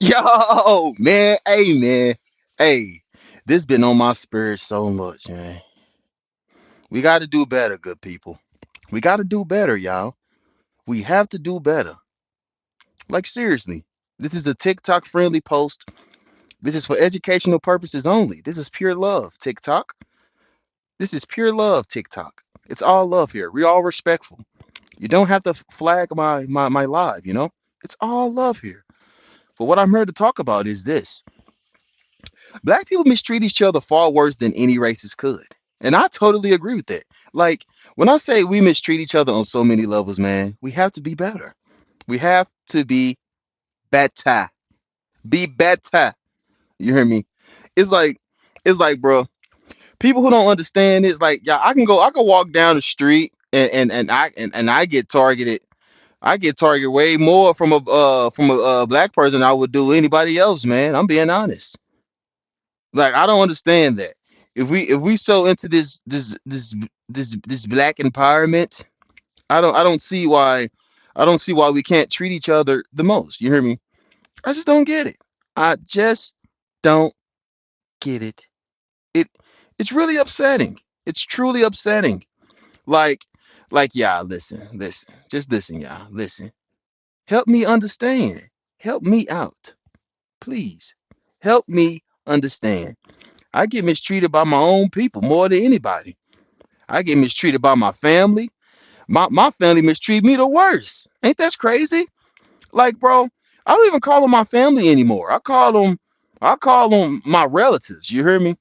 Yo, man, hey, man, hey, this been on my spirit so much, man. We got to do better, good people. We got to do better, y'all. We have to do better. Like, seriously, this is a TikTok friendly post. This is for educational purposes only. This is pure love, TikTok. This is pure love, TikTok. It's all love here. We're all respectful. You don't have to flag my live, you know? It's all love here. But what I'm here to talk about is this. Black people mistreat each other far worse than any racist could. And I totally agree with that. Like, when I say we mistreat each other on so many levels, man, we have to be better. We have to be better. Be better. You hear me? It's like, bro, people who don't understand it's like, yeah, I can walk down the street and I get targeted. I get targeted way more from a black person than I would do anybody else, man. I'm being honest. Like I don't understand that. If we so into this black empowerment, I don't see why we can't treat each other the most. You hear me? I just don't get it. I just don't get it. It it's really upsetting. It's truly upsetting. Like yeah, listen. Just listen, y'all. Listen. Help me understand. Help me out. Please. Help me understand. I get mistreated by my own people more than anybody. I get mistreated by my family. My family mistreat me the worst. Ain't that crazy? Like, bro, I don't even call them my family anymore. I call them my relatives. You hear me?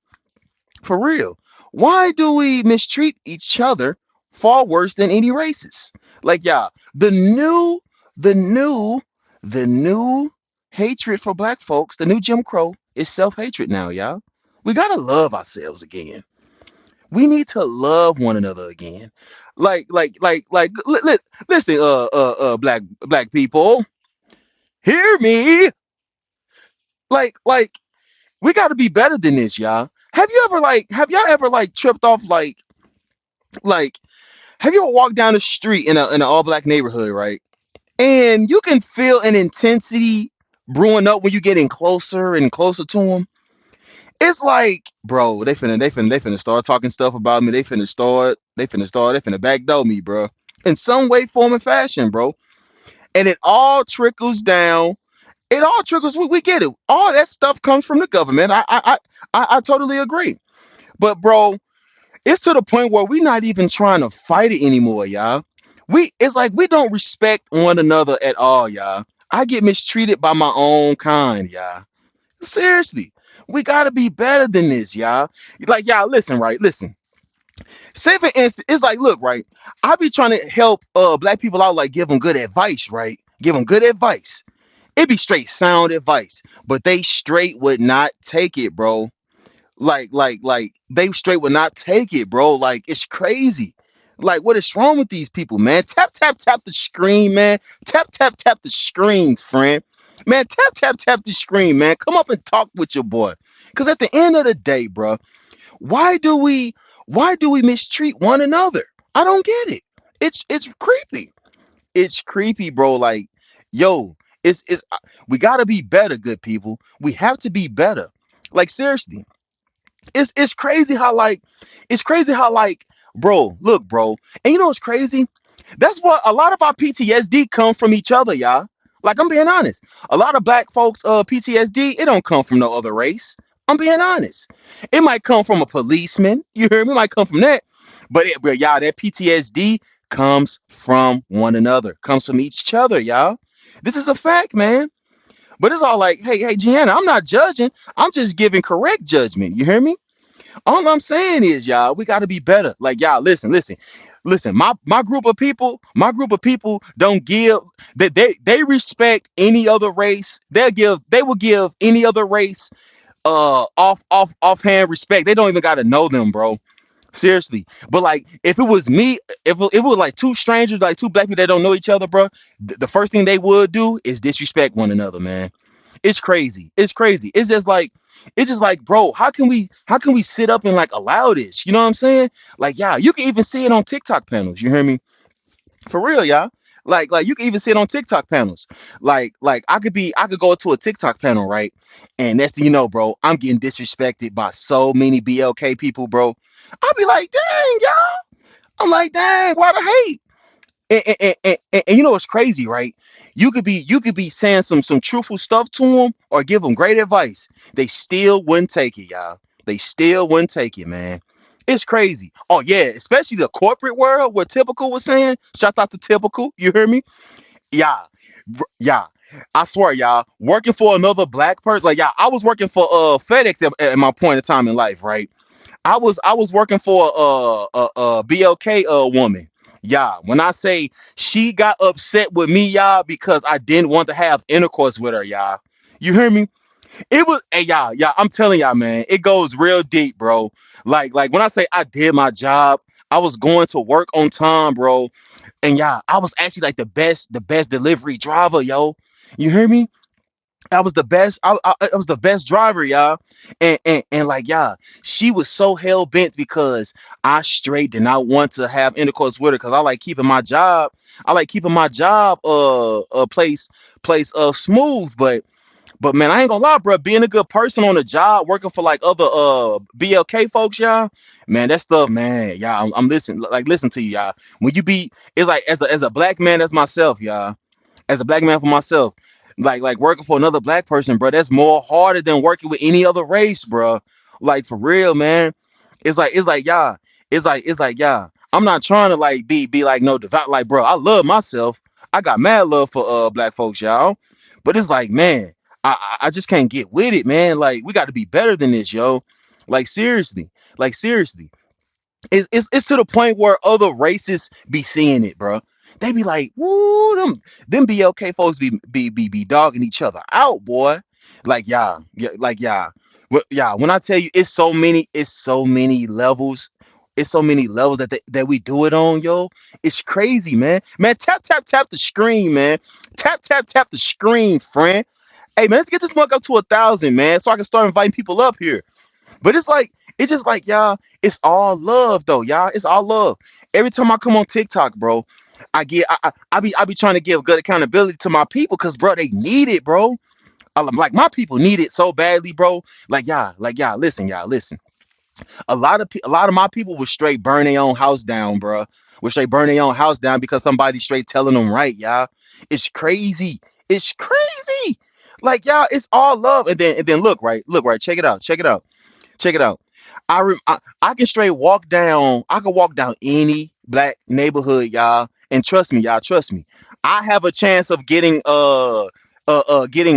For real. Why do we mistreat each other far worse than any races? Like, yeah, the new, the new, the new hatred for black folks, the new Jim Crow is self-hatred now, y'all. We gotta love ourselves again. We need to love one another again. Listen, black people, hear me. Like, we got to be better than this, y'all. Have y'all ever like tripped off like, have you ever walked down the street in an all black neighborhood, right? And you can feel an intensity brewing up when you getting closer and closer to them. It's like, bro, they finna start talking stuff about me. They finna backdoor me, bro. In some way, form, and fashion, bro. And it all trickles down. It all trickles. We get it. All that stuff comes from the government. I totally agree. But bro, it's to the point where we're not even trying to fight it anymore, y'all. It's like we don't respect one another at all, y'all. I get mistreated by my own kind, y'all. Seriously, we gotta be better than this, y'all. Like, y'all, listen, right? Listen. Say for instance, it's like, look, right? I be trying to help black people out, like give them good advice, right? Give them good advice. It be straight sound advice, but they straight would not take it, bro. Like they straight would not take it, bro. Like it's crazy. Like what is wrong with these people, man? Tap the screen, man. Tap the screen, friend. Man, tap the screen, man. Come up and talk with your boy. Cause at the end of the day, bro, why do we why do we mistreat one another? I don't get it. It's creepy. It's creepy, bro. Like, yo, it's we gotta be better, good people. We have to be better. Like seriously, it's crazy how like, bro, look, bro, and you know what's crazy? That's what a lot of our PTSD come from each other, y'all. Like I'm being honest. A lot of black folks PTSD, it don't come from no other race. I'm being honest. It might come from a policeman. You hear me? It might come from that. But y'all, that PTSD comes from one another. Comes from each other, y'all. This is a fact, man. But it's all like, hey, Gianna, I'm not judging. I'm just giving correct judgment. You hear me? All I'm saying is, y'all, we got to be better. Like, y'all, listen. My group of people don't give that they respect any other race. They will give any other race offhand respect. They don't even got to know them, bro. Seriously. But like, if it was me, if it was like two strangers, like two black people that don't know each other, bro, the first thing they would do is disrespect one another, man. It's crazy. It's crazy. It's just like, bro, how can we sit up and like allow this? You know what I'm saying? Like, yeah, you can even see it on TikTok panels. You hear me? For real, y'all. Like you can even sit on TikTok panels. Like I could go to a TikTok panel, right? And next thing you know, bro, I'm getting disrespected by so many BLK people, bro. I'll be like, dang, y'all. I'm like, dang, why the hate? And you know what's crazy, right? You could be saying some truthful stuff to them or give them great advice. They still wouldn't take it, y'all. They still wouldn't take it, man. It's crazy. Oh yeah, especially the corporate world, what Typical was saying. Shout out to Typical. You hear me? Yeah, yeah. I swear, y'all. Working for another black person, like yeah, I was working for FedEx at my point of time in life, right? I was working for a BLK woman. Yeah, when I say she got upset with me, y'all, because I didn't want to have intercourse with her, y'all. You hear me? It was, hey, y'all, yeah. I'm telling y'all, man, it goes real deep, bro. Like when I say I did my job, I was going to work on time, bro. And yeah, I was actually like the best delivery driver, yo. You hear me? I was the best. I was the best driver, y'all. And like, yeah, she was so hell bent because I straight did not want to have intercourse with her because I like keeping my job. I like keeping my job place smooth. But man, I ain't gonna lie, bro. Being a good person on the job, working for like other BLK folks, y'all. Man, that stuff, man. Yeah, I'm listening. Like, listen to you, y'all. When you be, it's like as a black man, as myself, y'all, as a black man for myself, like working for another black person, bro, that's more harder than working with any other race, bro. Like for real, man. It's like yeah, it's like yeah. I'm not trying to like be like no devout, like bro. I love myself. I got mad love for black folks, y'all. But it's like man, I just can't get with it, man. Like we got to be better than this, yo. Like seriously. It's to the point where other races be seeing it, bro. They be like, "Woo, them BLK folks be dogging each other out, boy." Like, yeah, like, yeah, yeah. When I tell you, it's so many levels. It's so many levels that we do it on, yo. It's crazy, man. Man, tap tap tap the screen, man. Tap tap tap the screen, friend. Hey, man, let's get this mug up to 1,000, man, so I can start inviting people up here. But it's just like y'all, it's all love though, y'all. It's all love. Every time I come on TikTok, bro, I be trying to give good accountability to my people because bro, they need it, bro. Like my people need it so badly, bro. Listen, y'all, listen. A lot of my people would straight burn their own house down, bro. Would straight burn their own house down because somebody straight telling them right, y'all. It's crazy. It's crazy. Like y'all, it's all love. And then look right, check it out. Check it out. I can straight walk down. I can walk down any black neighborhood, y'all, and trust me, y'all. Trust me. I have a chance of getting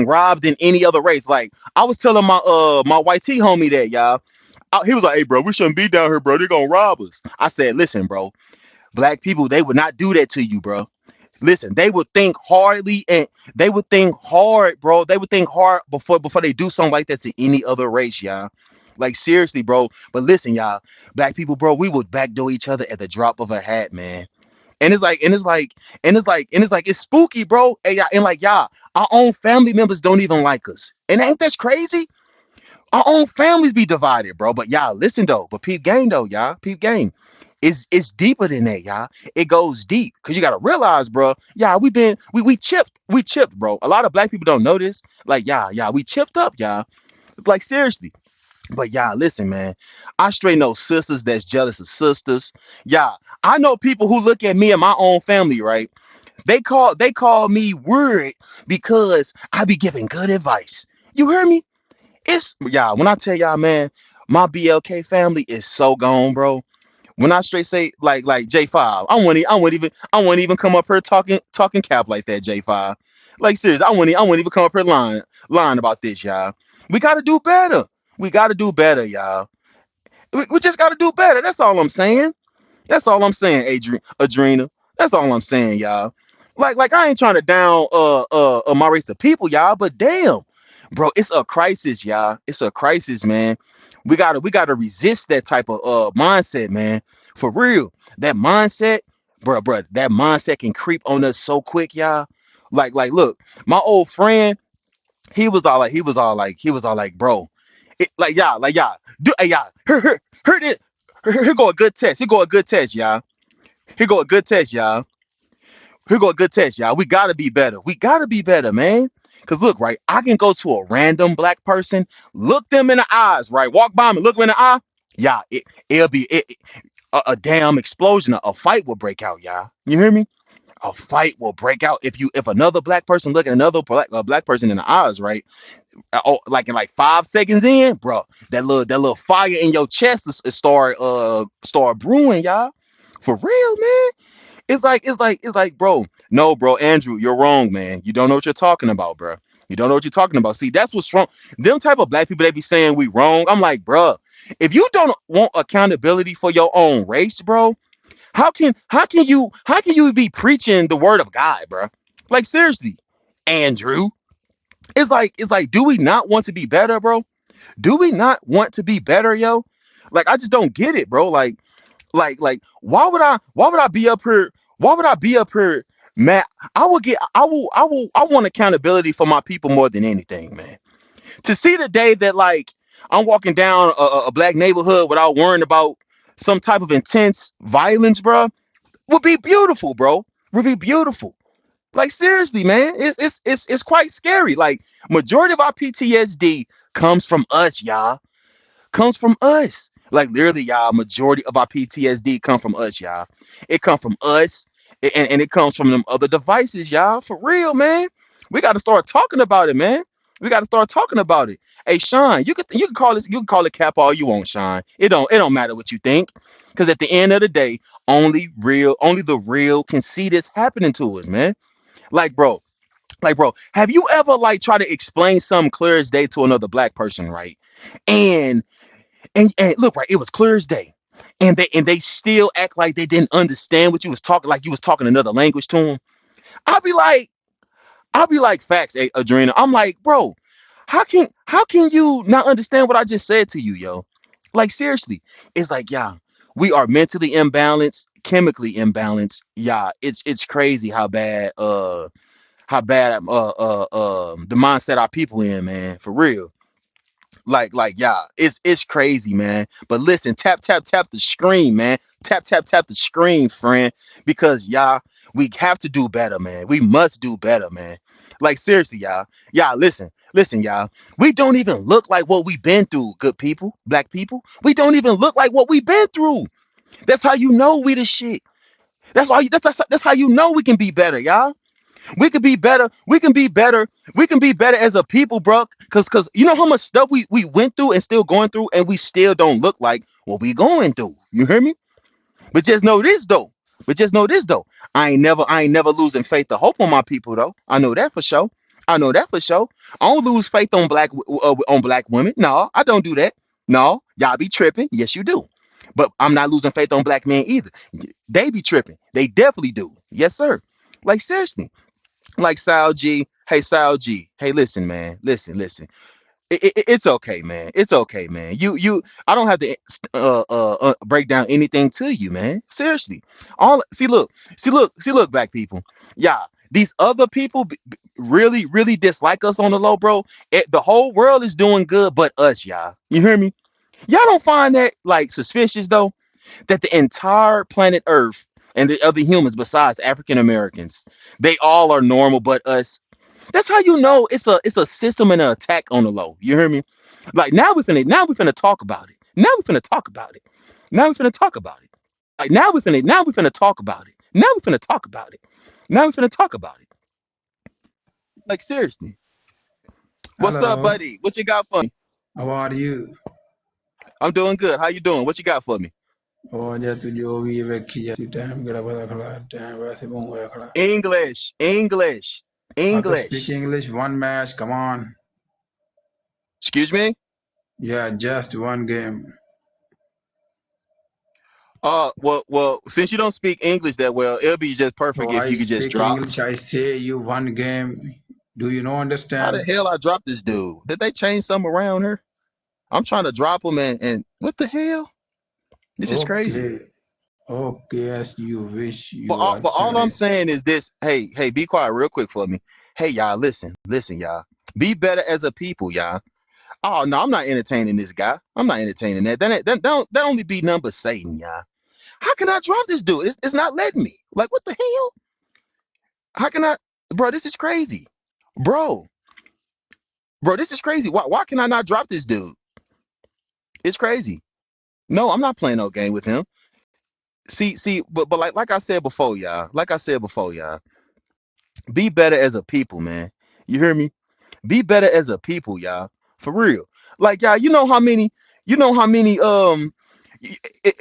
robbed in any other race. Like I was telling my white T homie that, y'all. He was like, "Hey, bro, we shouldn't be down here, bro. They're gonna rob us." I said, "Listen, bro. Black people, they would not do that to you, bro. Listen, they would think hardly and they would think hard, bro. They would think hard before they do something like that to any other race, y'all. Like seriously, bro. But listen, y'all, black people, bro, we would backdoor each other at the drop of a hat, man. And it's spooky, bro. And, and like y'all, our own family members don't even like us. And ain't that crazy? Our own families be divided, bro. But y'all, listen though. But peep game though, y'all. Peep game. It's deeper than that, y'all. It goes deep. Cause you gotta realize, bro, yeah, we chipped, bro. A lot of black people don't know this. Like, yeah, we chipped up, y'all. Like seriously. But yeah, listen, man. I straight know sisters that's jealous of sisters. Yeah, I know people who look at me and my own family, right? They call me weird because I be giving good advice. You hear me? It's yeah. When I tell y'all, man, my BLK family is so gone, bro. When I straight say like J5, I wouldn't even come up here talking cap like that, J5. Like serious, I wouldn't even come up here lying about this, y'all. We gotta do better. We gotta do better, y'all. We just gotta do better. That's all I'm saying. That's all I'm saying, Adrena. That's all I'm saying, y'all. Like I ain't trying to down my race of people, y'all, but damn, bro, it's a crisis, y'all. It's a crisis, man. We gotta resist that type of mindset, man. For real. That mindset, bro, that mindset can creep on us so quick, y'all. Like look, my old friend, he was all like, bro. Like, yeah, hey, yeah, here, this, here go a good test. Here go a good test, y'all. Here go a good test, y'all. Here go a good test, y'all. We gotta be better. We gotta be better, man. Cause look, right, I can go to a random black person, look them in the eyes, right, walk by me, look them in the eye. Yeah, it'll be a damn explosion. A fight will break out, y'all. You hear me? A fight will break out if another black person look at another black person in the eyes, right? Oh, like in like 5 seconds in, bro, that little fire in your chest is start brewing, y'all. For real, man. It's like, bro. No, bro, Andrew, you're wrong, man. You don't know what you're talking about, bro. You don't know what you're talking about. See, that's what's wrong. Them type of black people, they be saying we wrong. I'm like, bro, if you don't want accountability for your own race, bro, how can you be preaching the word of God, bro? Like seriously, Andrew. It's like, do we not want to be better, bro? Do we not want to be better, yo? Like I just don't get it, bro. Like, why would I be up here? Why would I be up here, man? I want accountability for my people more than anything, man. To see the day that like I'm walking down a black neighborhood without worrying about some type of intense violence, bro, would be beautiful, bro. Would be beautiful. Like seriously, man, it's quite scary. Like majority of our PTSD comes from us, y'all. Comes from us. Like literally, y'all, majority of our PTSD come from us, y'all. It come from us, and it comes from them other devices, y'all. For real, man. We got to start talking about it, man. We got to start talking about it. Hey, Sean, you can call this, you can call it cap all you want, Sean. It don't matter what you think, because at the end of the day, only the real can see this happening to us, man. Like, bro, have you ever like try to explain something clear as day to another black person, right? And and look, right, it was clear as day. And they still act like they didn't understand what you was talking, like you was talking another language to them. I'll be like, facts, Adrena. I'm like, bro, how can you not understand what I just said to you, yo? Like seriously, it's like, yeah, we are mentally imbalanced, chemically imbalanced. Yeah, it's crazy how bad the mindset our people in, man, for real. Like, yeah, it's crazy, man. But listen, tap tap tap the screen, man. Tap tap tap the screen, friend, because y'all, we have to do better, man. We must do better, man. Like seriously, y'all, listen, y'all. We don't even look like what we've been through, good people, black people. We don't even look like what we've been through. That's how you know we the shit. That's how you know we can be better, y'all. We could be better. We can be better. We can be better as a people, bro. Cause you know how much stuff we went through and still going through, and we still don't look like what we going through. You hear me? But just know this though. I ain't never losing faith or hope on my people though. I know that for sure. I know that for sure. I don't lose faith on black women. No, I don't do that. No, y'all be tripping. Yes, you do. But I'm not losing faith on black men either. They be tripping. They definitely do. Yes, sir. Like seriously. Like Sal G. Hey, Sal G. Hey, listen, man. Listen. It's okay, man. It's okay, man. I don't have to break down anything to you, man. Seriously. All see, look, black people. Yeah, these other people really, really dislike us on the low, bro. The whole world is doing good, but us, y'all. You hear me? Y'all don't find that like suspicious though? That the entire planet Earth and the other humans besides African Americans, they all are normal but us. That's how you know it's a system and an attack on the low. You hear me? Like now we finna talk about it. Now we finna talk about it. Now we finna talk about it. Like now we finna talk about it. Now we finna talk about it. Now we finna talk about it. Like seriously. What's up, Hello, buddy? What you got for me? how are you? I'm doing good. How you doing? What you got for me? और जब तू जो भी व्यक्ति जैसी time गिरा पता खड़ा टाइम वैसे बूम हुआ खड़ा English, English, how to speak English. English one match come on Excuse me? yeah just one game Well, since you don't speak English that well, it'll be just oh perfect if I you could just speak drop. English I say you one game do you know How understand the hell I dropped this dude? Did they change something around here? I'm trying to drop him, and what the hell? This is crazy. okay okay as you wish But you all, are but all I'm nice saying is this. Hey, be quiet real quick for me. Hey, y'all, listen, y'all. Be better as a people, y'all. Oh no, I'm not entertaining this guy. I'm not entertaining that. That only be number Satan, y'all. How can I drop this dude? It's not letting me. Like what the hell? How can I, bro? This is crazy, bro. Bro, this is crazy. Why can I not drop this dude? It's crazy. No, I'm not playing no game with him. But like I said before, y'all. Like I said before, y'all. Be better as a people, man. You hear me? Be better as a people, y'all. For real. Like y'all, you know how many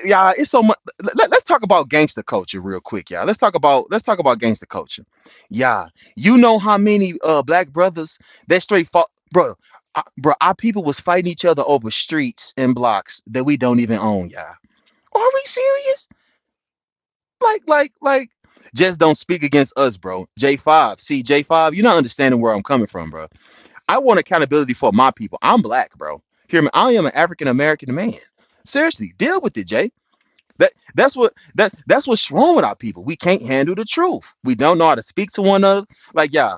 y'all, it's so much. Let's talk about gangster culture real quick, y'all. Let's talk about gangster culture. Yeah. You know how many black brothers that straight fought, bro, our people was fighting each other over streets and blocks that we don't even own, y'all. Are we serious? Like just don't speak against us, bro. J5. See, J5, you're not understanding where I'm coming from, bro. I want accountability for my people. I'm black, bro. Hear me? I am an African American man. Seriously, deal with it, Jay. That's what's wrong with our people. We can't handle the truth. We don't know how to speak to one another. Like, yeah.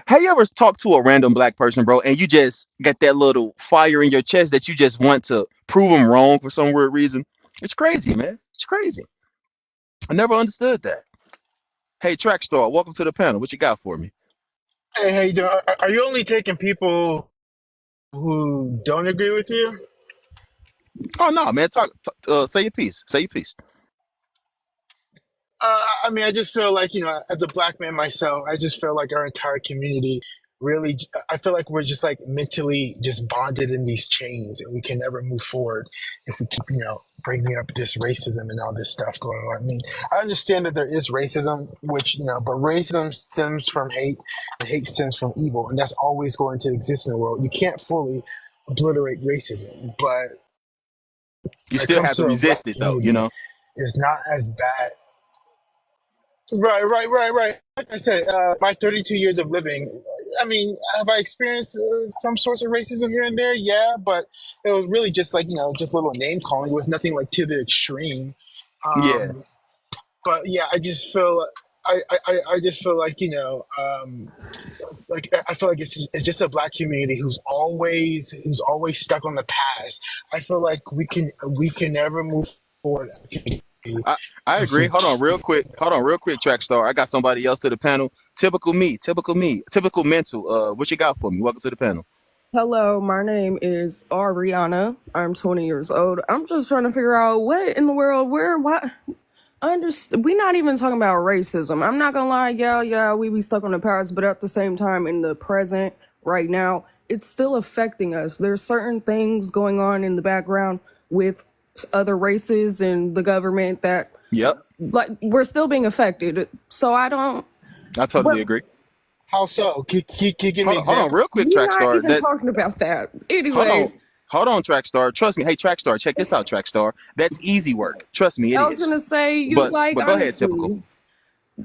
Have you ever talked to a random black person, bro, and you just get that little fire in your chest that you just want to prove them wrong for some weird reason? It's crazy, man. It's crazy. I never understood that. Hey, Track Star, welcome to the panel. What you got for me? Hey, how you doing? Are you only taking people who don't agree with you? Oh no, man. Say your piece. Say your piece. I mean, I just feel like, as a black man myself, I just feel like our entire community really, I feel like we're just like mentally just bonded in these chains and we can never move forward if we keep, bringing up this racism and all this stuff going on. I mean, I understand that there is racism, which, but racism stems from hate and hate stems from evil. And that's always going to exist in the world. You can't fully obliterate racism, but You when it still comes have to to the black resist it though, you community, know? it's not as bad. Right. Like I said, my 32 years of living, I mean, have I experienced some sorts of racism here and there? Yeah, but it was really just like, just a little name calling. It was nothing like to the extreme. Yeah. Um, but yeah, I just feel, I just feel like, like I feel like it's just a black community who's always stuck on the past. I feel like we can never move forward I, I if agree. we Hold on real quick. Hold on real quick, Track Star. I got somebody else to the panel. Me. Typical mental. What you got for me? Welcome to the panel. Hello, my name is Ariana. I'm 20 years old. I'm just trying to figure out what in the world, where, what. We're not even talking about racism. I'm not gonna lie, yeah, we be stuck on the past, but at the same time, in the present, right now, it's still affecting us. There's certain things going on in the background with other races and the government that, Yep. like, we're still being affected. So I don't. I totally But agree. How so? Can you give me Hold an on, hold on example? real quick, we're Track not Star. even That's talking about that. hold on. Anyways, Hold on, Track Star. Trust me. Hey, Track Star, check this out, Track Star. That's easy work. Trust me, it I was is. gonna say, you But like but go ahead, typical. honestly,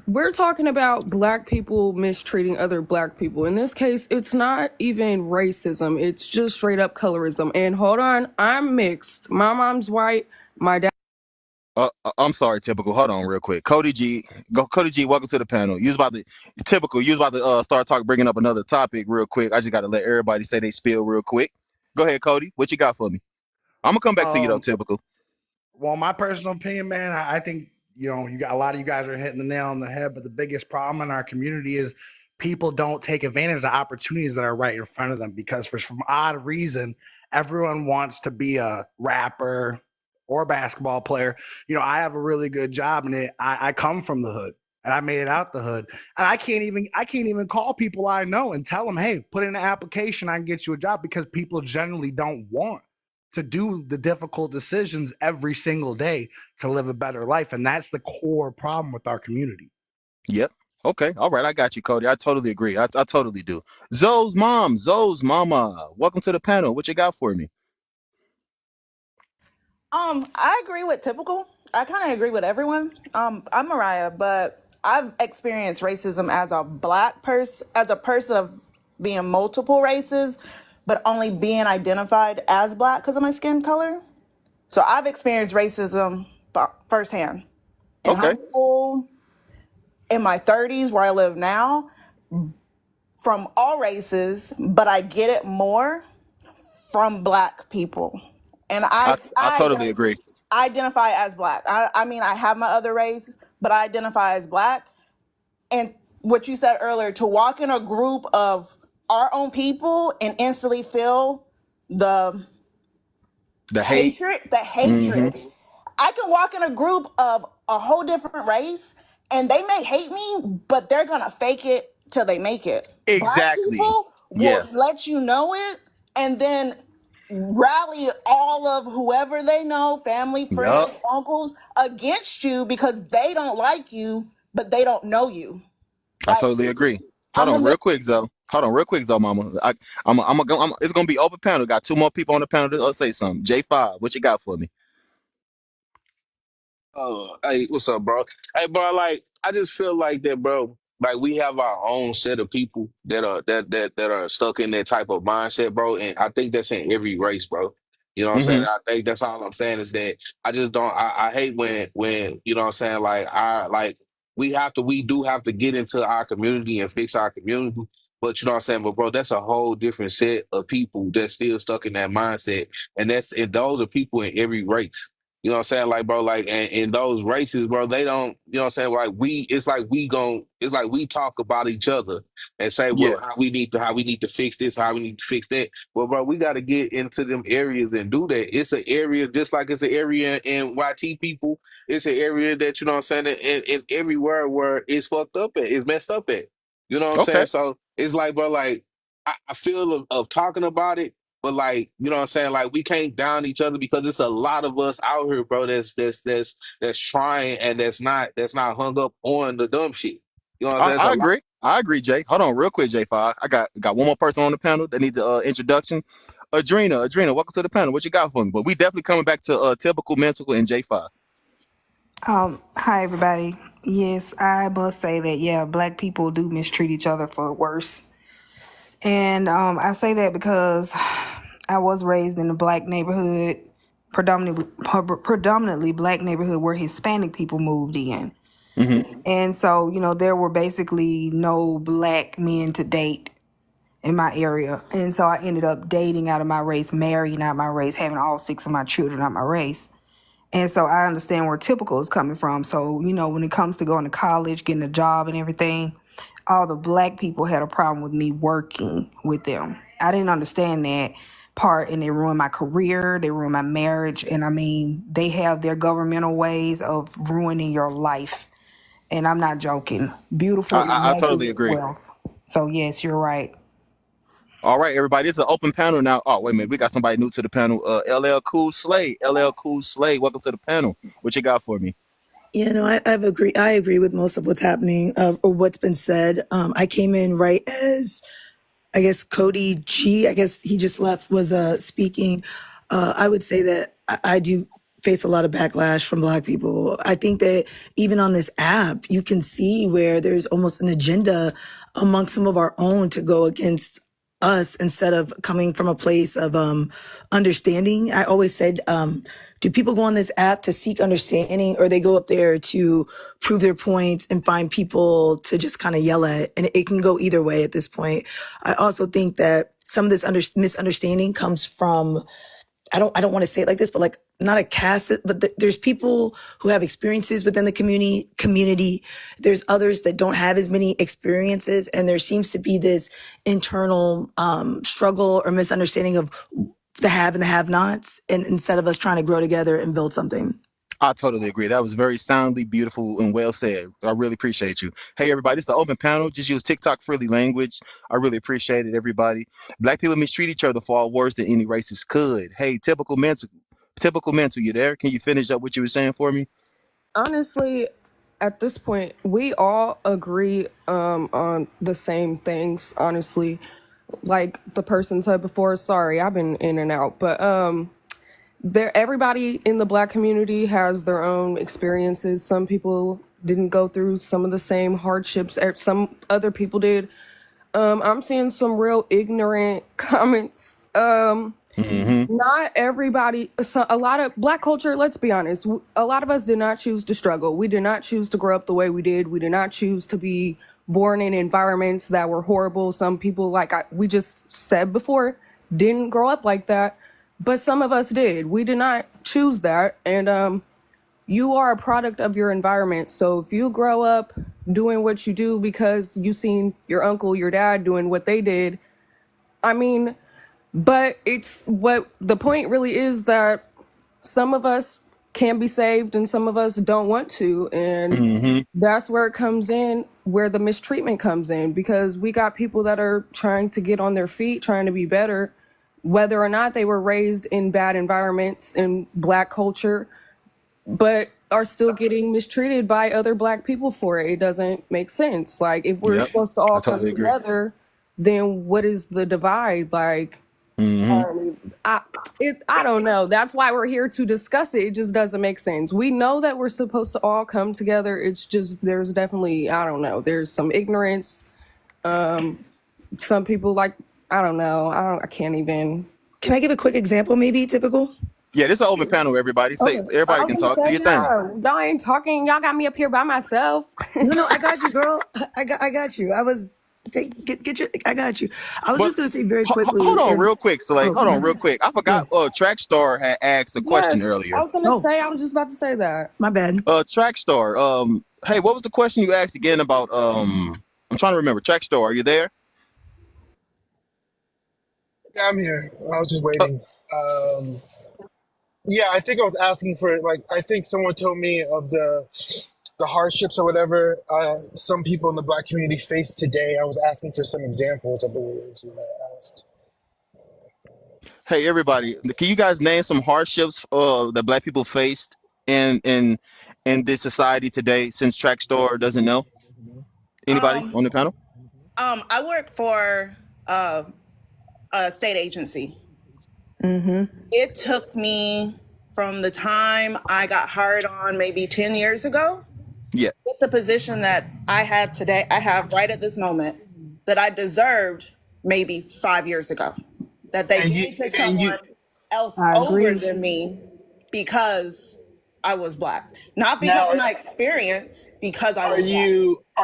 we're talking about black people mistreating other black people. In this case, it's not even racism, it's just straight up colorism. And hold on, I'm mixed. My mom's white, my dad. I'm sorry, typical. Hold on, real quick. Cody G, go. Cody G, welcome to the panel. You was about to typical. You was about to start talking, bringing up another topic real quick. I just got to let everybody say they spiel real quick. Go ahead, Cody. What you got for me? I'm gonna come back to you though, Um, typical. well, my personal opinion, man, I think you got a lot of you guys are hitting the nail on the head. But the biggest problem in our community is people don't take advantage of the opportunities that are right in front of them because for some odd reason, everyone wants to be a rapper or a basketball player. I have a really good job, and I come from the hood. And I made it out the hood, and I can't even call people I know and tell them, hey, put in an application, I can get you a job because people generally don't want to do the difficult decisions every single day to live a better life. And that's the core problem with our community. Yep. Okay. All right. I got you, Cody. I totally agree. I totally do. Zoe's mama. Welcome to the panel. What you got for me? I agree with typical. I kind of agree with everyone. I'm Mariah, but I've experienced racism as a black person, as a person of being multiple races, but only being identified as black because of my skin color. So I've experienced racism firsthand in high Okay. school, in my 30s, where I live now, from all races, but I get it more from black people. And I totally agree. I identify as black. I mean, I have my other race, but I identify as black. And what you said earlier, to walk in a group of our own people and instantly feel the The hate. hatred, the Hmm. hatred. I can walk in a group of a whole different race and they may hate me, but they're gonna fake it till they make it. Black Exactly. people will Yeah. let you know it and then rally all of whoever they know, family, friends, Yup. uncles, against you because they don't like you, but they don't know you. I Like, totally agree. Hold I'm on, a real quick, Zoe. Hold on, real quick, Zoe, Mama. It's gonna be open panel. Got two more people on the panel to say something. J5, what you got for me? Oh, hey, what's up, bro? Hey, bro, like I just feel like that, bro. Like we have our own set of people that are stuck in that type of mindset, bro. And I think that's in every race, bro. You know what I'm saying? Hmm. I think that's all I'm saying is that I just don't. I hate when you know what I'm saying. We do have to get into our community and fix our community. But you know what I'm saying? But bro, that's a whole different set of people that's still stuck in that mindset, and those are people in every race. You know what I'm saying? Like, bro, like, and in those races, bro, they don't, you know what I'm saying? It's like we talk about each other and say, Yeah. well, how we need to fix this, how we need to fix that. Well, bro, we got to get into them areas and do that. It's an area, just like it's an area in YT people, it's an area that, you know what I'm saying, in everywhere where it's fucked up at, it's messed up at. You know what I'm Okay. saying? So it's like, bro, like, I feel of talking about it. But like, you know what I'm saying? Like we can't down each other because it's a lot of us out here, bro, that's trying and that's not hung up on the dumb shit. You know what I'm I, saying? It's a I lot. agree. I agree, Jay. Hold on, real quick, J5. I got one more person on the panel that needs a introduction. Adrena, welcome to the panel. What you got for me? But we definitely coming back to typical mental and J5. Hi everybody. Yes, I must say that yeah, black people do mistreat each other for worse. And I say that because I was raised in a black neighborhood, predominantly black neighborhood where Hispanic people moved in. Hmm. And so, there were basically no black men to date in my area. And so I ended up dating out of my race, marrying out my race, having all six of my children out my race. And so I understand where typical is coming from. So, when it comes to going to college, getting a job and everything, all the black people had a problem with me working with them. I didn't understand that part and they ruined my career, they ruined my marriage. And I mean, they have their governmental ways of ruining your life. And I'm not joking. Beautiful, I totally immaculate agree. wealth. So, yes, you're right. All right, everybody. This is an open panel now. Oh, wait a minute. We got somebody new to the panel. LL Cool Slay. LL Cool Slay. Welcome to the panel. What you got for me? I agree with most of what's happening, or what's been said. I came in right as I guess Cody G, I guess he just left, was speaking. I would say that I do face a lot of backlash from Black people. I think that even on this app, you can see where there's almost an agenda amongst some of our own to go against us instead of coming from a place of understanding. I always said, do people go on this app to seek understanding, or they go up there to prove their points and find people to just kind of yell at? And it can go either way at this point. I also think that some of this misunderstanding comes from, I don't want to say it like this, but like not a caste, but there's people who have experiences within the community. There's others that don't have as many experiences, and there seems to be this internal struggle or misunderstanding of the have and the have-nots, and instead of us trying to grow together and build something. I totally agree. That was very soundly beautiful and well said. I really appreciate you. Hey, everybody, this is an open panel. Just use TikTok friendly language. I really appreciate it, everybody. Black people mistreat each other far worse than any racist could. Hey, typical mental, you there? Can you finish up what you were saying for me? Honestly, at this point, we all agree on the same things, honestly. Like the person said before, sorry, I've been in and out, but everybody in the black community has their own experiences. Some people didn't go through some of the same hardships some other people did. I'm seeing some real ignorant comments. Hmm. Not everybody, so a lot of black culture, let's be honest, a lot of us did not choose to struggle. We did not choose to grow up the way we did. We did not choose to be born in environments that were horrible. Some people, we just said before, didn't grow up like that, but some of us did. We did not choose that. And you are a product of your environment. So if you grow up doing what you do because you seen your uncle, your dad doing what they did, I mean, but it's what the point really is, that some of us can be saved and some of us don't want to. And Hmm. that's where it comes in, where the mistreatment comes in, because we got people that are trying to get on their feet, trying to be better, whether or not they were raised in bad environments in Black culture, but are still getting mistreated by other Black people for it. It doesn't make sense. Like, if we're Yep. supposed to I all come totally agree. together, then what is the divide? Like, Hmm. I I don't know. That's why we're here to discuss it. It just doesn't make sense. We know that we're supposed to all come together. It's just there's definitely, I don't know. There's some ignorance. Some people, like, I don't know. I can't even. Can I give a quick example, maybe typical? Yeah, this is an open panel. Everybody say, Okay. I everybody was can gonna talk. Do say, your thing. y'all ain't talking. Y'all got me up here by myself. No, I got you, girl. I got you. I was get your. I got you. I was But just gonna say very hold quickly, on, and real quick. So, like, oh hold my on, real bad. quick. I Yeah. forgot. Trackstar had asked a question Yes, I earlier. was gonna Oh, say. I was just about to say that. my bad. Trackstar. Hey, what was the question you asked again about? I'm trying to remember. Trackstar, are you there? Yeah, I'm here. I was just Uh, waiting. Um, yeah, I think I was asking for like I think someone told me of the hardships or whatever some people in the Black community face today. I was asking for some examples. I believe is what I asked. hey, everybody. Can you guys name some hardships that Black people faced in this society today? Since Trackstar doesn't know anybody Um, on the panel. I work for uh, a state agency. It took me from the time I got hired on maybe 10 years ago, Yeah. get the position that I had today, I have right at this moment, that I deserved maybe 5 years ago. That they And you gave to and you someone else I over agree. than me because I was Black. Not because now of my experience, because I are was Black.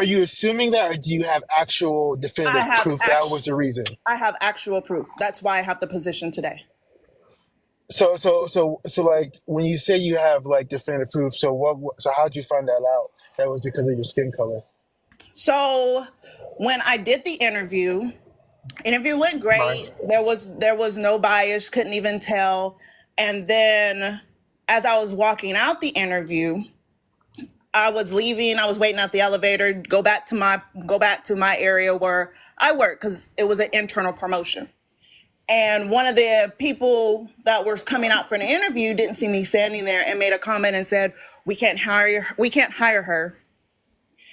you assuming that or do you have actual I definitive have proof that act- was the reason? I have actual proof. That's why I have the position today. So like when you say you have like definitive proof, so so how'd you find that out? That was because of your skin color. So when I did the interview went Right. great. There was no bias, couldn't even tell. And then as I was walking out the interview, I was leaving, I was waiting at the elevator, go back to my area where I work because it was an internal promotion. And one of the people that was coming out for the interview didn't see me standing there and made a comment and said, we can't hire her.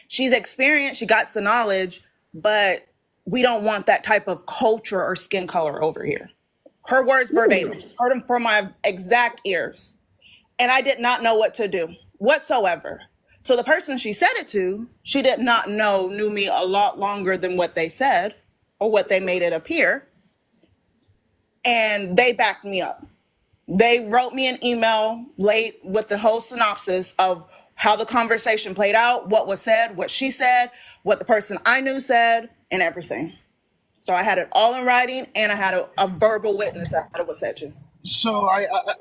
She's experienced, she got the knowledge, but we don't want that type of culture or skin color over here. Her words verbatim, heard them from my exact ears. And I did not know what to do whatsoever. So the person she said it to, she did not knew me a lot longer than what they said or what they made it appear. And they backed me up. They wrote me an email late with the whole synopsis of how the conversation played out, what was said, what she said, what the person I knew said, and everything. So I had it all in writing, and I had a verbal witness that it was said to. So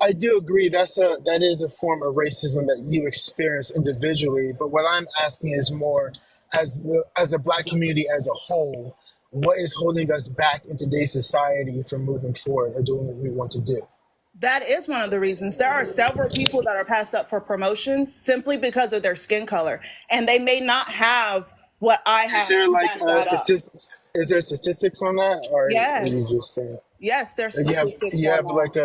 I do agree that is a form of racism that you experience individually. But what I'm asking is more as a Black community as a whole, what is holding us back in today's society from moving forward or doing what we want to do? That is one of the reasons. There are several people that are passed up for promotions simply because of their skin color, and they may not have what I Is have there to like back that up. statistics? Is there statistics on that, or are you Yes, just saying? yes, there's Like statistics you on have that. like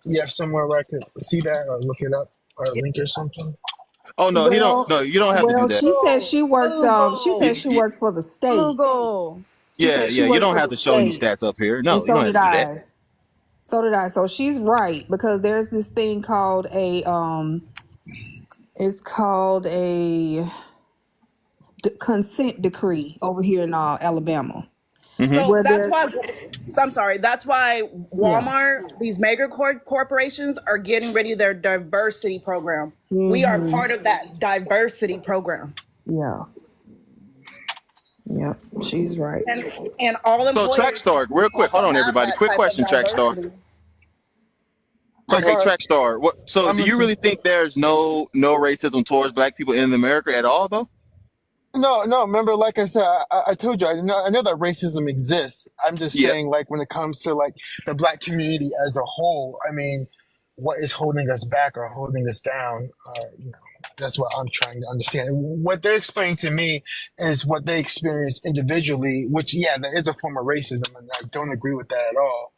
you have somewhere where I could see that or look it up or a link or something. Oh no, he don't. Well, No, you don't have to do well, that. she says Google, she works. She You, says Google, she you, works for the state. Google. She yeah, says she yeah. You works don't for have the to show any state, stats up here. and No, you don't so have did to do that. I. So did I. So she's right because there's this thing called a it's called a consent decree over here in Alabama, Hmm. So where that's there, why, so I'm sorry, that's why yeah, Walmart, these mega corporations are getting ready their diversity program. We are mm-hmm, part of that diversity program. yeah, yeah, she's right. And all So, employers Trackstar, real quick. have Hold to on, have everybody. that Quick type of question, Trackstar. diversity. Like, Hey, all right, track star. What? So, I'm do you listening. really think there's no racism towards black people in America at all, though? No, no. Remember, like I said, I told you, I know that racism exists. I'm just Yep. saying, like, when it comes to like the black community as a whole, I mean, what is holding us back or holding us down? That's what I'm trying to understand. What they're explaining to me is what they experience individually, which, yeah, that is a form of racism, and I don't agree with that at all.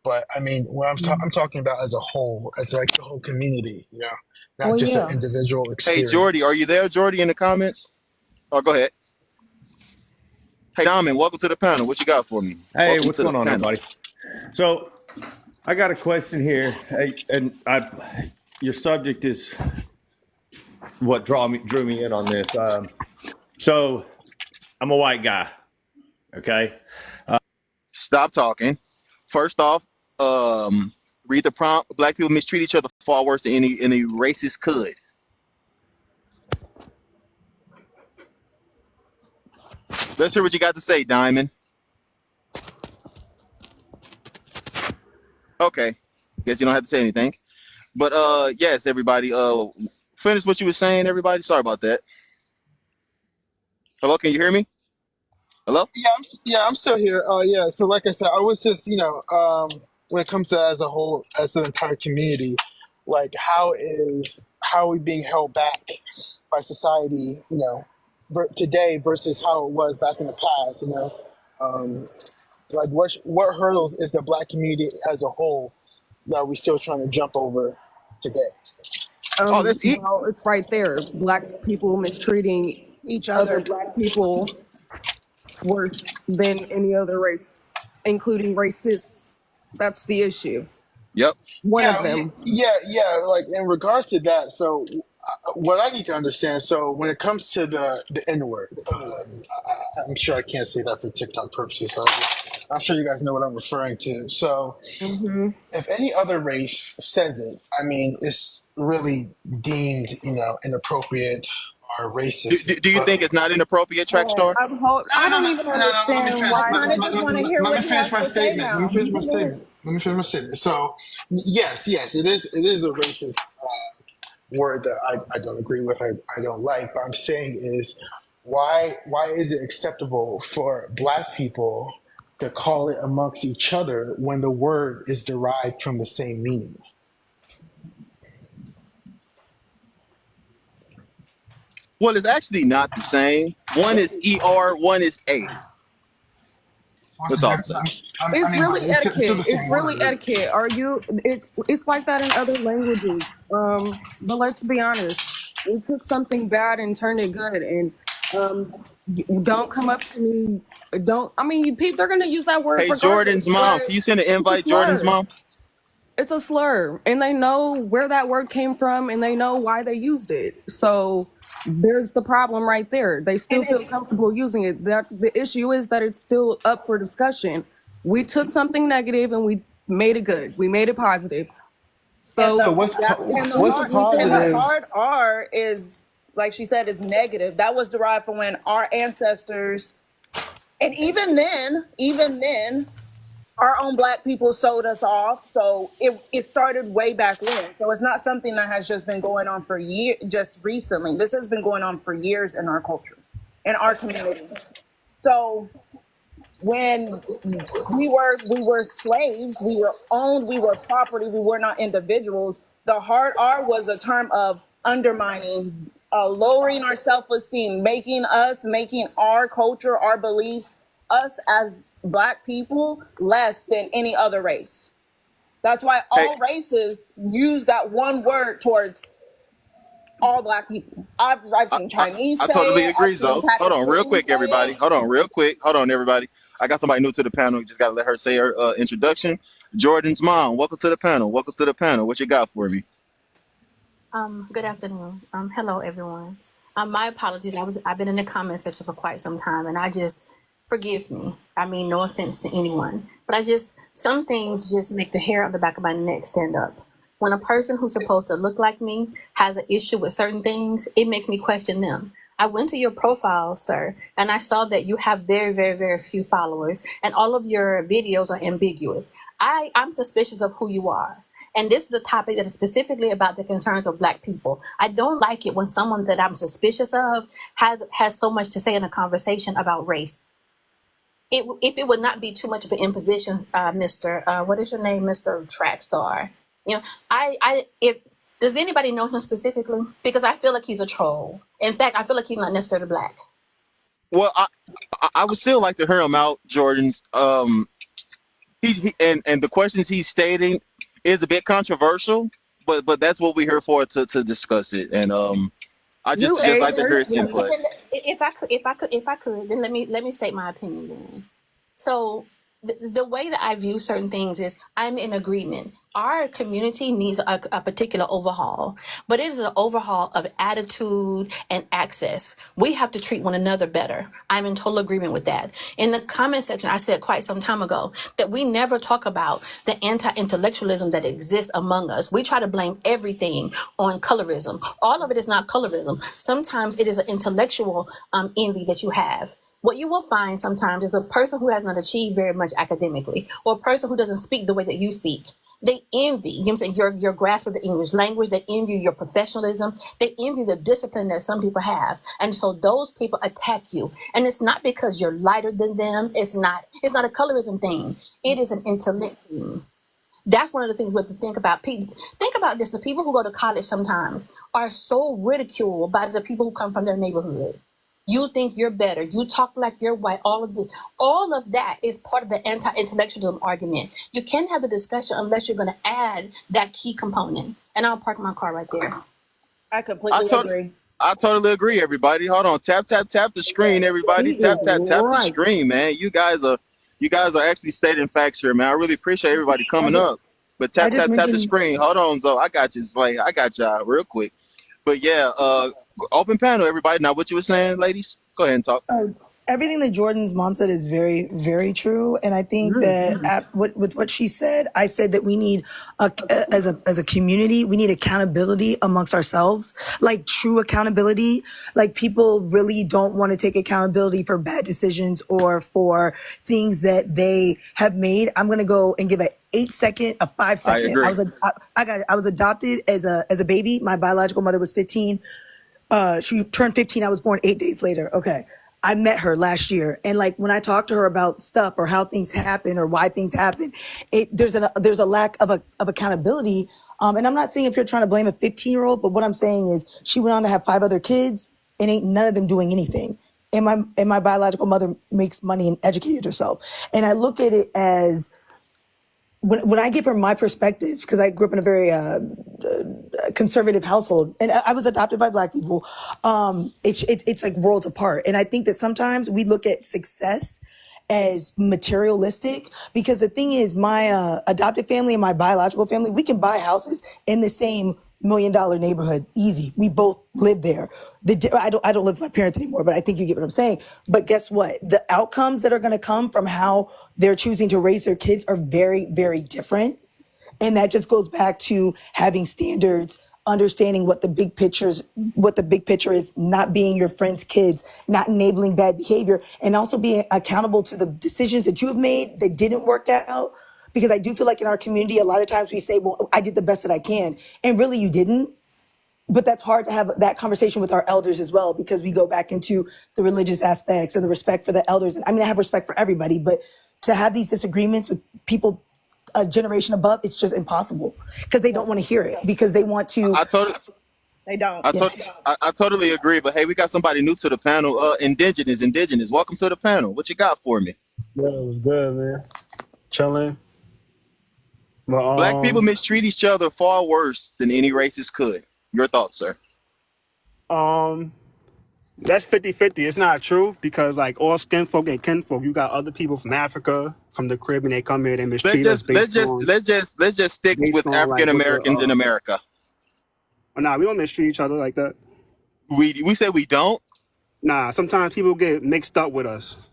But I mean, what I'm talking about as a whole, as like the whole community, not Well, just an yeah. individual Hey, Jordy, are experience. you there, Jordy, in the comments? Oh, go ahead. Hey, Diamond, welcome to the panel. What you got for me? Hey, Welcome what's to the going on, panel. everybody? So, I got a question here, hey, and your subject is what drew me in on this. So, I'm a white guy, okay? Stop talking. First off, read the prompt. Black people mistreat each other far worse than any racist could. Let's hear what you got to say, Diamond. Okay. Guess you don't have to say anything. But yes, everybody. Finish what you were saying, everybody. Sorry about that. Hello, can you hear me? Hello? Yeah, I'm still here. Yeah. So, like I said, I was just, when it comes to as a whole, as an entire community, like how are we being held back by society, today versus how it was back in the past, um, like what hurdles is the black community as a whole that we still trying to jump over today? Oh, that's it. Well, it's right there. Black people mistreating Each other other. black people worse than any other race, including racists. That's the issue. Yep. One of Yeah, them. yeah. Like in regards to that, so what I need to understand. So when it comes to the N word, I'm sure I can't say that for TikTok purposes. So I'm sure you guys know what I'm referring to. So Hmm. if any other race says it, I mean, it's really deemed, inappropriate or Do, racist. do, do you But think it's not inappropriate, track star? I no, no, don't no, even no, no. Let me understand finish. I why kind of people. just want to hear Let me what he finish has my to say statement. Let me now. finish my statement. Let me finish my statement. So, yes, it is. It is a racist word that I don't agree with. I don't like. But I'm saying is why is it acceptable for black people to call it amongst each other when the word is derived from the same meaning? Well, it's actually not the same. One is ER, one is A. What's That's the all I'm difference? saying. I It's mean, but really it's still the etiquette. It's same really word. etiquette. Are you? It's like that in other languages. But let's be honest. We took something bad and turned it good. And don't come up to me. Don't. I mean, people. They're gonna use that word Hey, regardless. Jordan's mom. But Can you send an it's a invite, Jordan's slur. mom? It's a slur, and they know where that word came from, and they know why they used it. So there's the problem right there. They still And feel comfortable using it. That the issue is that it's still up for discussion. We took something negative and we made it good. We made it positive. and So the So that's and the what's hard exclusively for and the positive? us. hard R is, like she said, is negative. That was derived from when our ancestors, and even then, our own black people sold us off. So it started way back when. So it's not something that has just been going on for years, just recently. This has been going on for years in our culture, in our community. So when we were slaves, we were owned, we were property, we were not individuals. The hard R was a term of undermining, lowering our self-esteem, making our culture, our beliefs, us as black people less than any other race. That's why Hey, all races use that one word towards all black people. I've I, seen I, Chinese I say totally it, I've agree, seen Zoe. Hold on, real Pakistanis quick, say everybody. it. Hold on, real quick. Hold on, everybody. I got somebody new to the panel. Just got to let her say her introduction. Jordan's mom. Welcome to the panel. Welcome to the panel. What you got for me? Good afternoon. Hello everyone. My apologies. I've been in the comment section for quite some time, and I just forgive me. I mean, no offense to anyone, but some things just make the hair on the back of my neck stand up. When a person who's supposed to look like me has an issue with certain things, it makes me question them. I went to your profile, sir, and I saw that you have very, very, very few followers, and all of your videos are ambiguous. I'm suspicious of who you are. And this is a topic that is specifically about the concerns of Black people. I don't like it when someone that I'm suspicious of has so much to say in a conversation about race. If it would not be too much of an imposition, Mr. What is your name, Mr. Track Star? You know, if does anybody know him specifically? Because I feel like he's a troll. In fact, I feel like he's not necessarily Black. Well, I would still like to hear him out, Jordan's. And the questions he's stating is a bit controversial, but that's what we're here for, to discuss it. And I just like to hear his input. If I could, then let me state my opinion then. So the way that I view certain things is I'm in agreement. Our community needs a particular overhaul, but it is an overhaul of attitude and access. We have to treat one another better. I'm in total agreement with that. In the comment section, I said quite some time ago that we never talk about the anti-intellectualism that exists among us. We try to blame everything on colorism. All of it is not colorism. Sometimes it is an intellectual envy that you have. What you will find sometimes is a person who has not achieved very much academically, or a person who doesn't speak the way that you speak. They envy, you know what I'm saying, your grasp of the English language. They envy your professionalism. They envy the discipline that some people have. And so those people attack you. And it's not because you're lighter than them. It's not a colorism thing. It is an intellect thing. That's one of the things we have to think about. People, think about this. The people who go to college sometimes are so ridiculed by the people who come from their neighborhood. You think you're better. You talk like you're white. All of that is part of the anti-intellectualism argument. You can't have the discussion unless you're going to add that key component. And I'll park my car right there. I completely agree. I totally agree, everybody. Hold on. Tap the screen, everybody. Tap the screen, man. You guys are actually stating facts here, man. I really appreciate everybody coming up. But tap the screen. Hold on, Zoe. I got you. I got y'all real quick. But yeah, open panel, everybody. Now, what you were saying, ladies? Go ahead and talk. Everything that Jordan's mom said is very, very true. And I think that with what she said, I said that we need, as a community, we need accountability amongst ourselves, like true accountability. Like people really don't want to take accountability for bad decisions or for things that they have made. I'm going to go and give a 8-second, a 5-second. I agree. I was adopted as a baby. My biological mother was 15. She turned 15. I was born 8 days later. Okay. I met her last year. And like when I talk to her about stuff or how things happen or why things happen, there's a lack of accountability. And I'm not saying if you're trying to blame a 15-year-old, but what I'm saying is she went on to have 5 other kids and ain't none of them doing anything. And my biological mother makes money and educated herself. And I look at it as, when I give her my perspectives, because I grew up in a very conservative household, and I was adopted by Black people, it's like worlds apart. And I think that sometimes we look at success as materialistic, because the thing is, my adopted family and my biological family, we can buy houses in the same $1 million neighborhood easy. We both live there. I don't live with my parents anymore, but I think you get what I'm saying. But guess what? The outcomes that are going to come from how they're choosing to raise their kids are very, very different. And that just goes back to having standards, understanding what the big picture is, not being your friend's kids, not enabling bad behavior, and also being accountable to the decisions that you've made that didn't work out. Because I do feel like in our community, a lot of times we say, well, I did the best that I can. And really you didn't. But that's hard to have that conversation with our elders as well, because we go back into the religious aspects and the respect for the elders. And I mean, I have respect for everybody, but to have these disagreements with people a generation above, it's just impossible, because they don't want to hear it, because they want to. They don't. I totally agree. But hey, we got somebody new to the panel. Indigenous. Welcome to the panel. What you got for me? Yeah, it was good, man. Chilling. But, Black people mistreat each other far worse than any racist could. Your thoughts, sir? That's 50-50. It's not true, because like all skin folk and kinfolk, you got other people from Africa, from the Caribbean, they come here, they mistreat us. Let's just stick with African Americans in America. Nah, we don't mistreat each other like that. We say we don't? Nah, sometimes people get mixed up with us.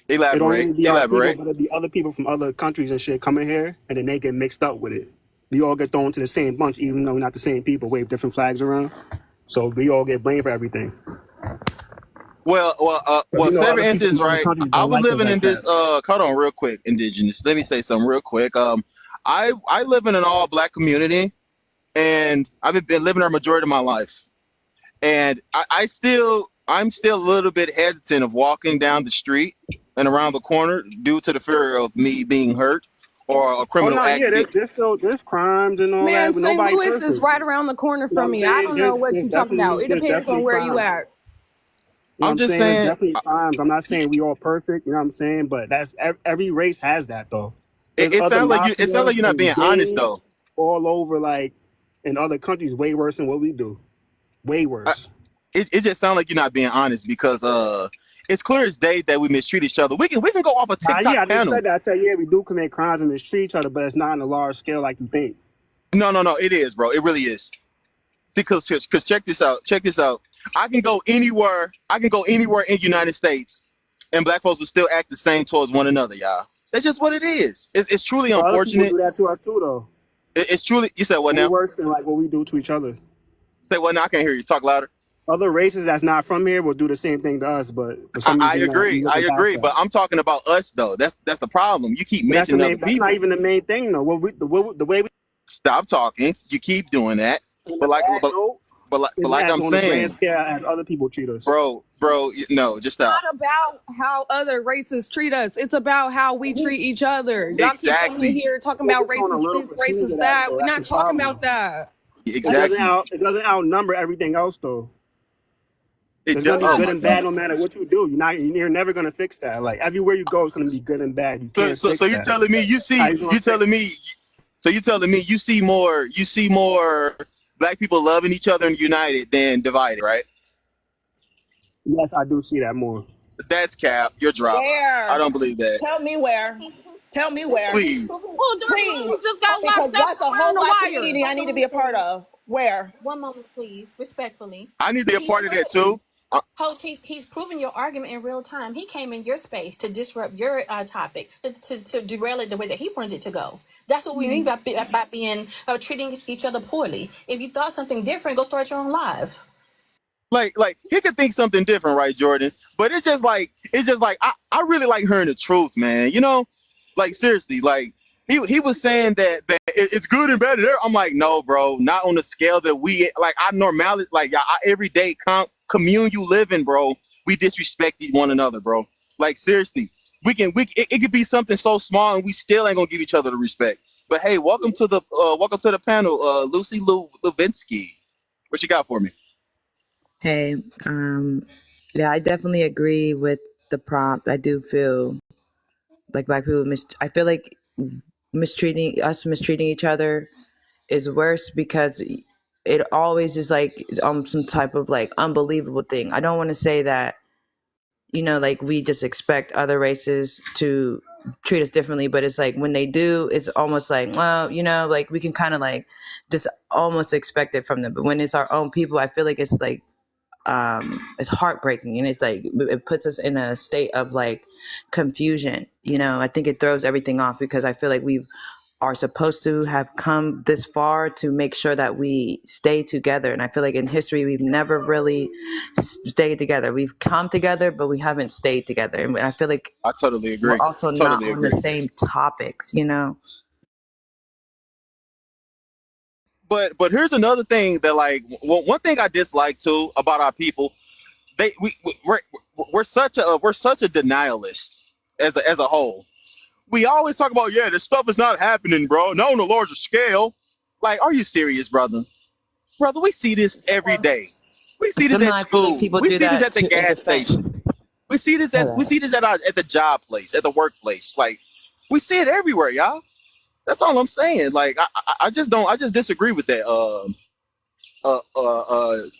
Elaborate. People, but it'll be other people from other countries and shit coming here, and then they get mixed up with it. We all get thrown to the same bunch, even though we're not the same people, wave different flags around. So we all get blamed for everything. Well, Seven Inches, right? I was living in this. Hold on, real quick, Indigenous. Let me say something real quick. I I live in an all black community, and I've been living there a majority of my life. And I'm still a little bit hesitant of walking down the street and around the corner due to the fear of me being hurt or a Oh criminal no, act. yeah, there's still there's crimes and all that, Man, but St. nobody Louis is perfect. right around the corner You know what from I'm me. I saying? don't know what you're talking about. It There's depends on definitely where you crimes. at. You know what I'm I'm just saying? There's saying, definitely crimes. I'm not saying we all perfect. You know what I'm saying? But that's every race has that though. There's it other sounds like it sounds like mafias you're not and being honest gangs though. all over, like in other countries, way worse than what we do. Way I, worse. it just sounds like you're not being honest because it's clear as day that we mistreat each other. We can go off a Yeah, TikTok I just panel. said that. I said, yeah, we do commit crimes and mistreat each other, but it's not on a large scale like you think. No, it is, bro. It really is. Because check this out. Check this out. I can go anywhere. I can go anywhere in the United States, and black folks will still act the same towards one another, y'all. That's just what it is. It's truly But other people unfortunate. do that to us too, though. It's truly. You said what Way now? worse than like what we do to each other. Say what now? I can't hear you. Talk louder. Other races that's not from here will do the same thing to us, but for some I reason you agree. I looking past agree. that. But I'm talking about us though. That's the problem. You keep But that's the mentioning other main. That's not people. even the main thing, though. The way we Stop talking. You keep doing that. on But the like, bad note but is like as I'm on the grand saying, scale as other people treat us. bro, no, just stop. Not about how other races treat us. It's about how we treat each other. Y'all keep coming Exactly. here talking about Focus on a racist little this, percentage of racist that, that. though. We're That's not the talking problem. about that. Exactly. It doesn't outnumber everything else, though. It There's does. gonna be Oh good my and bad goodness. no matter what you do. You're never gonna fix that. Like everywhere you go, it's gonna be good and bad. You can't So fix you're that. telling me How you gonna you telling fix it? me so you're telling me you see more black people loving each other and united than divided, right? Yes, I do see that more. That's cap. You're dropped. I Where? don't believe that. Tell me where. Tell me where. He's Please. proven. Well, darn well, Please. he just got Because locked up that's a for wearing whole a black wire. community I One need to be moment, a part please. of. Where? One moment, please. Respectfully, I need to be a he's part of that proven. too. Uh, Host, he's proven your argument in real time. He came in your space to disrupt your topic, to derail it the way that he wanted it to go. That's what we mean by being treating each other poorly. If you thought something different, go start your own live. like he could think something different, right, Jordan? But it's just like I really like hearing the truth, man. You know, like seriously, like he was saying that it's good and bad. I'm like, no, bro, not on the scale that we like. I normality, like our everyday commune you live in, bro. We disrespect one another, bro. Like seriously, it could be something so small and we still ain't gonna give each other the respect. But hey, welcome to the panel, Lucy Levinsky. What you got for me? Hey, yeah, I definitely agree with the prompt. I do feel like black people I feel like mistreating each other is worse because it always is like some type of like unbelievable thing. I don't want to say that, like we just expect other races to treat us differently, but it's like when they do, it's almost like, well, like we can kind of like just almost expect it from them. But when it's our own people, I feel like it's heartbreaking, and it's like it puts us in a state of like confusion. I think it throws everything off because I feel like we are supposed to have come this far to make sure that we stay together, and I feel like in history we've never really stayed together. We've come together but we haven't stayed together, and I feel like I totally we're agree. also not Totally on the agree. same topics. But here's another thing that like one thing I dislike too about our people. We're we're such a denialist as a whole. We always talk about, yeah, this stuff is not happening, bro. Not on a larger scale. Like, are you serious, brother? Brother, we see this every day. We see this at Sometimes I feel like school. people We do see this that at the to in gas defense. station. We Hello. see this at the job place, at the workplace. Like, we see it everywhere, y'all. That's all I'm saying. Like, I just don't. I just disagree with that,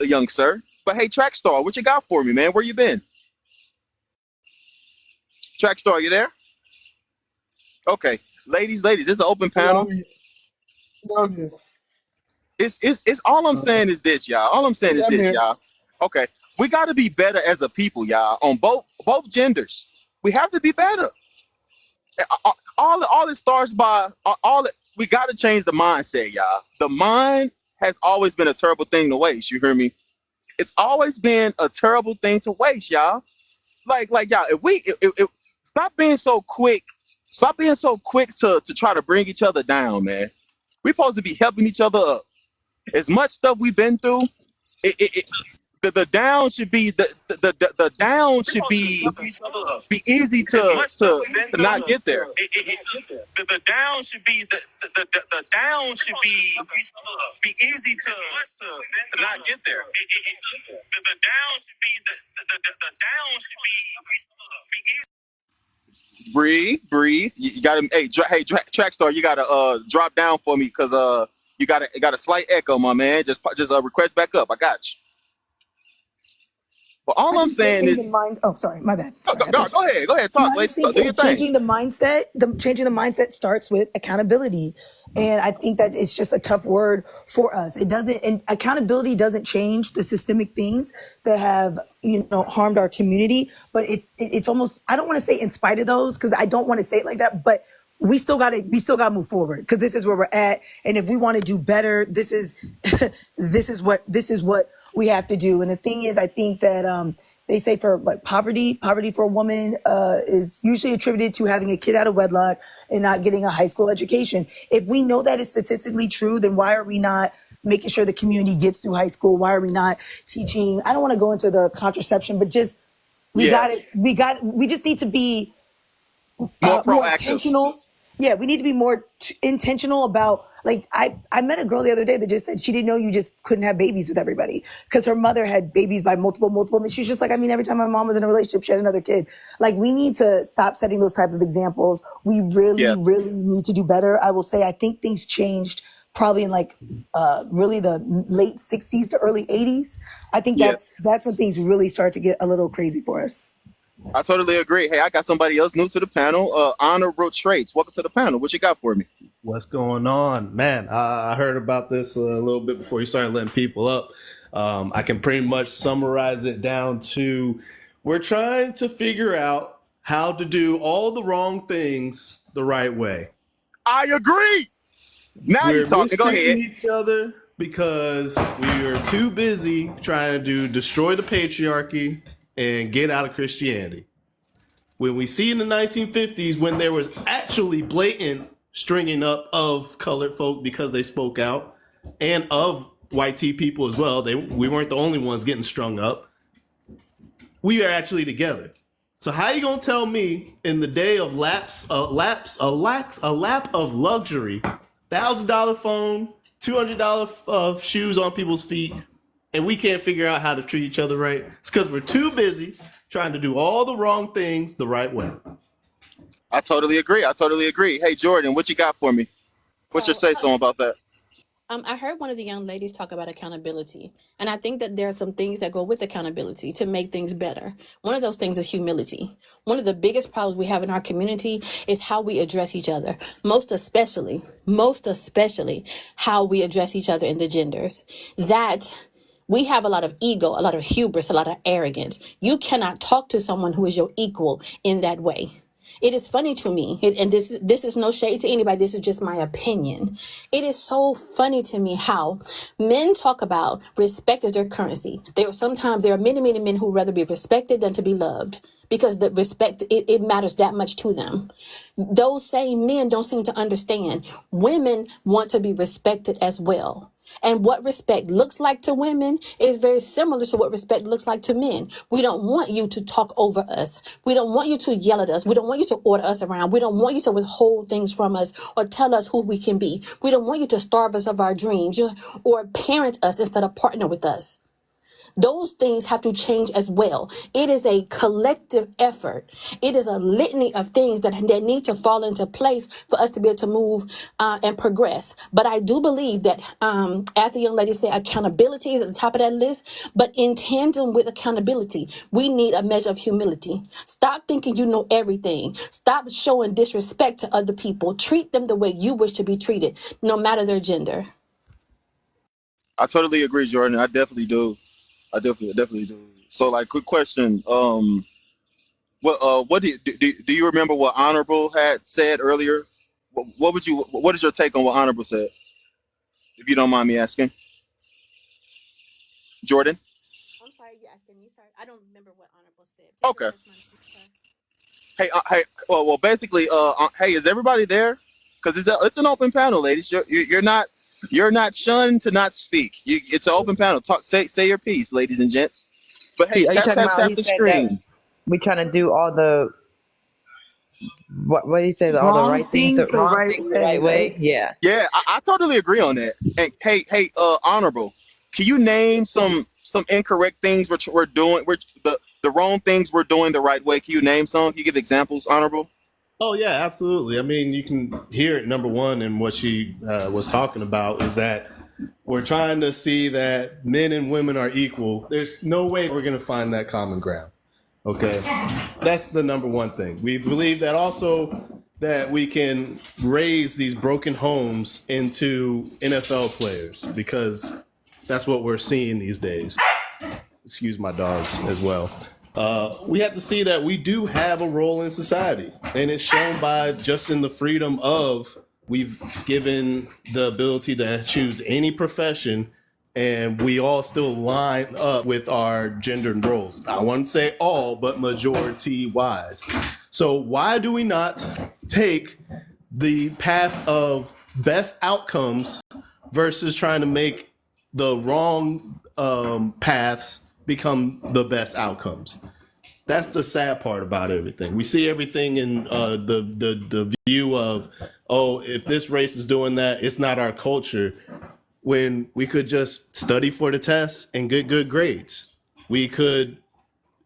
young sir. But hey, track star, what you got for me, man? Where you been? Track star, you there? Okay, ladies, it's an open Yeah, panel. I'm here. It's all I'm saying is this, y'all. All I'm saying is Yeah, I'm this, here. y'all. Okay, we got to be better as a people, y'all, on both genders. We have to be better. All it starts by we got to change the mindset, y'all. The mind has always been a terrible thing to waste. You hear me? It's always been a terrible thing to waste, y'all. Like y'all, if stop being so quick. Stop being so quick to try to bring each other down, man. We're supposed to be helping each other up. As much stuff we've been through, it the down should be the down We're should supposed to be helping each other up. be easy As much stuff we've been to through, not get there. the down should be the down should be easy to not get there. The down should be the down should be easy. Breathe. You got to track star. You got to drop down for me because you got a slight echo, my man. Just request back up. I got you. But all I I'm think saying changing is, the mind. Oh, sorry, my bad. Sorry, I thought. go ahead, No, talk, I just ladies, think do your thing. changing the mindset, changing the mindset starts with accountability, and I think that it's just a tough word for us. It doesn't, and accountability doesn't change the systemic things that have harmed our community. But it's almost, I don't want to say in spite of those because I don't want to say it like that, but we still got to move forward because this is where we're at, and if we want to do better, this is this is what we have to do. And the thing is, I think that they say for like poverty for a woman is usually attributed to having a kid out of wedlock and not getting a high school education. If we know that is statistically true, then why are we not making sure the community gets through high school? Why are we not teaching? I don't want to go into the contraception, but just we Yeah, we just need to be more more proactive. intentional. Yeah, we need to be more intentional about, like, I met a girl the other day that just said she didn't know you just couldn't have babies with everybody because her mother had babies by multiple. And she was just like, I mean, every time my mom was in a relationship, she had another kid. Like, we need to stop setting those type of examples. We really, Yeah, really need to do better. I will say, I think things changed probably in like really the late 60s to early 80s. I think yeah. that's when things really start to get a little crazy for us. I totally agree. Hey, I got somebody else new to the panel. Honorable traits. Welcome to the panel. What you got for me? What's going on, man? I heard about this a little bit before you started letting people up. I can pretty much summarize it down to we're trying to figure out how to do all the wrong things the right way. I agree. Now you We're talking. Go ahead. mistreating each other because we are too busy trying to destroy the patriarchy and get out of Christianity. When we see in the 1950s when there was actually blatant stringing up of colored folk because they spoke out, and of white tea people as well, we weren't the only ones getting strung up. We are actually together. So how you gonna tell me in the day of a lap of luxury, $1,000 phone, $200 shoes on people's feet, and we can't figure out how to treat each other right? It's because we're too busy trying to do all the wrong things the right way. I totally agree. Hey, Jordan, what you got for me? What's your So say so about that? I heard one of the young ladies talk about accountability, and I think that there are some things that go with accountability to make things better. One of those things is humility. One of the biggest problems we have in our community is how we address each other, most especially how we address each other in the genders. That we have a lot of ego, a lot of hubris, a lot of arrogance. You cannot talk to someone who is your equal in that way. It is funny to me, and this is no shade to anybody. This is just my opinion. It is so funny to me how men talk about respect as their currency. There are many, many men who rather be respected than to be loved because the respect, it matters that much to them. Those same men don't seem to understand women want to be respected as well. And what respect looks like to women is very similar to what respect looks like to men. We don't want you to talk over us. We don't want you to yell at us. We don't want you to order us around. We don't want you to withhold things from us or tell us who we can be. We don't want you to starve us of our dreams or parent us instead of partner with us. Those things have to change as well. It is a collective effort. It is a litany of things that need to fall into place for us to be able to move and progress. But I do believe that, as the young lady said, accountability is at the top of that list. But in tandem with accountability, we need a measure of humility. Stop thinking you know everything. Stop showing disrespect to other people. Treat them the way you wish to be treated, no matter their gender. I totally agree, Jordan. I definitely do. I definitely do. So, like, quick question. What do you remember what Honorable had said earlier? What is your take on what Honorable said? If you don't mind me asking, Jordan. I'm sorry, you're asking me, sir. I don't remember what Honorable said. Please Okay. refresh my memory, sir. Well, basically, hey, is everybody there? Because it's an open panel, ladies. You're not shunned to not speak. It's an open panel. Talk, say your piece, ladies and gents. But hey, Are you tap talking tap about? tap He the said that screen. we trying to do all the what do you say? All the Wrong right things, the things the wrong right things the way, right way. right? Yeah. Yeah, I totally agree on that. And hey, honorable. Can you name some incorrect things which we're doing, which the wrong things we're doing the right way? Can you name some? Can you give examples, honorable? Oh yeah, absolutely. I mean, you can hear it. Number one, and what she was talking about is that we're trying to see that men and women are equal. There's no way we're going to find that common ground. Okay, that's the number one thing. We believe that also that we can raise these broken homes into NFL players because that's what we're seeing these days. Excuse my dogs as well. We have to see that we do have a role in society, and it's shown by just in the freedom of we've given the ability to choose any profession, and we all still line up with our gendered roles. I wouldn't say all, but majority wise. So why do we not take the path of best outcomes versus trying to make the wrong paths become the best outcomes? That's the sad part about everything. We see everything in the view of, oh, if this race is doing that, it's not our culture. When we could just study for the tests and get good grades, we could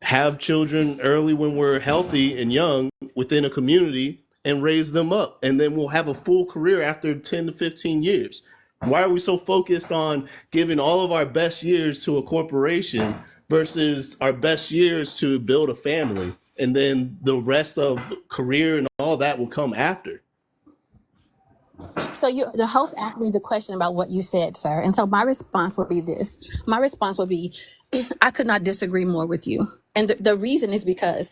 have children early when we're healthy and young within a community and raise them up, and then we'll have a full career after 10 to 15 years. Why are we so focused on giving all of our best years to a corporation versus our best years to build a family, and then the rest of career and all that will come after? So the host asked me the question about what you said, sir. And so my response would be this. My response would be, I could not disagree more with you. And the reason is because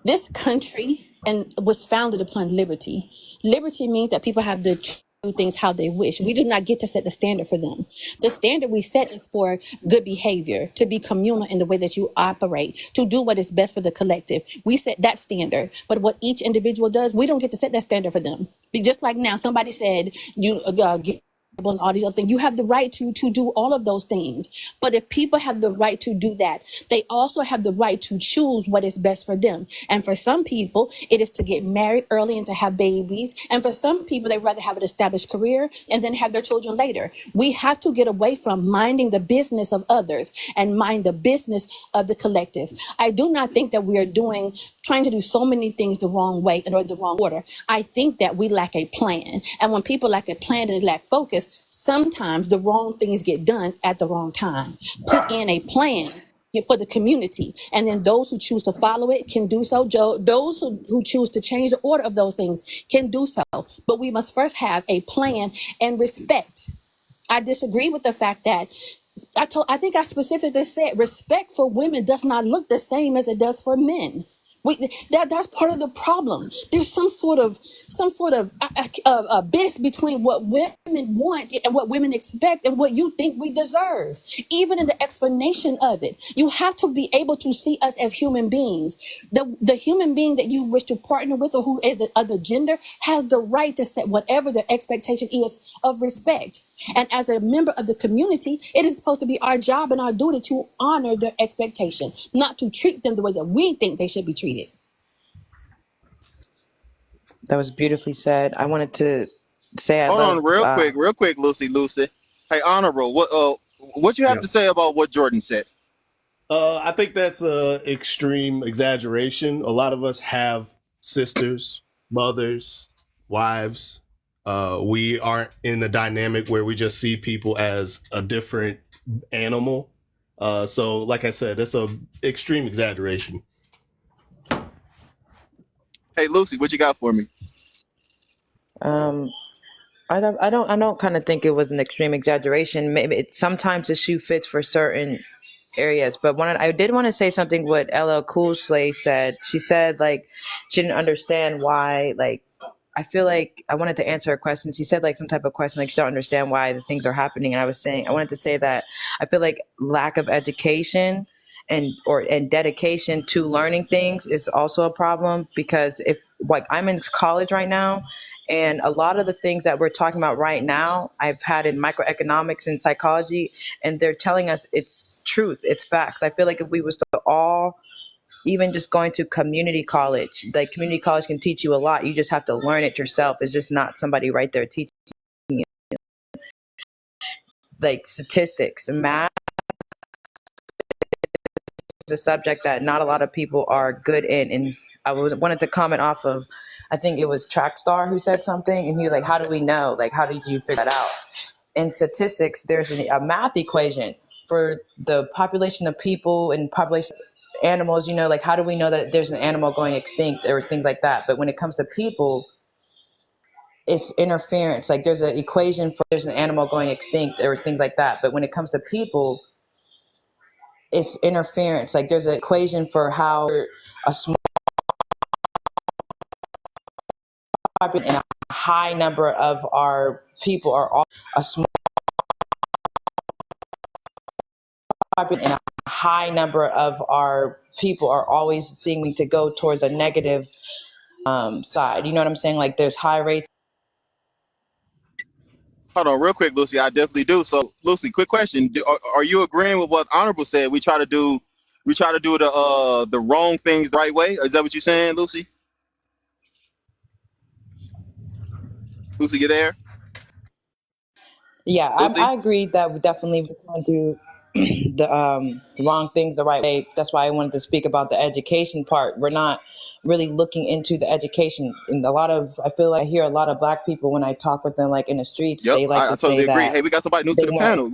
this country and was founded upon liberty. Liberty means that people have the do things how they wish. We do not get to set the standard for them. The standard we set is for good behavior, to be communal in the way that you operate, to do what is best for the collective. We set that standard. But what each individual does, we don't get to set that standard for them. Just like now, somebody said, you get and all these other things. You have the right to do all of those things. But if people have the right to do that, they also have the right to choose what is best for them. And for some people, it is to get married early and to have babies. And for some people, they'd rather have an established career and then have their children later. We have to get away from minding the business of others and mind the business of the collective. I do not think that we are trying to do so many things the wrong way and or the wrong order. I think that we lack a plan. And when people lack a plan and lack focus, sometimes the wrong things get done at the wrong time. Put in a plan for the community, and then those who choose to follow it can do so. Those who choose to change the order of those things can do so. But we must first have a plan and respect. I disagree with the fact that I think I specifically said respect for women does not look the same as it does for men. That's part of the problem. There's some sort of abyss between what women want and what women expect and what you think we deserve. Even in the explanation of it, you have to be able to see us as human beings. The human being that you wish to partner with or who is the other gender has the right to set whatever their expectation is of respect. And as a member of the community, it is supposed to be our job and our duty to honor their expectation, not to treat them the way that we think they should be treated. That was beautifully said. I wanted to say I Hold love. on, real quick, Lucy. Hey, honorable, what you have Yeah. to say about what Jordan said? I think that's an extreme exaggeration. A lot of us have sisters, mothers, wives. We aren't in a dynamic where we just see people as a different animal. So, like I said, that's an extreme exaggeration. Hey, Lucy, what you got for me? Um, I don't kind of think it was an extreme exaggeration. Maybe sometimes the shoe fits for certain areas, but I did want to say something. What LL Cool Slay said. She said like she didn't understand why. Like I feel like I wanted to answer a question. She said like some type of question like she don't understand why the things are happening. And I wanted to say that I feel like lack of education and dedication to learning things is also a problem, because if like I'm in college right now, and a lot of the things that we're talking about right now I've had in microeconomics and psychology, and they're telling us it's truth, it's facts. I feel like if we was to all, even just going to community college, like community college can teach you a lot, you just have to learn it yourself. It's just not somebody right there teaching you. Like statistics, math is a subject that not a lot of people are good in. And wanted to comment off of, I think it was Trackstar who said something, and he was like, how do we know? Like, how did you figure that out? In statistics, there's a math equation for the population of people and population of animals, you know, like how do we know that there's an animal going extinct or things like that? But when it comes to people, it's interference. Like there's an equation for there's an animal going extinct or things like that. But when it comes to people, it's interference. Like there's an equation for how a small and a high number of our people are all a small and a high number of our people are always seeming to go towards a negative side. You know what I'm saying? Like there's high rates. Hold on, real quick, Lucy. I definitely do. So, Lucy, quick question: are you agreeing with what Honorable said? We try to do the wrong things the right way. Is that what you're saying, Lucy? Lucy, you there? Yeah, I Lucy? agree that we definitely want to do the wrong things the right way. That's why I wanted to speak about the education part. We're not really looking into the education. And I feel like I hear a lot of black people when I talk with them, like in the streets, Yep, they like I to totally say agree. that Hey, we got somebody new to they the want. panel.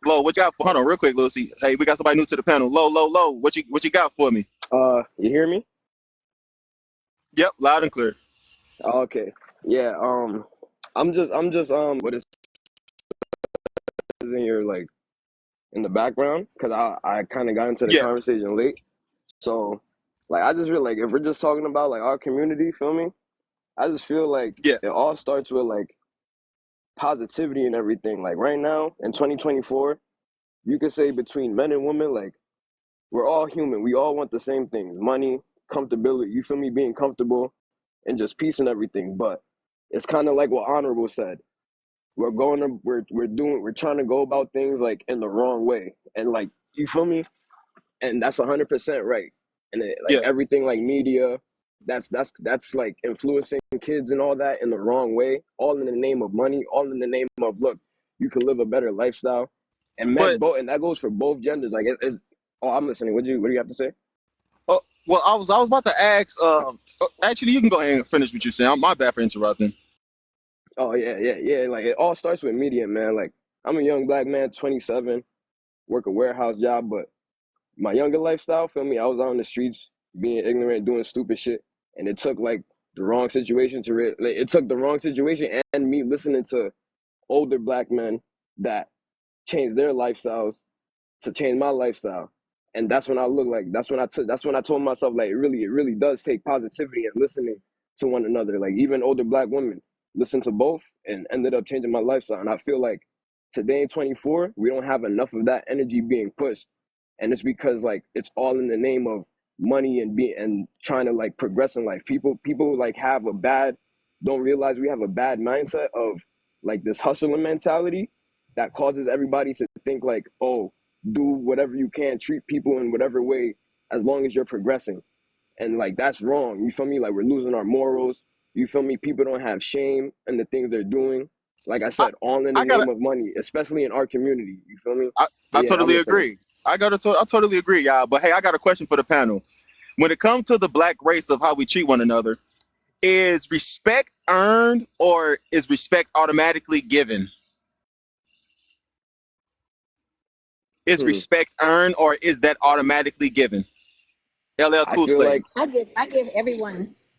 Low, what you got? Hold on, real quick, Lucy. Hey, we got somebody new to the panel. Low. What you got for me? You hear me? Yep, loud and clear. Okay. Yeah, what is in your like in the background? Because I kind of got into the Yeah, conversation late. So, like, I just feel like if we're just talking about like our community, feel me? I just feel like yeah, it all starts with like positivity and everything. Like right now in 2024, you could say between men and women, like we're all human. We all want the same things: money, comfortability. You feel me? Being comfortable and just peace and everything. But it's kind of like what Honorable said. We're trying to go about things like in the wrong way, and like you feel me, and that's 100% right. And like yeah. everything like media, that's like influencing kids and all that in the wrong way, all in the name of money, all in the name of look, you can live a better lifestyle. And men But both, and that goes for both genders. Like it's oh, I'm listening. What do you have to say? well, I was about to ask. Actually, you can go ahead and finish what you're saying. My bad for interrupting. Oh yeah. Like it all starts with media, man. Like I'm a young black man, 27, work a warehouse job, but my younger lifestyle, feel me, I was out on the streets being ignorant, doing stupid shit, and it took like the wrong situation it took the wrong situation and me listening to older black men that changed their lifestyles to change my lifestyle. And that's when I look like that's when I told myself like it really does take positivity and listening to one another. Like even older black women listen to both and ended up changing my lifestyle. And I feel like today in 24, we don't have enough of that energy being pushed. And it's because like it's all in the name of money and trying to like progress in life. People like don't realize we have a bad mindset of like this hustling mentality that causes everybody to think like, oh, do whatever you can, treat people in whatever way as long as you're progressing. And like that's wrong. You feel me? Like we're losing our morals. You feel me? People don't have shame in the things they're doing. Like I I said, all in the I gotta. name of money, especially in our community. You feel me? I, But I yeah, I'm totally listening. agree. I totally agree, y'all. But hey, I got a question for the panel. When it comes to the black race of how we treat one another, is respect earned or is respect automatically given? Is Hmm. respect earned or is that automatically given? LL I Cool feel Slave. like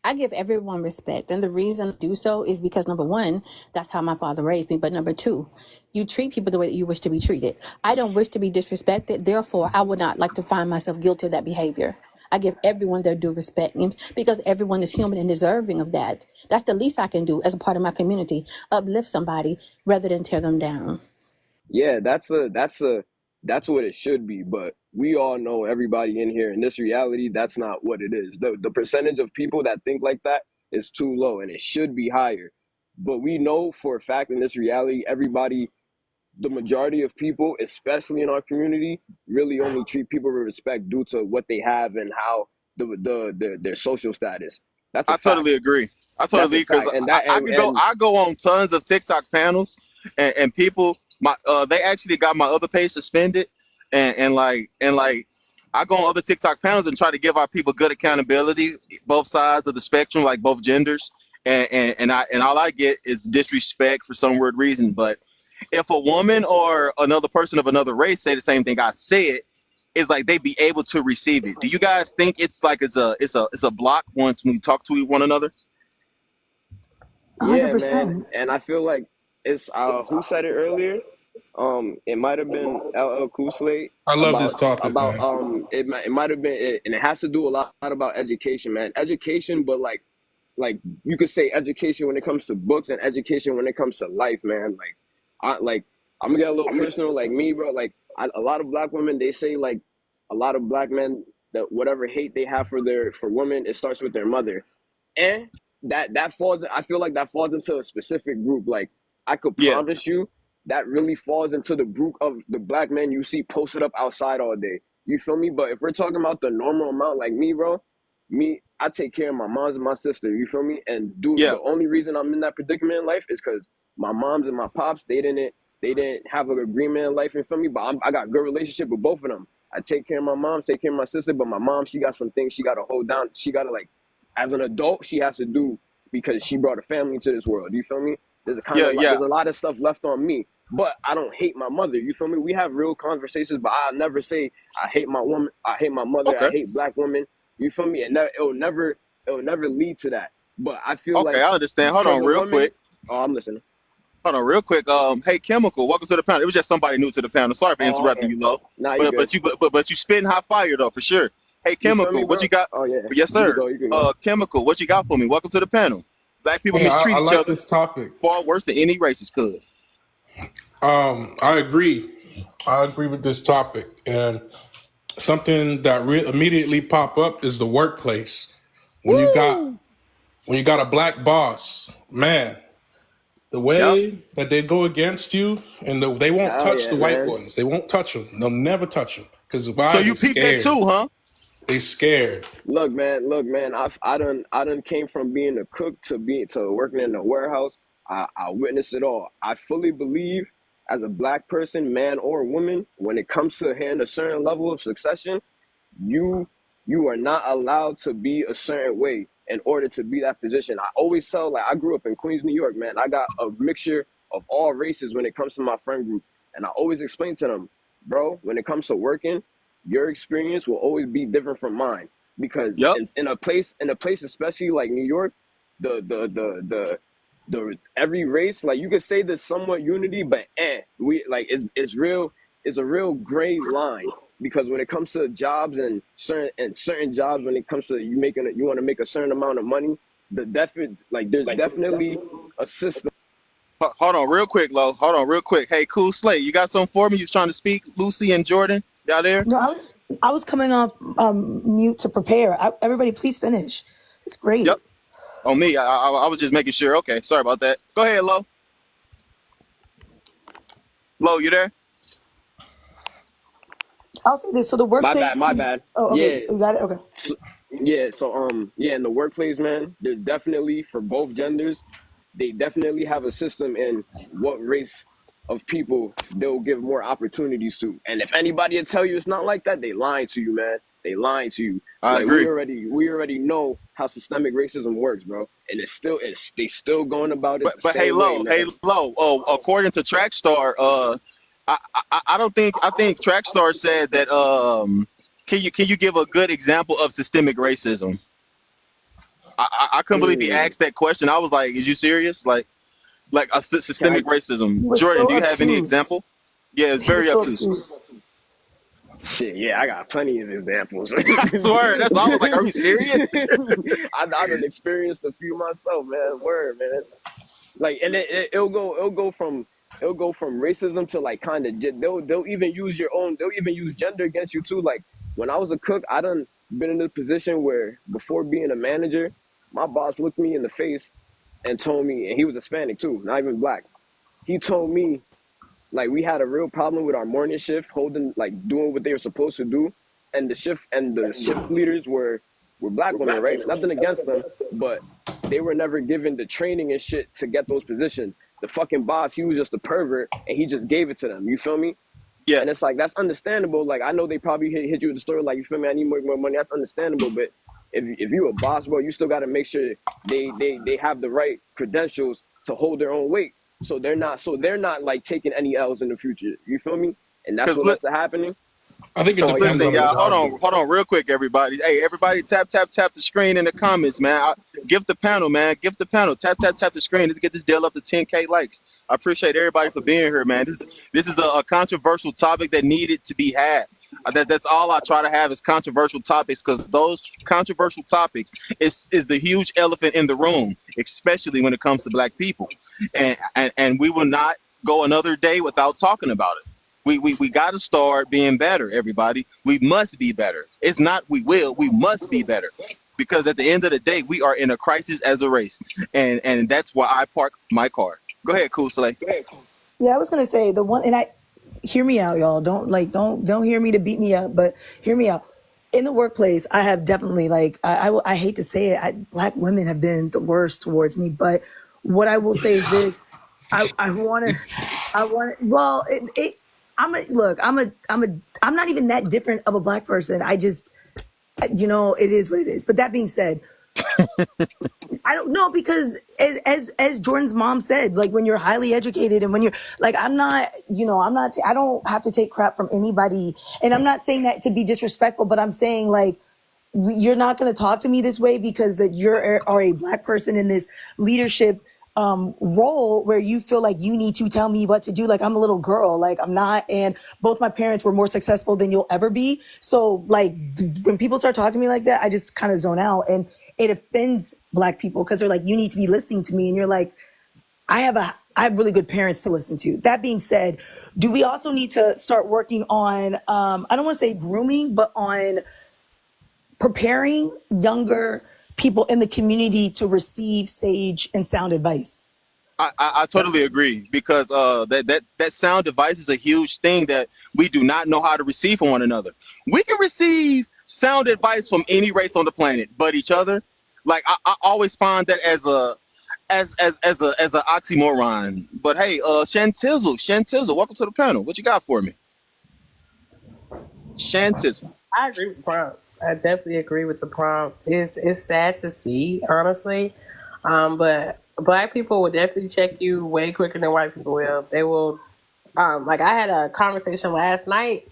I give everyone respect, and the reason I do so is because number one, that's how my father raised me. But number two, you treat people the way that you wish to be treated. I don't wish to be disrespected, therefore, I would not like to find myself guilty of that behavior. I give everyone their due respect because everyone is human and deserving of that. That's the least I can do as a part of my community, uplift somebody rather than tear them down. yeah, that's a That's what it should be. But we all know, everybody in here, in this reality, that's not what it is. The percentage of people that think like that is too low, and it should be higher. But we know for a fact, in this reality, everybody, the majority of people, especially in our community, really only treat people with respect due to what they have and how their social status. That's a I fact. totally agree. I That's totally a because fact. And that I could go. and I go on tons of TikTok panels, and people, my they actually got my other page suspended, and I go on other TikTok panels and try to give our people good accountability, both sides of the spectrum, like both genders, and all I get is disrespect for some weird reason. But if a woman or another person of another race say the same thing I said, it's like they be able to receive it. Do you guys think it's like it's a block once we talk to one another? yeah, man. 100%. And I feel like it's who said it earlier? It might have been LL Cool Slate I love this topic, about man. it might have been it, and it has to do a lot about education, man. Education, but like you could say education when it comes to books and education when it comes to life, man. Like I'm gonna get a little personal, like me, bro. Like a lot of black women, they say like a lot of black men that whatever hate they have for women, it starts with their mother, and that falls. I feel like that falls into a specific group. Like I could Yeah, promise you, that really falls into the group of the black men you see posted up outside all day. You feel me? But if we're talking about the normal amount, like me, bro, I take care of my moms and my sister. You feel me? And yeah. the only reason I'm in that predicament in life is because my moms and my pops, they didn't have an agreement in life. You feel me? But I got a good relationship with both of them. I take care of my mom, take care of my sister, but my mom, she got some things she got to hold down. She got to, like, as an adult, she has to do because she brought a family into this world. You feel me? Yeah, yeah. There's a lot of stuff left on me, but I don't hate my mother. You feel me? We have real conversations, but I'll never say I hate my woman, I hate my mother, I Okay, hate black women. You feel me? And it'll never lead to that. But I feel okay. like I understand. Hold for on, the real woman, quick. oh, I'm listening. Hold on, real quick. Hey, Chemical, welcome to the panel. It was just somebody new to the panel. Sorry for Oh, interrupting okay. you, Lo. Nah, you But good. but you spitting hot fire though for sure. Hey, You feel me, Chemical, what bro? you got? Oh yeah, Yes, you can sir. go. You can go. Chemical, what you got for me? Welcome to the panel. Black people Hey, mistreat I each like other this topic. far worse than any racist could. I agree. I agree with this topic, and something that immediately pop up is the workplace. When you got Woo! when you got a black boss, man, the Yep. way that they go against you, and they won't Hell touch the yeah, white man. boys. They won't touch them. They'll never touch them because So why? They you peep that scared. too, huh? They scared. Look, man. I done came from being a cook to working in a warehouse. I witnessed it all. I fully believe, as a black person, man or woman, when it comes to hitting a certain level of succession, you you are not allowed to be a certain way in order to be that position. I always tell, like, I grew up in Queens, New York, man. I got a mixture of all races when it comes to my friend group, and I always explain to them, bro, when it comes to working, your experience will always be different from mine because Yep. in a place especially like New York, the every race, like, you could say there's somewhat unity, but we like it's a real gray line because when it comes to jobs and certain jobs, when it comes to you want to make a certain amount of money, there's definitely a system. Hold on, real quick, Lo. Hold on, real quick. Hey, Cool Slate, you got something for me? You was trying to speak, Lucy and Jordan? Y'all there? No, I was coming off mute to prepare. Everybody, please finish. It's Yep. great. On me, I was just making sure. Okay, sorry about that. Go ahead, Lo. Lo, you there? I'll say this. So the My bad, workplace my can. bad. Oh, okay. Yeah. You got it. Okay. So, yeah, in the workplace, man, there's definitely, for both genders, they definitely have a system in what race of people they'll give more opportunities to. And if anybody will tell you it's not like that, they lying to you, man. They lying to you. I Like, agree. we already know how systemic racism works, bro. And they still going about it the But same way, Hey, man. Lo. Oh, according to Trackstar, I don't think I think Trackstar said that. Can you give a good example of systemic racism? I couldn't believe he Mm. asked that question. I was like, is you serious? Like a Can systemic I racism. He was Jordan, so do you have any obtuse. example? Yeah, it's He was very so obtuse. obtuse. Shit, yeah, I got plenty of examples. I swear. That's why I was like, are you serious? I done experienced a few myself, man. Word, man. Like, and it'll go from it'll go from racism to like kind of they'll even use your own, they'll even use gender against you too. Like when I was a cook, I done been in a position where before being a manager, my boss looked me in the face and told me, and he was Hispanic too, not even black. He told me like we had a real problem with our morning shift holding, like doing what they were supposed to do, and the shift leaders were black women, right? Nothing against them, but they were never given the training and shit to get those positions. The fucking boss, he was just a pervert, and he just gave it to them. You feel me? Yeah. And it's like, that's understandable. Like, I know they probably hit you with the story, like, you feel me, I need more money. That's understandable. But if you a boss, bro, you still got to make sure they have the right credentials to hold their own weight. So they're not like taking any L's in the future. You feel me? And that's Because what lets it happening. I think it Because Oh yeah, depends listen, on go the ahead. y'all, job. hold on, real quick, everybody. Hey, everybody, tap the screen in the comments, man. Give the panel, man. Give the panel. Tap the screen. Let's get this deal up to 10K likes. I appreciate everybody for being here, man. This is a controversial topic that needed to be had. That's all I try to have is controversial topics, because those controversial topics is the huge elephant in the room, especially when it comes to black people, and we will not go another day without talking about it. We got to start being better, everybody. We must be better. It's not we must be better. Because at the end of the day, we are in a crisis as a race. And that's why I park my car. Go ahead, Cool Slay. Yeah, I was gonna say the one, and I hear me out, y'all. Don't hear me to beat me up, but hear me out. In the workplace, I have definitely I hate to say it, black women have been the worst towards me. But what I will say is this: I want well, I'm not even that different of a black person. I just, it is what it is. But that being said, I don't know, because as Jordan's mom said, like when you're highly educated and when you're like, I don't have to take crap from anybody. And I'm not saying that to be disrespectful, but I'm saying like, you're not going to talk to me this way because that are a black person in this leadership role where you feel like you need to tell me what to do. Like I'm a little girl, like I'm not, and both my parents were more successful than you'll ever be. So like when people start talking to me like that, I just kind of zone out, and it offends black people because they're like, you need to be listening to me. And you're like, I have really good parents to listen to. That being said, do we also need to start working on, I don't want to say grooming, but on preparing younger people in the community to receive sage and sound advice? I totally agree, because that sound device is a huge thing that we do not know how to receive from one another. We can receive sound advice from any race on the planet, but each other. Like I always find that as a oxymoron. But hey, Shantizzle, welcome to the panel. What you got for me, Shantizzle? I agree with the prompt. I definitely agree with the prompt. It's sad to see, honestly, but black people will definitely check you way quicker than white people will. They will. Like I had a conversation last night,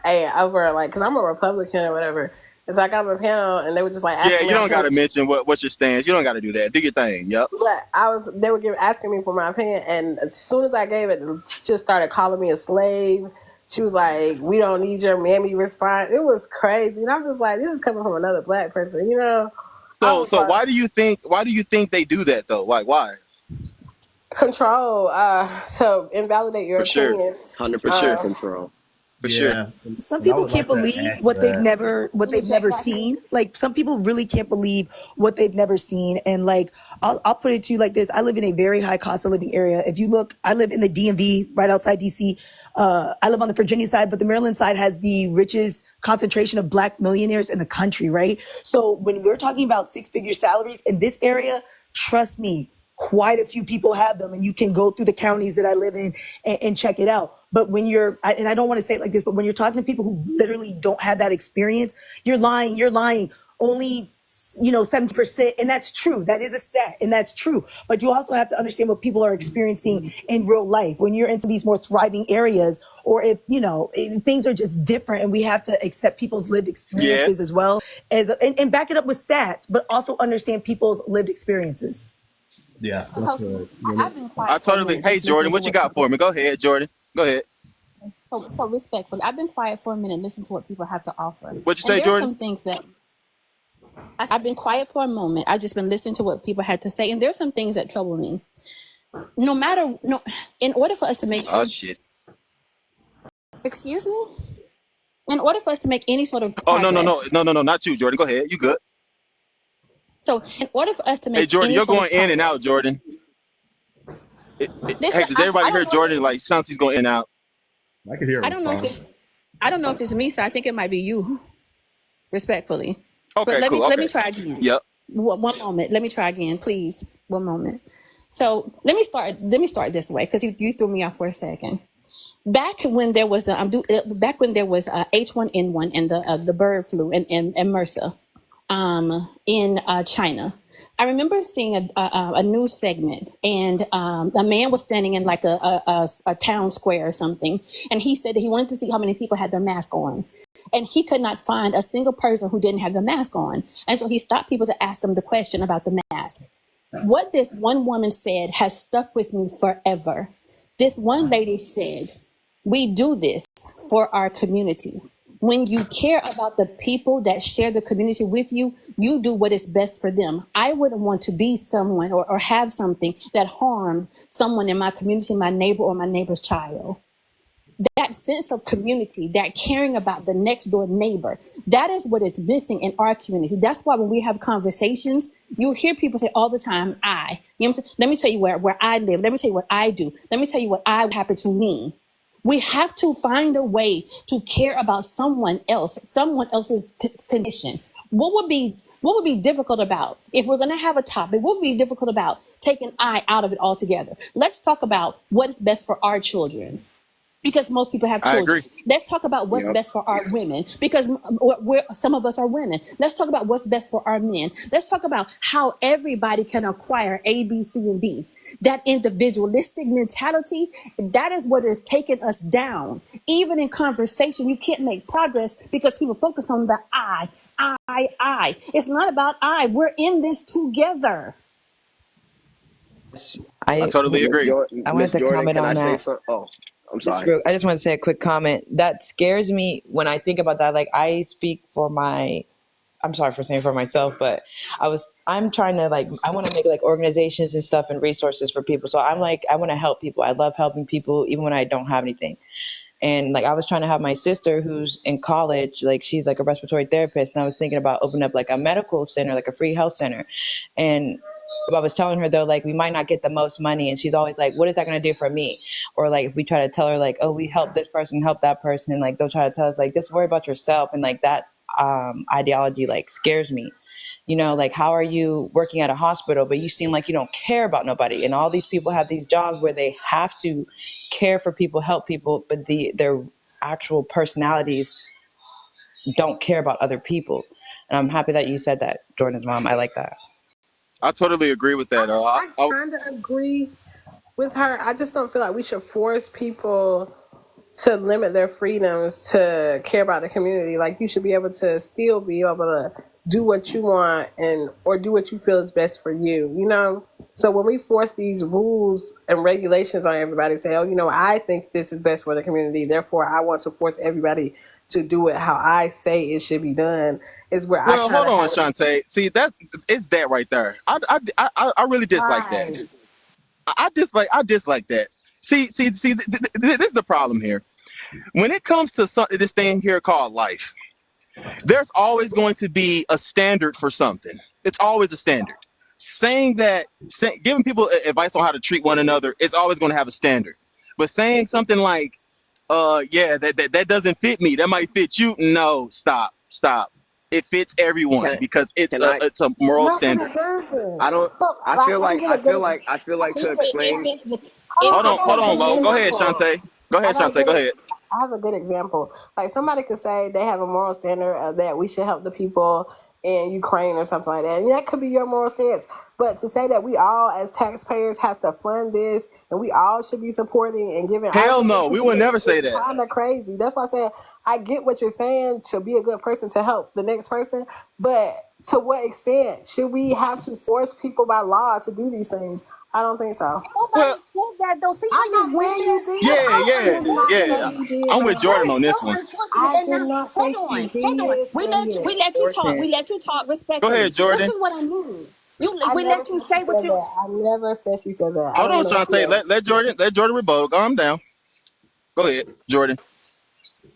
over like because I'm a Republican or whatever. It's like I'm a panel, and they were just like Yeah, asking you me. don't got to mention what's your stance. You don't got to do that. Do your thing. Yep. But they were asking me for my opinion, and as soon as I gave it, she just started calling me a slave. She was like, "We don't need your mammy response." It was crazy, and I'm just like, "This is coming from another black person," you know. I So was so like, why do you think they do that though? Like why? control, to invalidate your For sure. opinions. 100% control. For sure. Yeah, Some and I people would can't like to believe add to what they've that. never seen. Like some people really can't believe what they've never seen. And like I'll put it to you like this: I live in a very high cost of living area. If you look, I live in the DMV, right outside DC. I live on the Virginia side, but the Maryland side has the richest concentration of black millionaires in the country, right? So when we're talking about six-figure salaries in this area, trust me, quite a few people have them, and you can go through the counties that I live in and check it out. But when and I don't want to say it like this, but when you're talking to people who literally don't have that experience, you're lying. You're lying. Only 70%, and that's true. That is a stat, and that's true. But you also have to understand what people are experiencing in real life when you're into these more thriving areas, or if things are just different, and we have to accept people's lived Yeah. experiences as well as and back it up with stats, but also understand people's lived experiences. Yeah, that's Host, right. I've been I quiet for a totally. minute, Hey, just listening Jordan, to what you what got for people. me? Go ahead, Jordan. Go ahead. So respectfully, I've been quiet for a minute, listen to what people have to offer, What you and say, there are Jordan? some things that I've been quiet for a moment. I've just been listening to what people had to say, and there's some things that trouble me. no matter no, in order for us to make Oh shit. excuse me, in order for us to make any sort of Oh no no no progress. no no no not you, Jordan. Go ahead. You good? So in order for us to Hey make Jordan, any you're sort going of in and progress, out, Jordan. Hey, listen, does everybody I hear don't know if Jordan? it's Like sounds he's going in and out. I could hear I him don't know if fine. it's I don't know if it's me, so I think it might be you, respectfully. But Okay, cool. let me Okay. try again. Yep. One moment. Let me try again, please. One moment. So let me start this way because you threw me off for a second. Back when there was back when there was H1N1 and the bird flu and MRSA in China. I remember seeing a news segment, and a man was standing in like a town square or something, and he said that he wanted to see how many people had their mask on, and he could not find a single person who didn't have their mask on, and so he stopped people to ask them the question about the mask. What this one woman said has stuck with me forever. This one lady said, "We do this for our community. When you care about the people that share the community with you, you do what is best for them. I wouldn't want to be someone or have something that harmed someone in my community, my neighbor, or my neighbor's child." That sense of community, that caring about the next door neighbor, that is what is missing in our community. That's why when we have conversations, you hear people say all the time, I. You know what I'm saying? Let me tell you where I live. Let me tell you what I do. Let me tell you what happened to me. We have to find a way to care about someone else, someone else's condition. What would be difficult about if we're going to have a topic? What would be difficult about taking I out of it altogether? Let's talk about what is best for our children, because most people have I children. agree. Let's talk about what's Yep. best for our women, because some of us are women. Let's talk about what's best for our men. Let's talk about how everybody can acquire A, B, C, and D. That individualistic mentality, that is what is taking us down. Even in conversation, you can't make progress because people focus on the I. It's not about I. We're in this together. I I totally agree. I wanted Miss to Jordan, comment can I on say that. something? Oh, I'm sorry. I just want to say a quick comment. That scares me when I think about that. Like I speak for I'm sorry for saying for myself, but I'm trying to like, I want to make like organizations and stuff and resources for people. So I'm like, I want to help people. I love helping people even when I don't have anything. And like I was trying to have my sister who's in college, like she's like a respiratory therapist, and I was thinking about opening up like a medical center, like a free health center. And I was telling her though, like we might not get the most money, and she's always like, "What is that going to do for me?" Or like if we try to tell her like, "Oh, we help this person, help that person," and like they'll try to tell us like, "Just worry about yourself," and like that ideology like scares me. You know, like how are you working at a hospital, but you seem like you don't care about nobody, and all these people have these jobs where they have to care for people, help people, but their actual personalities don't care about other people. And I'm happy that you said that, Jordan's mom. I like that. I totally agree with that. I kind of agree with her. I just don't feel like we should force people to limit their freedoms to care about the community. Like you should be able to still be able to do what you want and or do what you feel is best for you, you know? So when we force these rules and regulations on everybody, say, oh, you know, I think this is best for the community, therefore I want to force everybody to do it how I say it should be done, is where I well, kind hold of on, have Shantae. See, it's that right there. I really dislike that. pride. I dislike that. See. This is the problem here. When it comes to this thing here called life, there's always going to be a standard for something. It's always a standard. Giving people advice on how to treat one another, it's always going to have a standard. But saying something like, yeah, that doesn't fit me, that might fit you. No, stop. It fits everyone Can because can I? it's a moral Not standard. it doesn't. I don't. Look, I like, feel let me like give I a good feel example. like I feel like to If explain. it's the Hold if on, it's I the Hold got a on, good Lo. Go ahead, community. example. Shantae. Go I ahead, got a Shantae. Go good. ahead. I have a good example. Like somebody could say they have a moral standard that we should help the people in Ukraine or something like that, and that could be your moral stance. But to say that we all, as taxpayers, have to fund this and we all should be supporting and giving our Hell money no, to we would it never say is that. kind of crazy. That's why I said I get what you're saying to be a good person to help the next person, but to what extent should we have to force people by law to do these things? I don't think so. Well, Nobody said that though. See how I'm you not saying winning? you did. That's yeah, so I yeah, did not say yeah. unfortunate. you did, I'm with That bro. Jordan is on so this one. unfortunate. I And did now, not say hold she on, hold on. did. We Say let you it. we let you talk. Important. We let you talk Go ahead, respectfully. This Jordan. is what I mean. I We never let you said she say what said you. that. I never said she said that. I Hold don't on, want to Shantae. hear. Let Jordan rebuttal. Calm down. Go ahead, Jordan.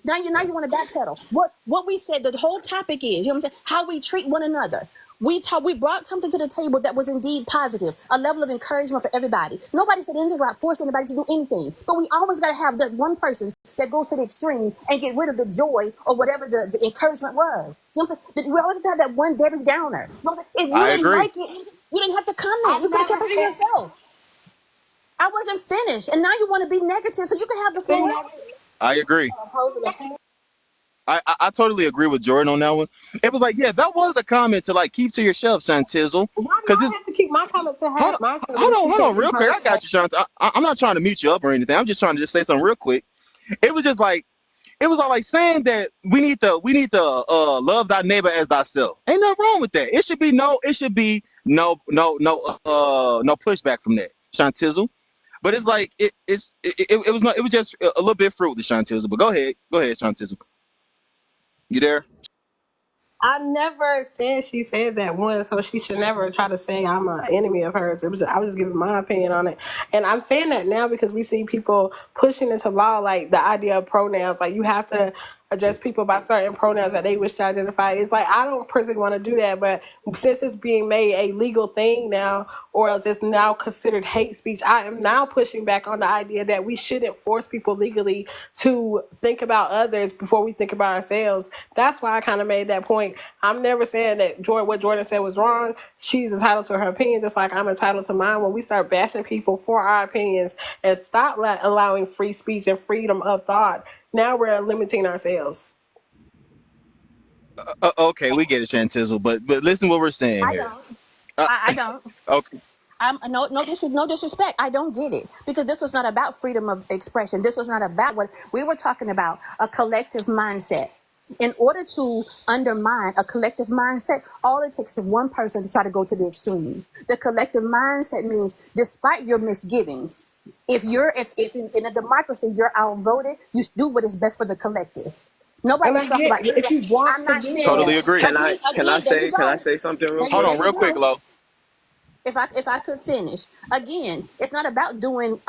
Now you want to backpedal. What we said, the whole topic is, you know what I'm saying, how we treat one another. We brought something to the table that was indeed positive, a level of encouragement for everybody. Nobody said anything about forcing anybody to do anything, but we always got to have that one person that goes to the extreme and get rid of the joy or whatever the encouragement was. You know what I'm saying? We always have to have that one Debbie Downer. You know what I'm saying? If you I didn't agree. like it, you didn't have to I comment. You could have kept never it to said yourself. I wasn't finished, and now you want to be negative, so you can have the they floor. never I agree. opposing opinion. I totally agree with Jordan on that one. It was like, yeah, that was a comment to like keep to yourself, Shantizzle. Why do Because I it's have to keep my comment to hold her? on, Myself, then she hold can on, keep real quick. I hers. got you, Shantizzle. I'm not trying to mute you up or anything. I'm just trying to just say something real quick. It was just like it was all like saying that we need to love thy neighbor as thyself. Ain't nothing wrong with that. It should be no pushback from that, Shantizzle. But it's like it was not it was just a little bit fruity, Shantizzle. But go ahead, Shantizzle. You there? I never said she said that once, so she should never try to say I'm an enemy of hers. I was just giving my opinion on it, and I'm saying that now because we see people pushing into law like the idea of pronouns, like you have to address people by certain pronouns that they wish to identify. It's like I don't personally want to do that, but since it's being made a legal thing now, or else it's now considered hate speech, I am now pushing back on the idea that we shouldn't force people legally to think about others before we think about ourselves. That's why I kind of made that point. I'm never saying that what Jordan said was wrong. She's entitled to her opinion, just like I'm entitled to mine. When we start bashing people for our opinions and stop allowing free speech and freedom of thought, now we're limiting ourselves. Okay, we get it, Shantizzle. But listen, what we're saying I here. don't. Uh, I don't. okay, I'm no disrespect. I don't get it because this was not about freedom of expression. This was not about what we were talking about. A collective mindset. In order to undermine a collective mindset, all it takes is one person to try to go to the extreme. The collective mindset means, despite your misgivings, if in a democracy you're outvoted, you do what is best for the collective. And I Nobody's talking get about. if you want I'm to not get totally finished. that. agree. There you Can I go. say something real There you, Hold quick? there on, you real quick, go. Lo. If I could finish again, it's not about doing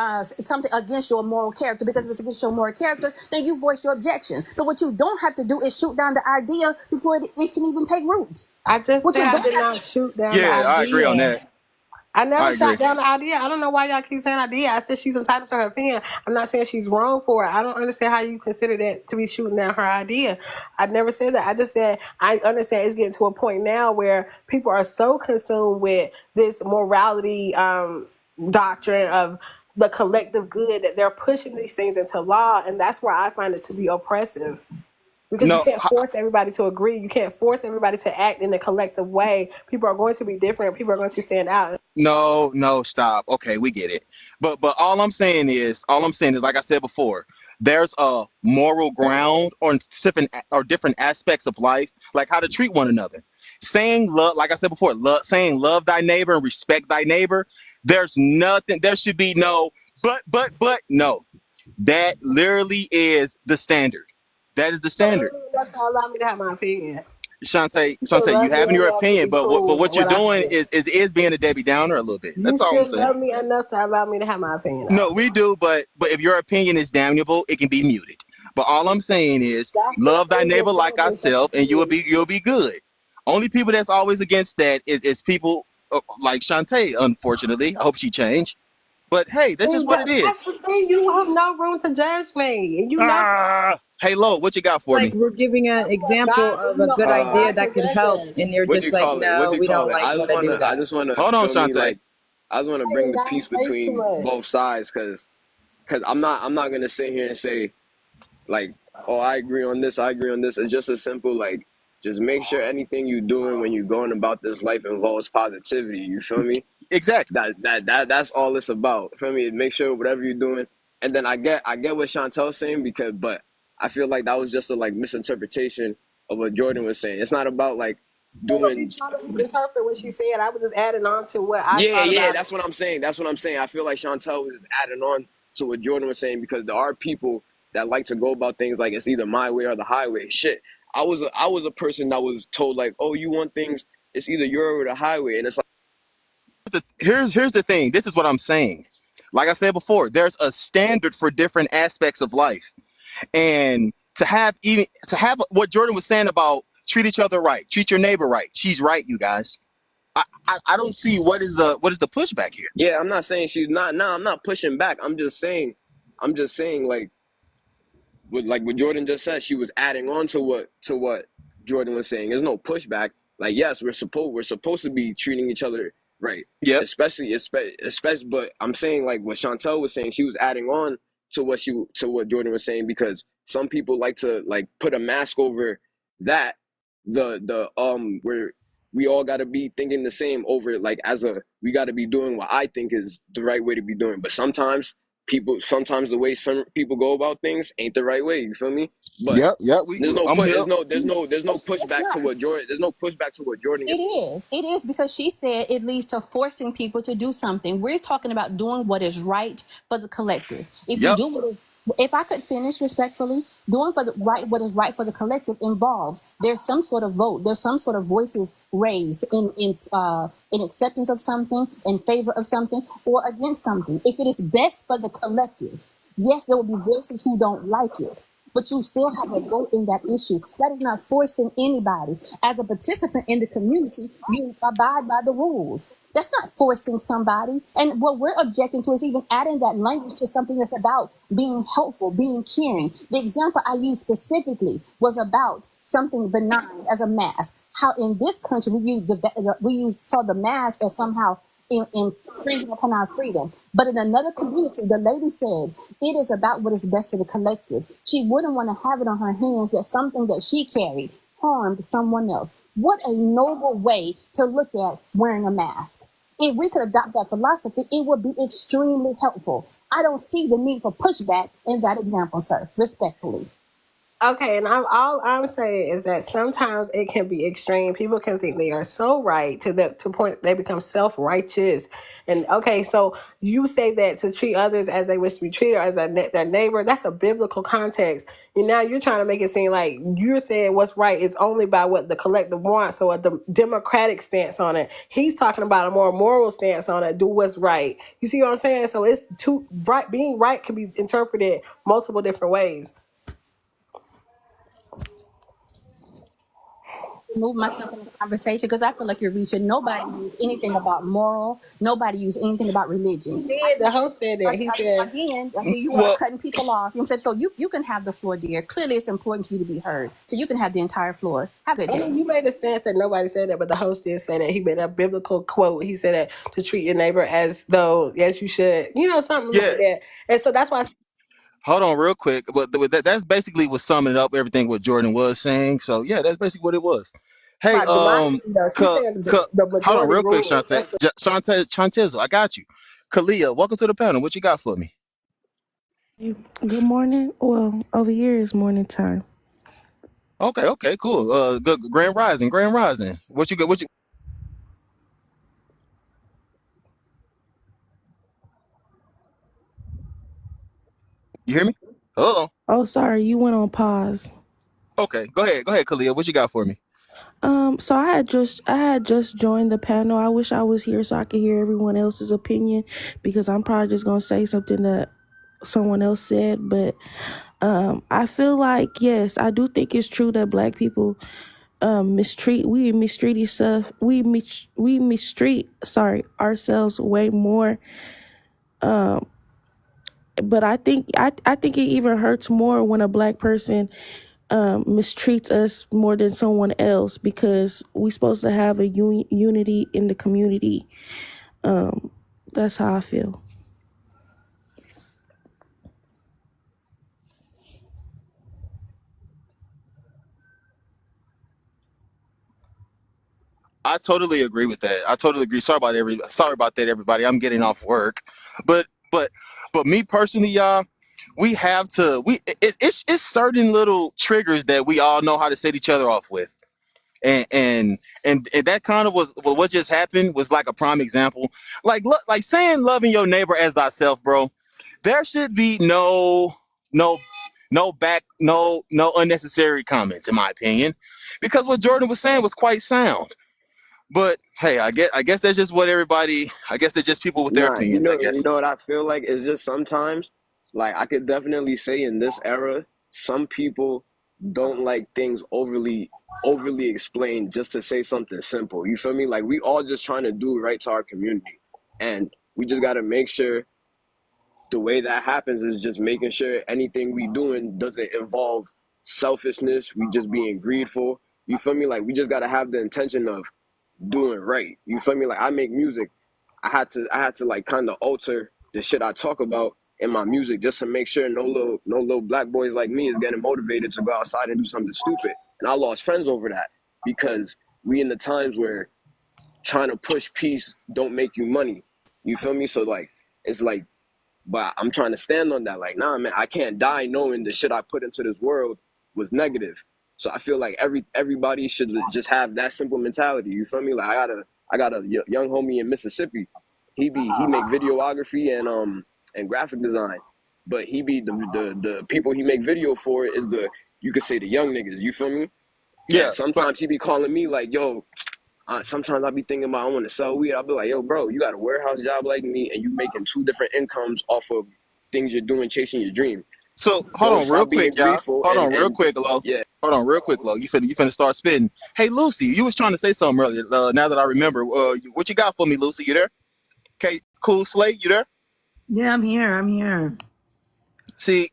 something against your moral character, because if it's against your moral character, then you voice your objection. But what you don't have to do is shoot down the idea before it can even take root. I just What said you I don't did have not shoot down the Yeah, I agree on idea. that. I I never agree. shot down the idea. I don't know why y'all keep saying idea. I said she's entitled to her opinion. I'm not saying she's wrong for it. I don't understand how you consider that to be shooting down her idea. I never said that. I just said I understand it's getting to a point now where people are so consumed with this morality doctrine of the collective good that they're pushing these things into law, and that's where I find it to be oppressive. Because you No, can't force everybody to agree. You can't force everybody to act in a collective way. People are going to be different. People are going to stand out. no, stop. Okay, we get it. But all I'm saying is, like I said before, there's a moral ground on different aspects of life, like how to treat one another. Saying love, like I said before, saying love thy neighbor and respect thy neighbor. There's nothing. There should be no but no. That literally is the standard. That is the So standard. you have to allow me to have my opinion. You should Shantae, you love me having your enough to opinion, be but cool what with you're what I doing think. is being a Debbie Downer a little bit. You That's all I'm should saying. love me enough to allow me to have my opinion No, out. we do, but if your opinion is damnable, it can be muted. But all I'm saying is That's the love thy thing neighbor with like government thyself, and is. you'll be good. Only people that's always against that is people like Shantae. Unfortunately, I hope she changed. But hey, that's just And what it that's is. the thing. You have no room to judge me. And you know Hey, Lo, what you got for Like me? we're giving an example God, of you a know good only idea God Um, can that could judge help, us. and you're what just you like, call it? What no, you we don't call it? like want to do I that. just wanna Hold on, feel me Shantae. like I just wanna bring Hey, the God peace plays too between much. both sides, cause I'm not gonna sit here and say like, oh, I agree on this, I agree on this. It's just a simple like, just make sure anything you're doing when you're going about this life involves positivity. You feel me? Exactly. That's all it's about. Feel me? Make sure whatever you're doing, and then I get what Chantel's saying but I feel like that was just a like misinterpretation of what Jordan was saying. It's not about like We doing. totally interpret what she said. I was just adding on to what I Yeah, thought yeah, about it. that's what I'm saying. That's what I'm saying. I feel like Chantel was adding on to what Jordan was saying because there are people that like to go about things like it's either my way or the highway. Shit, I was a person that was told like, oh, you want things, it's either your way or the highway, and it's like. here's the thing. This is what I'm saying. Like I said before, there's a standard for different aspects of life, and to have what Jordan was saying about treat each other right, treat your neighbor right. She's right, you guys. I don't see what is the pushback here. Yeah, I'm not saying she's not. No, I'm not pushing back. I'm just saying like what Jordan just said, she was adding on to what Jordan was saying. There's no pushback. Like, yes, we're supposed to be treating each other right, Yep. especially. But I'm saying, like what Chantel was saying, she was adding on to what Jordan was saying, because some people like to like put a mask over that where we all got to be thinking the same over, like, we got to be doing what I think is the right way to be doing. But sometimes the way some people go about things ain't the right way. You feel me? But Yep. Yep. We. there's no I'm put. here. There's no It's pushback to not. what Jordan. There's no pushback to what Jordan It is saying. is. It is because she said it leads to forcing people to do something. We're talking about doing what is right for the collective. If you Yep. do what is, if I could finish respectfully, doing for the right what is right for the collective involves there's some sort of vote, there's some sort of voices raised in acceptance of something, in favor of something, or against something. If it is best for the collective, yes, there will be voices who don't like it, but you still have a vote in that issue. That is not forcing anybody. As a participant in the community, you abide by the rules. That's not forcing somebody. And what we're objecting to is even adding that language to something that's about being helpful, being caring. The example I used specifically was about something benign as a mask. How in this country saw the mask as somehow infringing upon our freedom. But in another community, the lady said, it is about what is best for the collective. She wouldn't want to have it on her hands that something that she carried harmed someone else. What a noble way to look at wearing a mask. If we could adopt that philosophy, it would be extremely helpful. I don't see the need for pushback in that example, sir, respectfully. Okay, and all I'm saying is that sometimes it can be extreme. People can think they are so right to the point they become self-righteous. And okay, so you say that to treat others as they wish to be treated, or as their neighbor. That's a biblical context. And now you're trying to make it seem like you're saying what's right is only by what the collective wants, so a democratic stance on it. He's talking about a more moral stance on it. Do what's right. You see what I'm saying? So it's too right. Being right can be interpreted multiple different ways. Remove myself from the conversation because I feel like you're reaching. Nobody used anything about moral. Nobody used anything about religion. He did. The host said that. He said, Again, here you are Well, cutting people off. You know what I'm saying? So you can have the floor, dear. Clearly, it's important to you to be heard. So you can have the entire floor. Have a good I day. mean, you made a stance that nobody said that, but the host did say that. He made a biblical quote. He said that to treat your neighbor as though, yes, you should, something like yeah. that. And so that's why Hold on, real quick. But that's basically what summing up everything what Jordan was saying. So yeah, that's basically what it was. Hey, about democracy, though. She's saying the hold on, majority real quick, rules. Shante, Chantezo, I got you. Kalia, welcome to the panel. What you got for me? Good morning. Well, over here is morning time. Okay, okay, cool. Good, Grand Rising, Grand Rising. What you got? What you hear me? Oh, Oh, sorry, you went on pause. okay. Go ahead, Kalia. What you got for me? So I had just joined the panel. I wish I was here so I could hear everyone else's opinion because I'm probably just gonna say something that someone else said. But I feel like yes, I do think it's true that Black people mistreat yourself we mistreat ourselves way more. But I think it even hurts more when a Black person mistreats us more than someone else because we supposed to have a unity in the community. That's how I feel. I totally agree with that. I totally agree. Sorry about that, everybody. I'm getting off work, but but but me personally, y'all, we have to. It's certain little triggers that we all know how to set each other off with, and that kind of was what just happened was like a prime example. Like saying loving your neighbor as thyself, bro. There should be no no unnecessary comments, in my opinion, because what Jordan was saying was quite sound. But hey, I guess that's just what everybody. I guess it's just people with their Nah, opinions. I you guess. know what I feel like is just sometimes, like I could definitely say in this era, some people don't like things overly explained just to say something simple. You feel me? Like we all just trying to do right to our community, and we just got to make sure the way that happens is just making sure anything we doing doesn't involve selfishness. We just being greedful. You feel me? Like we just got to have the intention of doing right. You feel me? Like I make music. I had to like kind of alter the shit I talk about in my music just to make sure no little black boys like me is getting motivated to go outside and do something stupid. And I lost friends over that because we in the times where trying to push peace don't make you money. You feel me? So like it's like, but I'm trying to stand on that. Like, nah, man, I can't die knowing the shit I put into this world was negative. So I feel like everybody should just have that simple mentality. You feel me? Like I got a young homie in Mississippi. He make videography and graphic design, but he be the people he make video for is the, you could say, the young niggas. You feel me? Yeah, And but sometimes he be calling me like, yo, sometimes I be thinking about I want to sell weed. I'll be like, yo, bro, you got a warehouse job like me, and you making two different incomes off of things you're doing, chasing your dream. so hold Don't on real stop being quick, y'all. greedful. Hold on real And quick, Lo. yeah, Hold on real quick, Lo. You finna start spitting. Hey, Lucy, you was trying to say something earlier. Now that I remember, what you got for me, Lucy? You there? Okay, cool, Slate. You there? Yeah, I'm here. I'm here. See,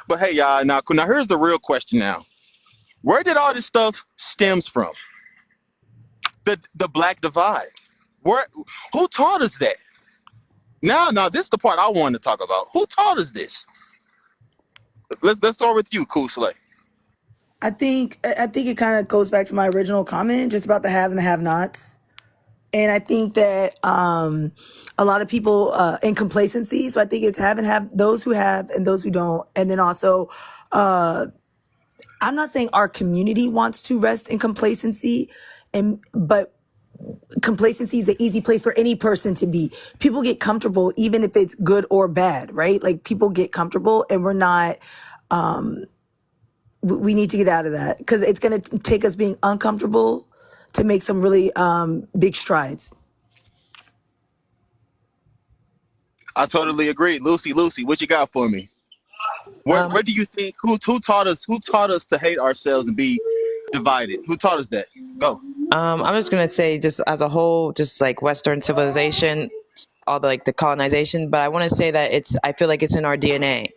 but hey, y'all. Now here's the real question. Now, where did all this stuff stems from? The black divide. Where? Who taught us that? Now, this is the part I wanted to talk about. Who taught us this? Let's start with you, Cool Slay. I think it kind of goes back to my original comment just about the have and the have nots. And I think that a lot of people in complacency. So I think it's have and have, those who have and those who don't. And then also, I'm not saying our community wants to rest in complacency, but complacency is an easy place for any person to be. People get comfortable even if it's good or bad, right? Like people get comfortable, and we're not. We need to get out of that because it's going to take us being uncomfortable to make some really big strides. I totally agree, Lucy. Lucy, what you got for me? Where Um, do you think who taught us to hate ourselves and be divided? Who taught us that? Go. I'm just gonna say, just as a whole, just like Western civilization, all the like the colonization. But I want to say that I feel like it's in our DNA,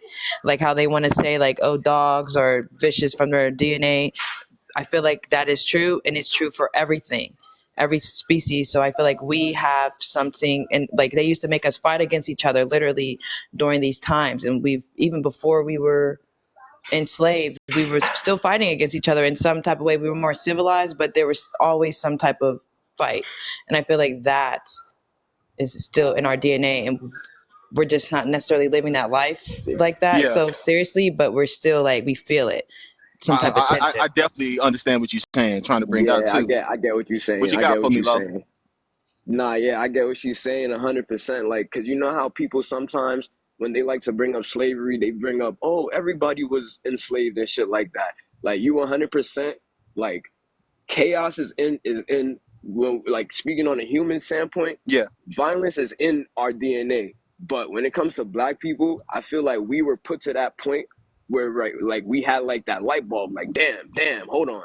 like how they want to say like, oh, dogs are vicious from their DNA. I feel like that is true, and it's true for everything, every species. So I feel like we have something, and like they used to make us fight against each other, literally during these times, and we even before we were enslaved, we were still fighting against each other in some type of way. We were more civilized, but there was always some type of fight. And I feel like that is still in our DNA, and we're just not necessarily living that life like that Yeah, so seriously, but we're still like, we feel it, some type of I tension. definitely understand what you're saying, trying to bring out yeah, too. I get what you're What saying. you I got get for what me, you're Lo? saying. Nah, yeah, I get what she's saying 100%. Like, cause you know how people sometimes when they like to bring up slavery, they bring up, oh, everybody was enslaved and shit like that. Like you 100%, like chaos is in, well, like speaking on a human standpoint, Yeah. violence is in our DNA. But when it comes to black people, I feel like we were put to that point where, right, like we had like that light bulb, like damn, hold on,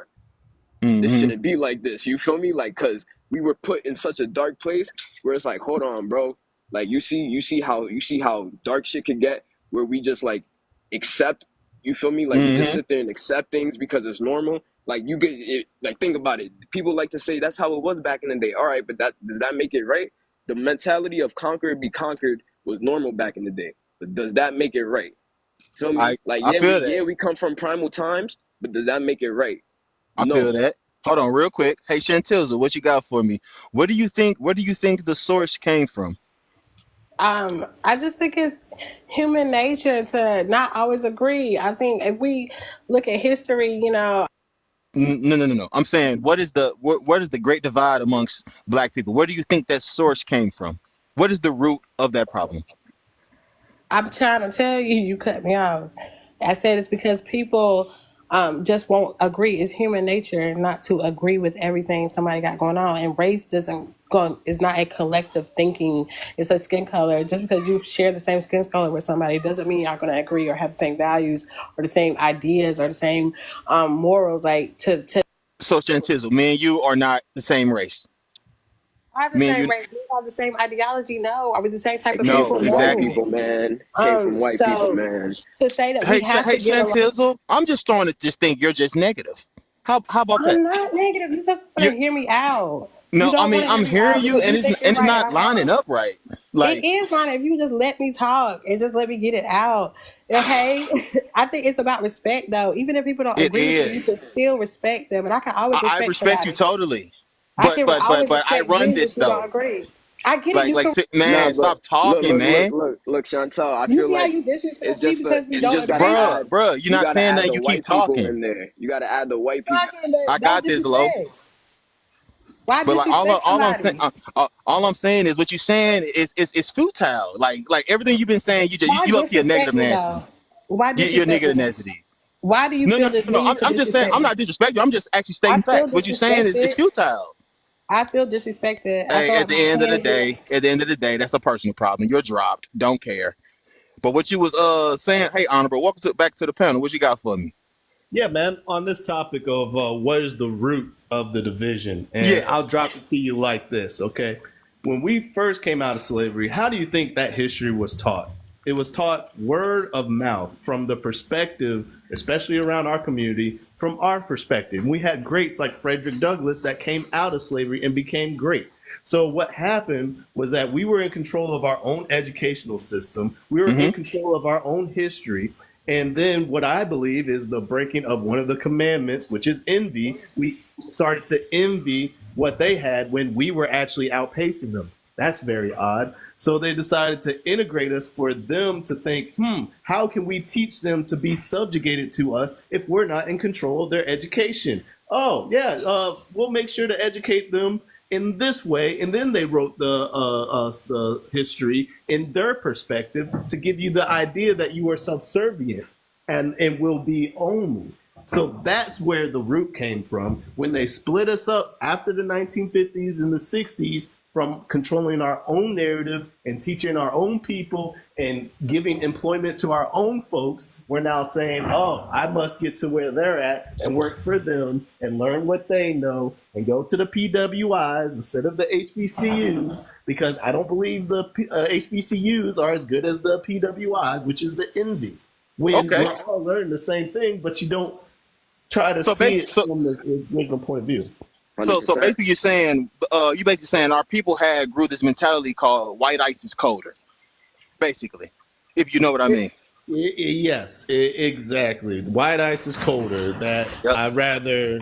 this Mm-hmm. shouldn't be like this. You feel me? Like, cause we were put in such a dark place where it's like, hold on, bro. Like you see how dark shit could get where we just like accept. You feel me? Like we just Mm-hmm. sit there and accept things because it's normal. Like you get it. Like think about it. People like to say that's how it was back in the day. All right, but that does that make it right? The mentality of conquer be conquered was normal back in the day. But does that make it right? Feel me? Like I feel that. yeah we come from primal times, but does that make it right? I feel No. that. Hold on, real quick. Hey, Chantilza, what you got for me? What do you think? Where do you think the source came from? I just think it's human nature to not always agree. I think if we look at history, No, no, no, no. I'm saying, what is the great divide amongst black people? Where do you think that source came from? What is the root of that problem? I'm trying to tell you, you cut me off. I said it's because people just won't agree. It's human nature not to agree with everything somebody got going on. And race doesn't go is not a collective thinking. It's a skin color. Just because you share the same skin color with somebody doesn't mean y'all gonna agree or have the same values or the same ideas or the same morals. Like to So Chantizzle, me and you are not the same race. have the Me and same you, race, we have the same ideology. No, are we the same type It of came no, people? from white exactly. people, No. man. Came from white people, So man. to say that we have Hey to get along. Chantizzle, I'm just throwing to just think you're just negative. How about that? I'm not negative. You just want You to hear me out. You no, I don't mean want to hear I'm me hearing out you, because and you it's think you're and it's right and not I'm wrong. lining up right. It Like is not if you just let me talk and just let me get it out. Okay? I think it's about respect though. Even if people don't it agree with you, you is. can still respect them. And I can always I respect respect you somebody. totally, I but can always I respect run you this if you don't though. agree. I get it. You can Nah, Man, but stop talking, man. look, Chantal. I you feel see how like you it's disrespect me just a, because we you don't just gotta agree? add, Bruh, you're you not gotta saying add that. the You keep white people talking. in there. You gotta add the white people. Talking, but I don't got this, Lo. disrespect. Why But like disrespect somebody? all I'm saying is what you're saying is futile. Like everything you've been saying, Why you up to your disrespect negative me Nancy. though? Why You're disrespect negative me? Nancy. Why do you feel the No. need to I'm just saying. disrespect I'm me? not disrespecting. I'm just actually I stating feel facts. What you're saying is disrespected. futile. I feel disrespected. I feel Hey, like my energy. at the end of the day, that's a personal problem. You're dropped. Don't care. But what you was saying, hey, honorable, welcome back to the panel. What you got for me? Yeah, man. On this topic of what is the root of the division, and Yeah. I'll drop it to you like this, okay? When we first came out of slavery, how do you think that history was taught? It was taught word of mouth from the perspective, especially around our community, from our perspective. We had greats like Frederick Douglass that came out of slavery and became great. So what happened was that we were in control of our own educational system. We were in Mm-hmm. control of our own history. And then what I believe is the breaking of one of the commandments, which is envy. We started to envy what they had when we were actually outpacing them. That's very odd. So they decided to integrate us for them to think, how can we teach them to be subjugated to us if we're not in control of their education? Oh, yeah, we'll make sure to educate them in this way. And then they wrote the history in their perspective to give you the idea that you are subservient and will be only. So that's where the root came from when they split us up after the 1950s and the 60s from controlling our own narrative and teaching our own people and giving employment to our own folks. We're now saying, oh, I must get to where they're at and work for them and learn what they know and go to the PWIs instead of the HBCUs, because I don't believe the HBCUs are as good as the PWIs, which is the envy. When Okay. we're all learning the same thing, but you don't try to So see basically, it from the original point of view. so 100%. basically, you're saying, you basically saying our people had grew this mentality called white ice is colder. Basically, if you know what I mean. Yes, exactly. White ice is colder. That Yep. I'd rather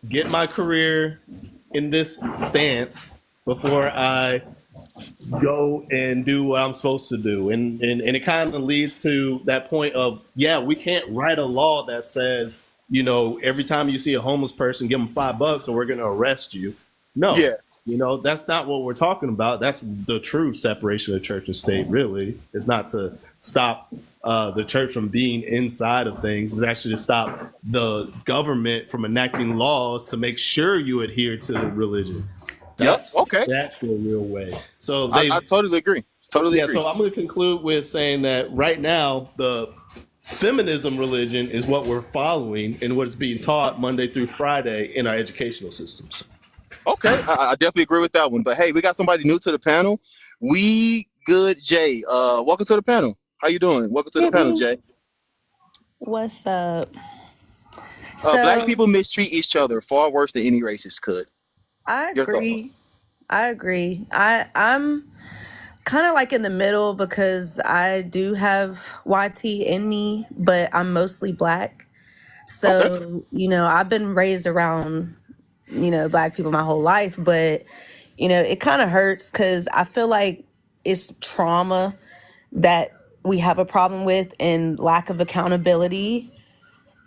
get my career in this stance before I go and do what I'm supposed to do. And it kind of leads to that point of, yeah, we can't write a law that says, every time you see a homeless person, give them $5 or we're going to arrest you. No, Yeah. that's not what we're talking about. That's the true separation of church and state, really. It's not to stop the church from being inside of things. It's actually to stop the government from enacting laws to make sure you adhere to religion. Yep. That's Okay. the actual real way. So I totally agree. Totally yeah. agree. So I'm going to conclude with saying that right now the feminism religion is what we're following and what is being taught Monday through Friday in our educational systems. Okay. I definitely agree with that one. But hey, we got somebody new to the panel. We good, Jay. Welcome to the panel. How you doing? Welcome to the Hit panel, me. Jay. What's up? Black So people mistreat each other far worse than any racist could. I Your thoughts? agree. I agree. I'm kind of like in the middle because I do have YT in me, but I'm mostly black. Okay. So, I've been raised around, black people my whole life, but, it kind of hurts because I feel like it's trauma that we have a problem with and lack of accountability.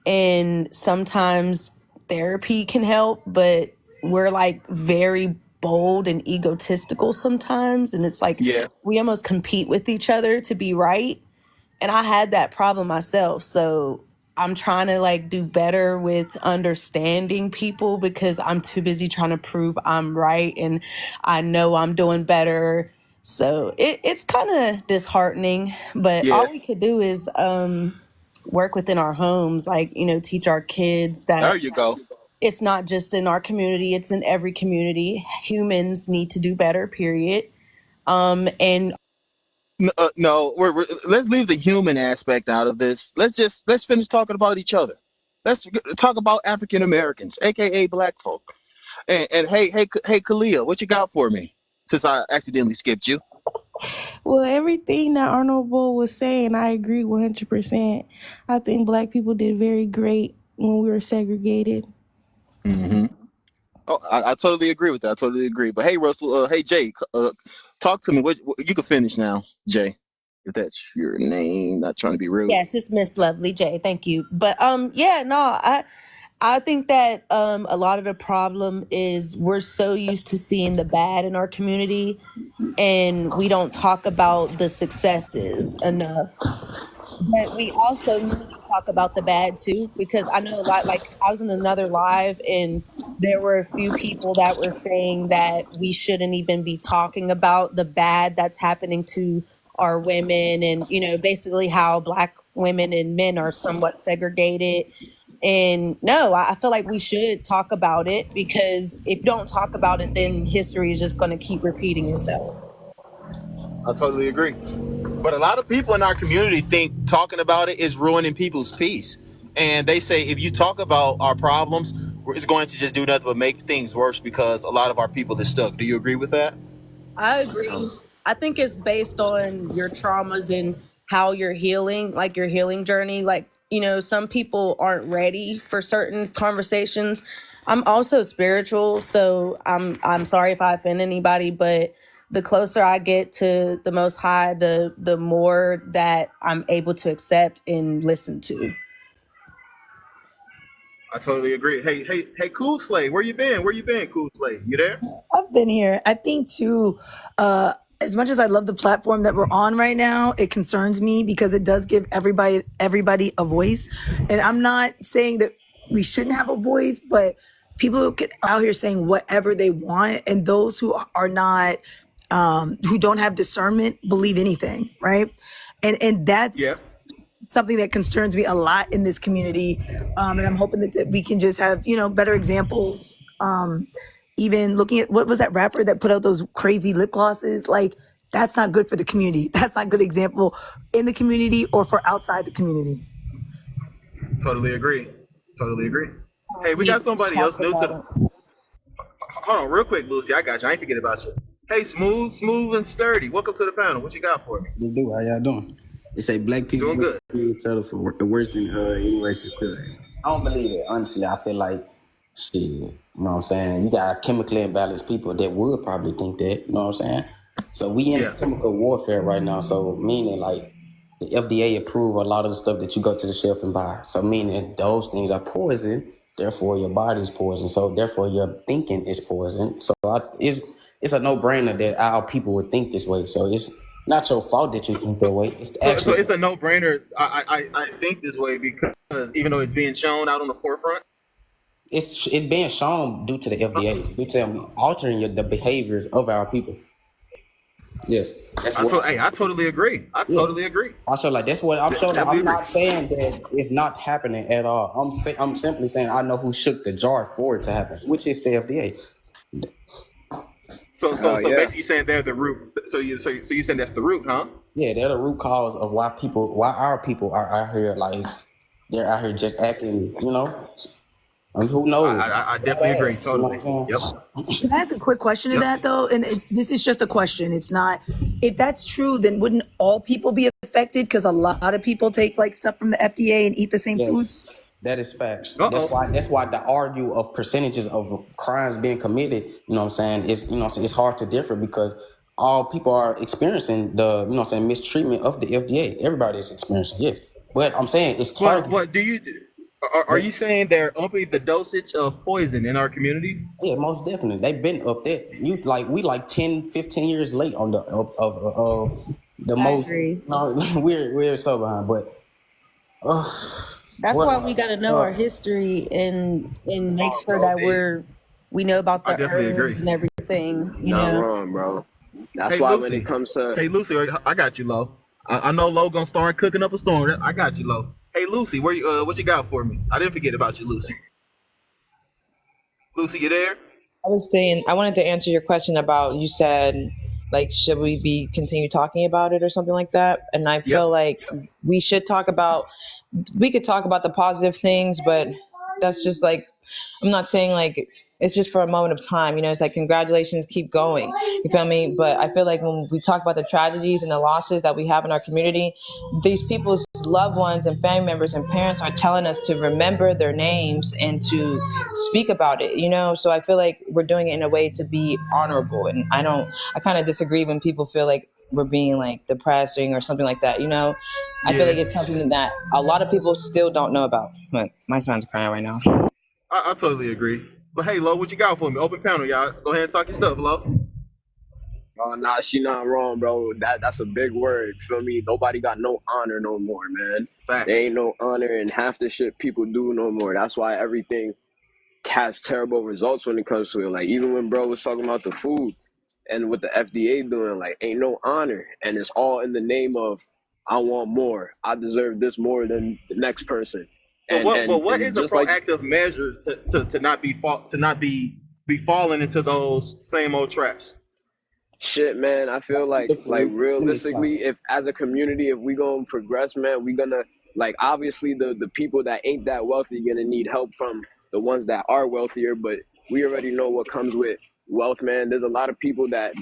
And sometimes therapy can help, but we're like very bold and egotistical sometimes. And it's like Yeah. we almost compete with each other to be right. And I had that problem myself. So I'm trying to like do better with understanding people because I'm too busy trying to prove I'm right and I know I'm doing better. So it's kind of disheartening, but Yeah, all we could do is work within our homes, like, teach our kids there that you go. it's not just in our community, it's in every community. Humans need to do better, period. And No, let's leave the human aspect out of this. Let's finish talking about each other. Let's talk about African Americans, aka Black folk. And hey, Kalia, what you got for me? Since I accidentally skipped you. Well, everything that Honorable was saying, I agree 100%. I think Black people did very great when we were segregated. Hmm. Oh, I totally agree with that. I totally agree. But hey, Russell, hey Jay, talk to me. You can finish now, Jay, if that's your name. Not trying to be rude. yes, it's Miss Lovely J. Thank you. But yeah, no, I think that a lot of the problem is we're so used to seeing the bad in our community and we don't talk about the successes enough. But we also need to talk about the bad too, because I know a lot, like I was in another live and there were a few people that were saying that we shouldn't even be talking about the bad that's happening to our women and, basically how Black women and men are somewhat segregated. And no, I feel like we should talk about it because if you don't talk about it, then history is just going to keep repeating itself. I totally agree. But a lot of people in our community think talking about it is ruining people's peace. And they say if you talk about our problems, it's going to just do nothing but make things worse because a lot of our people are stuck. Do you agree with that? I agree. I think it's based on your traumas and how you're healing, like your healing journey. Like, some people aren't ready for certain conversations. I'm also spiritual, so I'm sorry if I offend anybody, but the closer I get to the Most High, the more that I'm able to accept and listen to. I totally agree. Hey, Cool Slade, where you been? Where you been, Cool Slade? You there? I've been here. I think too, as much as I love the platform that we're on right now, it concerns me because it does give everybody a voice. And I'm not saying that we shouldn't have a voice, but people who get out here saying whatever they want, and those who are not, who don't have discernment, believe anything, right? And that's Yeah. something that concerns me a lot in this community. And I'm hoping that we can just have, better examples. Even looking at what was that rapper that put out those crazy lip glosses? Like, that's not good for the community. That's not a good example in the community or for outside the community. Totally agree. Totally agree. Hey, we We need got to somebody talk else new to about the. it. Hold on, real quick, Lucy. I got you. I ain't forget about you. Hey, smooth and sturdy. Welcome to the panel. What you got for me? They do. How y'all doing? They say black Doing people good. treat each other for worse than any racist could. I don't believe it. Honestly, I feel like shit. You know what I'm saying? You got chemically imbalanced people that would probably think that. You know what I'm saying? So we in Yeah. chemical warfare right now. So meaning like the FDA approve a lot of the stuff that you go to the shelf and buy. So meaning those things are poison. Therefore, your body's poison. So therefore, your thinking is poison. So it's a no-brainer that our people would think this way. So it's not your fault that you think that way. It's So actually it's a no-brainer. I think this way because even though it's being shown out on the forefront. it's being shown due to the FDA, due to them altering the behaviors of our people. Yes, that's what. I totally agree. I Yeah, totally agree. also like that's what I'm showing. Definitely I'm agree. not saying that it's not happening at all. I'm simply saying I know who shook the jar for it to happen, which is the FDA. So Yeah. basically, you're saying they're the root. So you saying that's the root, huh? Yeah, they're the root cause of why our people are out here like they're out here just acting. I mean, who knows? I definitely agree. Ass, you know what Totally. I'm saying? Yep. Can I ask a quick question to Yep. that though? And this is just a question. It's not, if that's true, then wouldn't all people be affected? Because a lot of people take like stuff from the FDA and eat the same Yes, foods. that is facts. Uh That's oh. why the argue of percentages of crimes being committed, you know what I'm saying, is it's hard to differ because all people are experiencing mistreatment of the FDA. Everybody is experiencing, yes. But I'm saying it's targeted. But do you are you saying they're upping the dosage of poison in our community? Yeah, most definitely. They've been up there. We like 10, 15 years late on the of the I most agree. no, we're so behind, but That's Well, why we got to know our history and make sure Bro, that we know about I the definitely agree. herbs and everything. you're You not know. wrong, bro. That's Hey why when it Lucy. comes to Hey Lucy, I got you, Lo. I know Lo gonna start cooking up a storm. I got you, Lo. Hey Lucy, where you what you got for me? I didn't forget about you, Lucy. Lucy, you there? I was saying I wanted to answer your question about you said like should we be continue talking about it or something like that, and I Yep. feel like we should talk about we could talk about the positive things, but that's just like I'm not saying like it's just for a moment of time, it's like congratulations, keep going, you feel me? But I feel like when we talk about the tragedies and the losses that we have in our community, these people's loved ones and family members and parents are telling us to remember their names and to speak about it, so I feel like we're doing it in a way to be honorable, and I kind of disagree when people feel like we're being like depressing or something like that. I feel Yeah. like it's something that a lot of people still don't know about. But my son's crying right now. I totally agree. But hey, Lo, what you got for me? Open panel, y'all. Go ahead and talk your stuff, Lo. oh nah, she not wrong, bro. That's a big word. Feel me? Nobody got no honor no more, man. There Facts. ain't no honor in half the shit people do no more. That's why everything has terrible results when it comes to it. Like even when bro was talking about the food and what the FDA doing, like ain't no honor. And it's all in the name of I want more. I deserve this more than the next person. But And what and what and is a just like proactive measure to not be falling into those same old traps? shit, man, I feel like Difference in this time. realistically, if as a community, if we gonna progress, man, we gonna like obviously the people that ain't that wealthy gonna need help from the ones that are wealthier, but we already know what comes with wealth, man. There's a lot of people that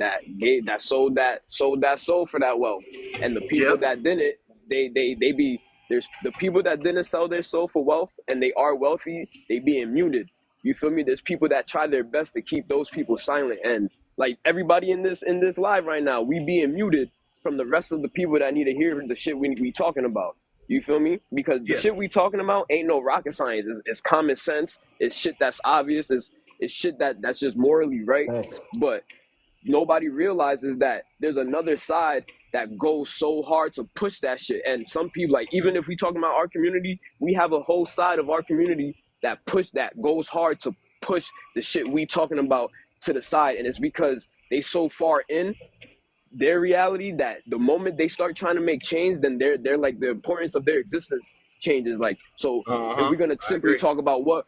sold that soul for that wealth, and the people Yep. that didn't, they be there's the people that didn't sell their soul for wealth and they are wealthy, they being muted. You feel me? There's people that try their best to keep those people silent, and like everybody in this live right now, we being muted from the rest of the people that need to hear the shit we talking about. You feel me? Because the Yeah. shit we talking about ain't no rocket science. It's common sense. It's shit that's obvious. It's shit that's just morally right. Facts. But nobody realizes that there's another side that goes so hard to push that shit. And some people, like even if we talking about our community, we have a whole side of our community that goes hard to push the shit we talking about to the side. And it's because they so far in their reality that the moment they start trying to make change, then they're like the importance of their existence changes. Like so, Uh if huh. we're gonna I simply agree. talk about what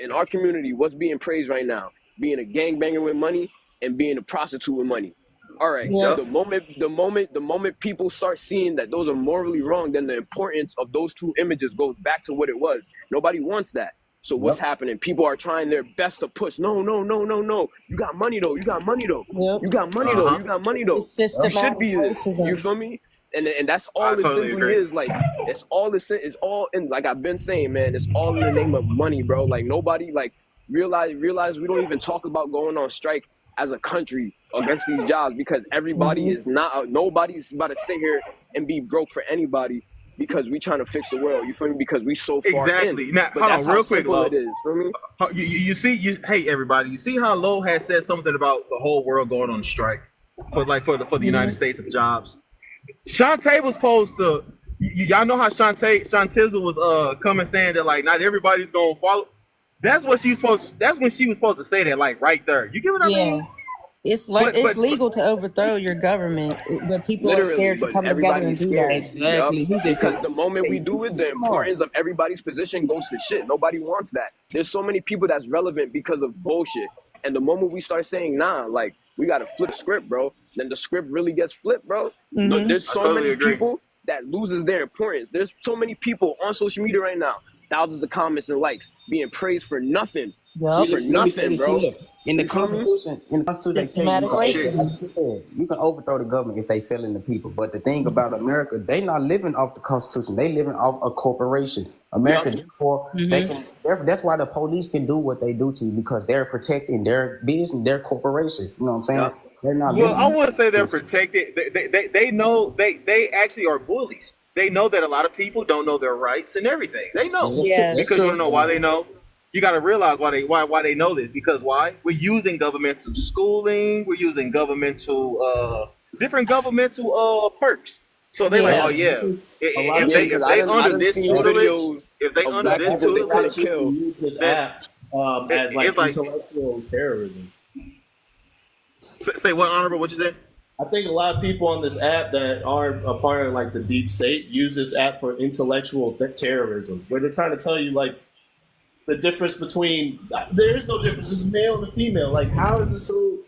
in our community, what's being praised right now, being a gangbanger with money and being a prostitute with money. All right. Yep. The moment people start seeing that those are morally wrong, then the importance of those two images goes back to what it was. Nobody wants that. So what's Yep. happening? People are trying their best to push. No, no, no, no, no. You got money though. You got money though. Yep. You got money Uh though. huh. You got money though. It's You should systematic be this. You racism. feel me? And that's I all it totally simply agree. is. Like it's all in, like I've been saying, man. It's all in the name of money, bro. Like nobody like realize we don't even talk about going on strike as a country against these jobs because everybody is not. Nobody's about to sit here and be broke for anybody because we trying to fix the world. You feel me? Because we so far in. Exactly. Now, But hold that's on, how real quick, simple it Lo. is. Feel me? You see, hey everybody, you see how Lo has said something about the whole world going on strike for the United States of jobs. Shantae was supposed to. Y'all know how Shantiza was coming saying that like not everybody's gonna follow. That's what she was supposed. That's when she was supposed to say that like right there. You get what I Yeah. mean? It's But legal to overthrow your government, but people are Literally, scared to but come together and everybody's do scared. that. Yup. Exactly. He just Because said, the moment we "Hey, do this it, is the smart." importance of everybody's position goes to shit. Nobody wants that. There's so many people that's relevant because of bullshit. And the moment we start saying, nah, like, we got to flip the script, bro, then the script really gets flipped, bro. No, there's I so totally many agree. people that loses their importance. There's so many people on social media right now, thousands of comments and likes, being praised for nothing. See, Yup. For let me say nothing, this. See, bro. look, You feel me? In the Constitution, they tell you Systematic can Shit. like racism. you said, you can overthrow the government if they fail in the people. But the thing about America, they not living off the Constitution. They living off a corporation. America, Yup. therefore, they can. That's why the police can do what they do to you because they're protecting their business, their corporation. You know what I'm saying? Yup. They're not Well, I living. wouldn't say they're protected. They know they actually are bullies. They know that a lot of people don't know their rights and everything. They know That's true. Yeah. That's because you want true. to know why they know. You got to realize why they know this because why we're using governmental schooling, we're using governmental different governmental perks So they like, Yeah. oh Yeah, yeah, a lot of Yeah, people, because if I they didn't I under didn't this see tutelage, videos if they of under black this a people lot getting of tutelage, people killed. use this that app as if like like intellectual terrorism. say what honorable, what you say? I think a lot of people on this app that are a part of like the deep state use this app for intellectual terrorism, where they're trying to tell you like the difference between there is no difference, it's male and female. Like, how is this so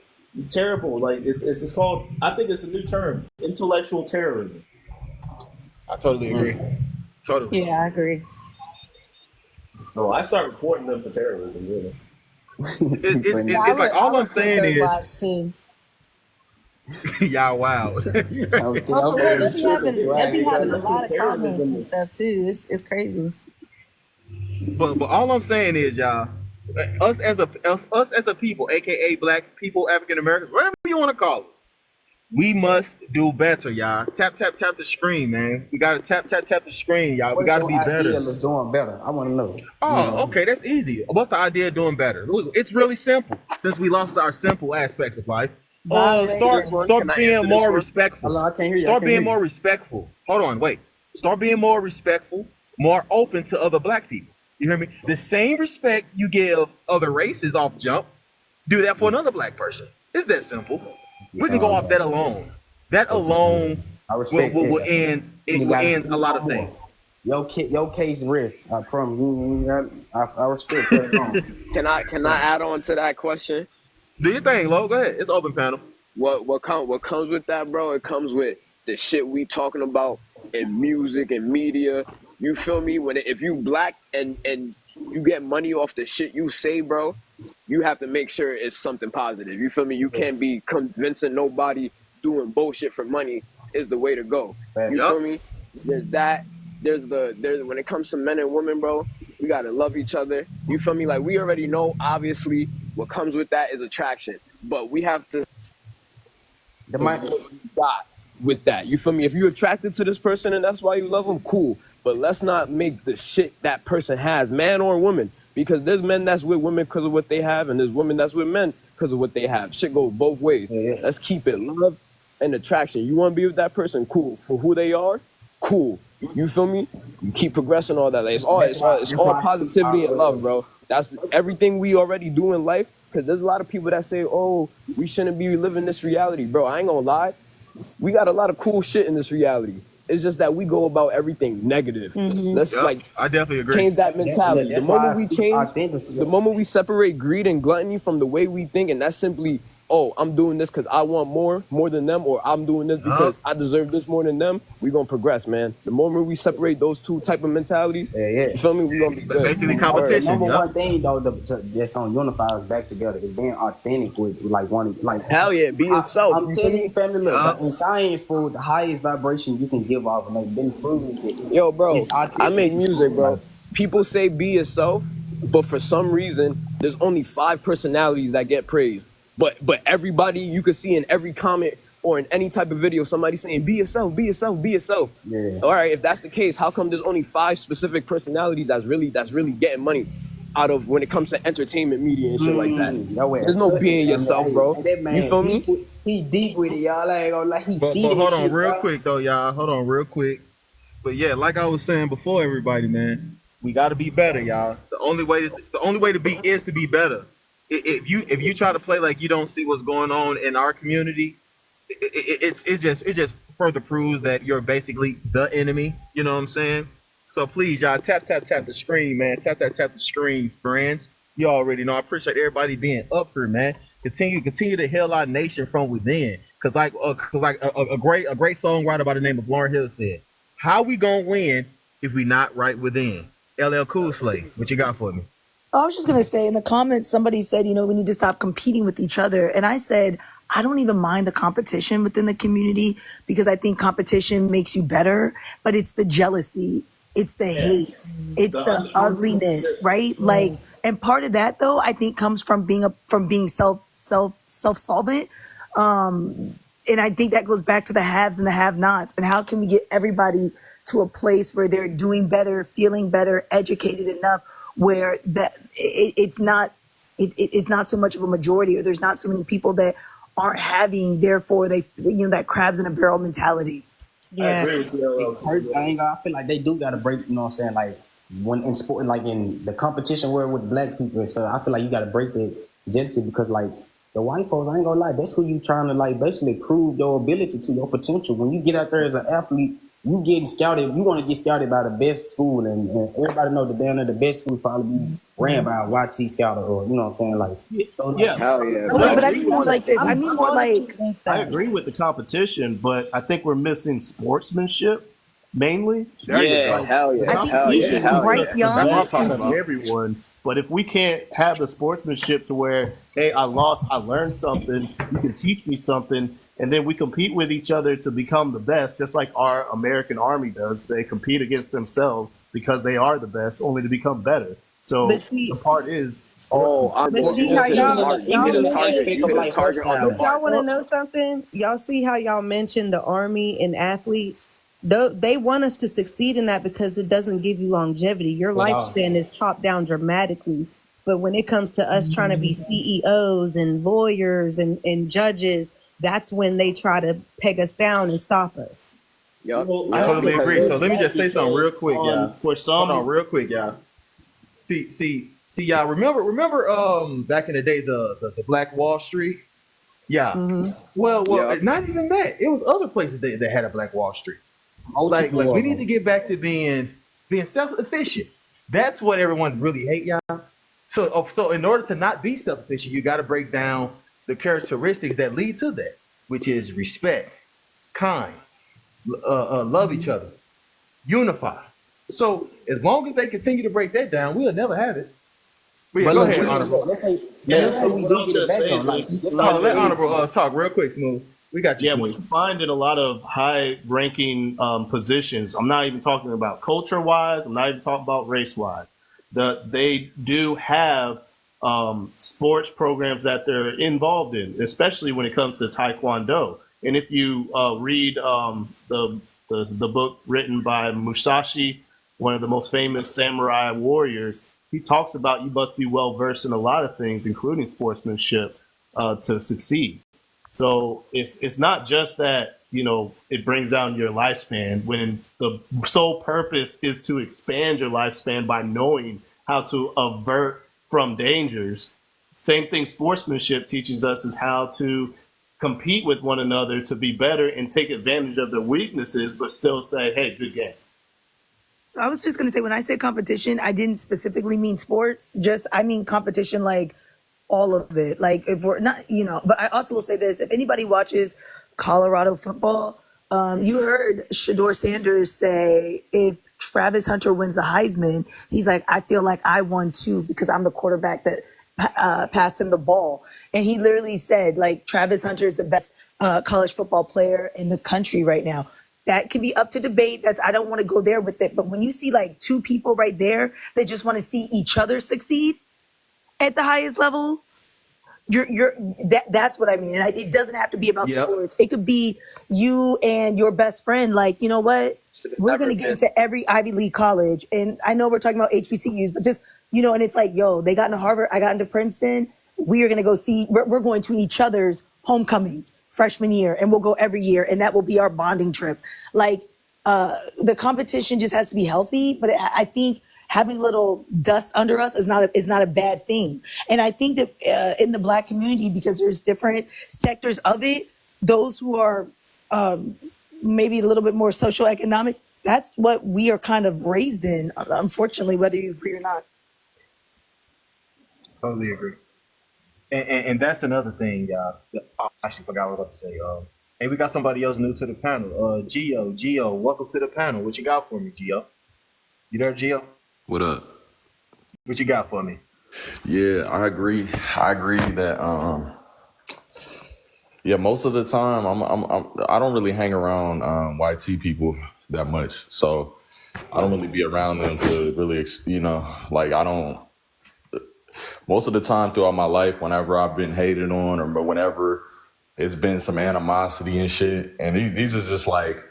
terrible? Like, it's called. I think it's a new term, intellectual terrorism. I totally agree. Totally. Yeah, I agree. So I start reporting them for terrorism. Really. Yeah, It's like all I'm report saying those is lives too. y'all wow. Oh, for real, I'm tripping. they be having a Intellectual lot of comments terrorism and is stuff too. It's crazy. But all I'm saying is, y'all, us as a people, aka Black people, African Americans, whatever you want to call us, we must do better, y'all. Tap tap the screen, man. We gotta tap the screen, y'all. We What's gotta your be better. ideal of doing better? I want to know. Oh, okay, that's easy. What's the idea of doing better? Look, it's really simple. Since we lost our simple aspects of life, Violate. Can start I being answer this more one? respectful. Hello, I can't hear you. I Start can't being hear more you. respectful. Hold on, wait. Start being more respectful, more open to other Black people. You hear me? The same respect you give other races off jump, do that for another Black person. It's that simple. We can go off that alone. That alone I respect will that. end. It You will gotta end speak a lot no of things. more. Your case risk. I promise. I respect that. Can I add on to that question? Do your thing, Lo. Go ahead. It's open panel. What comes with that, bro? It comes with the shit we talking about in music and media. You feel me? If you black and you get money off the shit you say, bro, you have to make sure it's something positive. You feel me? You can't be convincing nobody doing bullshit for money is the way to go. You Yep. feel me? There's that. There's when it comes to men and women, bro, we gotta love each other. You feel me? Like we already know, obviously, what comes with that is attraction. But we have to The what mic. you got with that. You feel me? If you're attracted to this person and that's why you love them, cool. But let's not make the shit that person has, man or woman, because there's men that's with women because of what they have, and there's women that's with men because of what they have. Shit goes both ways. Yeah. Let's keep it love and attraction. You want to be with that person, cool. For who they are, cool. You feel me? You keep progressing all that. Like, it's all positivity and love, bro. That's everything we already do in life. Because there's a lot of people that say, oh, we shouldn't be living this reality. Bro, I ain't gonna lie. We got a lot of cool shit in this reality. It's just that we go about everything negative. Let's Yep. I definitely agree. change that mentality. That's why I speak The moment we separate greed and gluttony from the way we think, and that's simply, oh, I'm doing this because I want more than them, or I'm doing this because I deserve this more than them, we gonna progress, man. The moment we separate those two type of mentalities, you feel me, we gonna be good. Basically The competition. number Yep. one thing though, that's gonna unify us back together is being authentic with like one like. Hell yeah, be yourself. I'm You feel telling me? you, family, look, in science, for the highest vibration you can give off, and they've been proven that. Yo, bro, I make authenticity. music, bro. People say be yourself, but for some reason, there's only 5 personalities that get praised. But everybody you could see in every comment or in any type of video, somebody saying be yourself, be yourself, be yourself. Yeah. All right, if that's the case, how come there's only 5 specific personalities that's really getting money out of when it comes to entertainment media and shit like that? There's no being yourself, bro. That man, You feel me? He deep with it, y'all. I ain't gonna lie. He But see hold this on shit, real bro. quick though, y'all. Hold on real quick. But yeah, like I was saying before, everybody, man, we got to be better, y'all. The only way to be is to be better. If you try to play like you don't see what's going on in our community, it just further proves that you're basically the enemy. You know what I'm saying? So please, y'all, tap the screen, man. Tap the screen, friends. You already know. I appreciate everybody being up here, man. Continue to heal our nation from within. Cause like a great songwriter by the name of Lauryn Hill said, "How we gonna win if we not right within?" LL Cool Slay, what you got for me? I was just going to say in the comments, somebody said, we need to stop competing with each other. And I said, I don't even mind the competition within the community because I think competition makes you better, but it's the jealousy, it's the hate, it's the ugliness, right? Like, and part of that though, I think comes from being self-solvent. And I think that goes back to the haves and the have-nots. And how can we get everybody to a place where they're doing better, feeling better, educated enough, where that it's not so much of a majority, or there's not so many people that aren't having. Therefore, they that crabs in a barrel mentality. I agree Yes. with you. I feel like they do got to break. You know what I'm saying? Like when in sport, like in the competition where with black people and stuff, I feel like you got to break the jealousy because like the white folks, I ain't gonna lie, that's who you trying to like basically prove your ability to your potential. When you get out there as an athlete, you getting scouted. You want to get scouted by the best school, and everybody know that down there the best school probably be ran by a YT scouter or you know what I'm saying? Like so, like, Yeah, Hell yeah, No, I but I facts. agree mean with more the like this. I I'm mean more all like against I that. agree with the competition, but I think we're missing sportsmanship mainly. There you Yeah, go. Like hell the yeah, I think hell yeah, competition seeing can hell be yeah. Bryce the That's what I'm Young best and talking of see, about. everyone, but if we can't have the sportsmanship to where, hey, I lost, I learned something, you can teach me something, and then we compete with each other to become the best, just like our American Army does. They compete against themselves because they are the best, only to become better. But So the see, part is Oh, sportsmanship. but honorable. see You how just hit a y'all target. You y'all hit a mentioned. target. aspect You of hit a like horse target on the But style. y'all mark. want to know something? Y'all see how y'all mentioned the army and athletes? They want us to succeed in that because it doesn't give you longevity. Your At all. lifespan is chopped down dramatically. But when it comes to us trying to be CEOs and lawyers and judges, that's when they try to peg us down and stop us. Yup, Well, I I yup. have to totally agree. push So Because let me back just say something real because quick, y'all. for Hold on, some, real quick, y'all. See, y'all. Remember, back in the day, the Black Wall Street. Yeah. Hmm. Well, yup. not even that. It was other places that had a Black Wall Street. Like multiple we of need to them. get back to being self-efficient. That's what everyone really hate, y'all. So in order to not be self-efficient, you got to break down the characteristics that lead to that, which is respect, kind, love each other, unify. So as long as they continue to break that down, we'll never have it. But yeah, But go look, ahead, check yeah, this honorable. out. Let's say, and yeah. let's say So we what I do was get it gonna back say though. is Like, that, let's Hold start on, with let a honorable talk real quick, smooth. We got you, yeah, what smooth. you find in a lot of high-ranking positions. I'm not even talking about culture-wise. I'm not even talking about race-wise. They do have sports programs that they're involved in, especially when it comes to Taekwondo. And if you read the book written by Musashi, one of the most famous samurai warriors, he talks about you must be well versed in a lot of things, including sportsmanship, to succeed. So it's not just that it brings down your lifespan when the sole purpose is to expand your lifespan by knowing how to avert from dangers. Same thing sportsmanship teaches us is how to compete with one another to be better and take advantage of their weaknesses, but still say, "Hey, good game." so I was just gonna say when I say competition, I didn't specifically mean sports. Just I mean competition like all of it. Like if we're not, but I also will say this: if anybody watches Colorado football, you heard Shador Sanders say if Travis Hunter wins the Heisman, he's like, I feel like I won too because I'm the quarterback that passed him the ball. And he literally said, like, Travis Hunter is the best college football player in the country right now. That can be up to debate. I don't want to go there with it. But when you see like two people right there that just want to see each other succeed at the highest level, you're that's what I mean. And it doesn't have to be about Yep. sports. It could be you and your best friend. Like, you know what? Should have We're going never to get been. into every Ivy League college. And I know we're talking about HBCUs, but just, and it's like, yo, they got into Harvard. I got into Princeton. We are going to go see, we're going to each other's homecomings freshman year, and we'll go every year. And that will be our bonding trip. Like, the competition just has to be healthy. But I think having a little dust under us is not a bad thing. And I think that in the Black community, because there's different sectors of it, those who are maybe a little bit more social economic, that's what we are kind of raised in, unfortunately, whether you agree or not. Totally agree. And that's another thing, y'all. I actually forgot what I was about to say. Hey, we got somebody else new to the panel. Gio, welcome to the panel. What you got for me, Gio? You there, Gio? What up? What you got for me? Yeah, I agree. I agree that yeah, most of the time I don't really hang around YT people that much. So I don't really be around them to really like I don't most of the time throughout my life whenever I've been hated on or whenever it's been some animosity and shit. And these are just like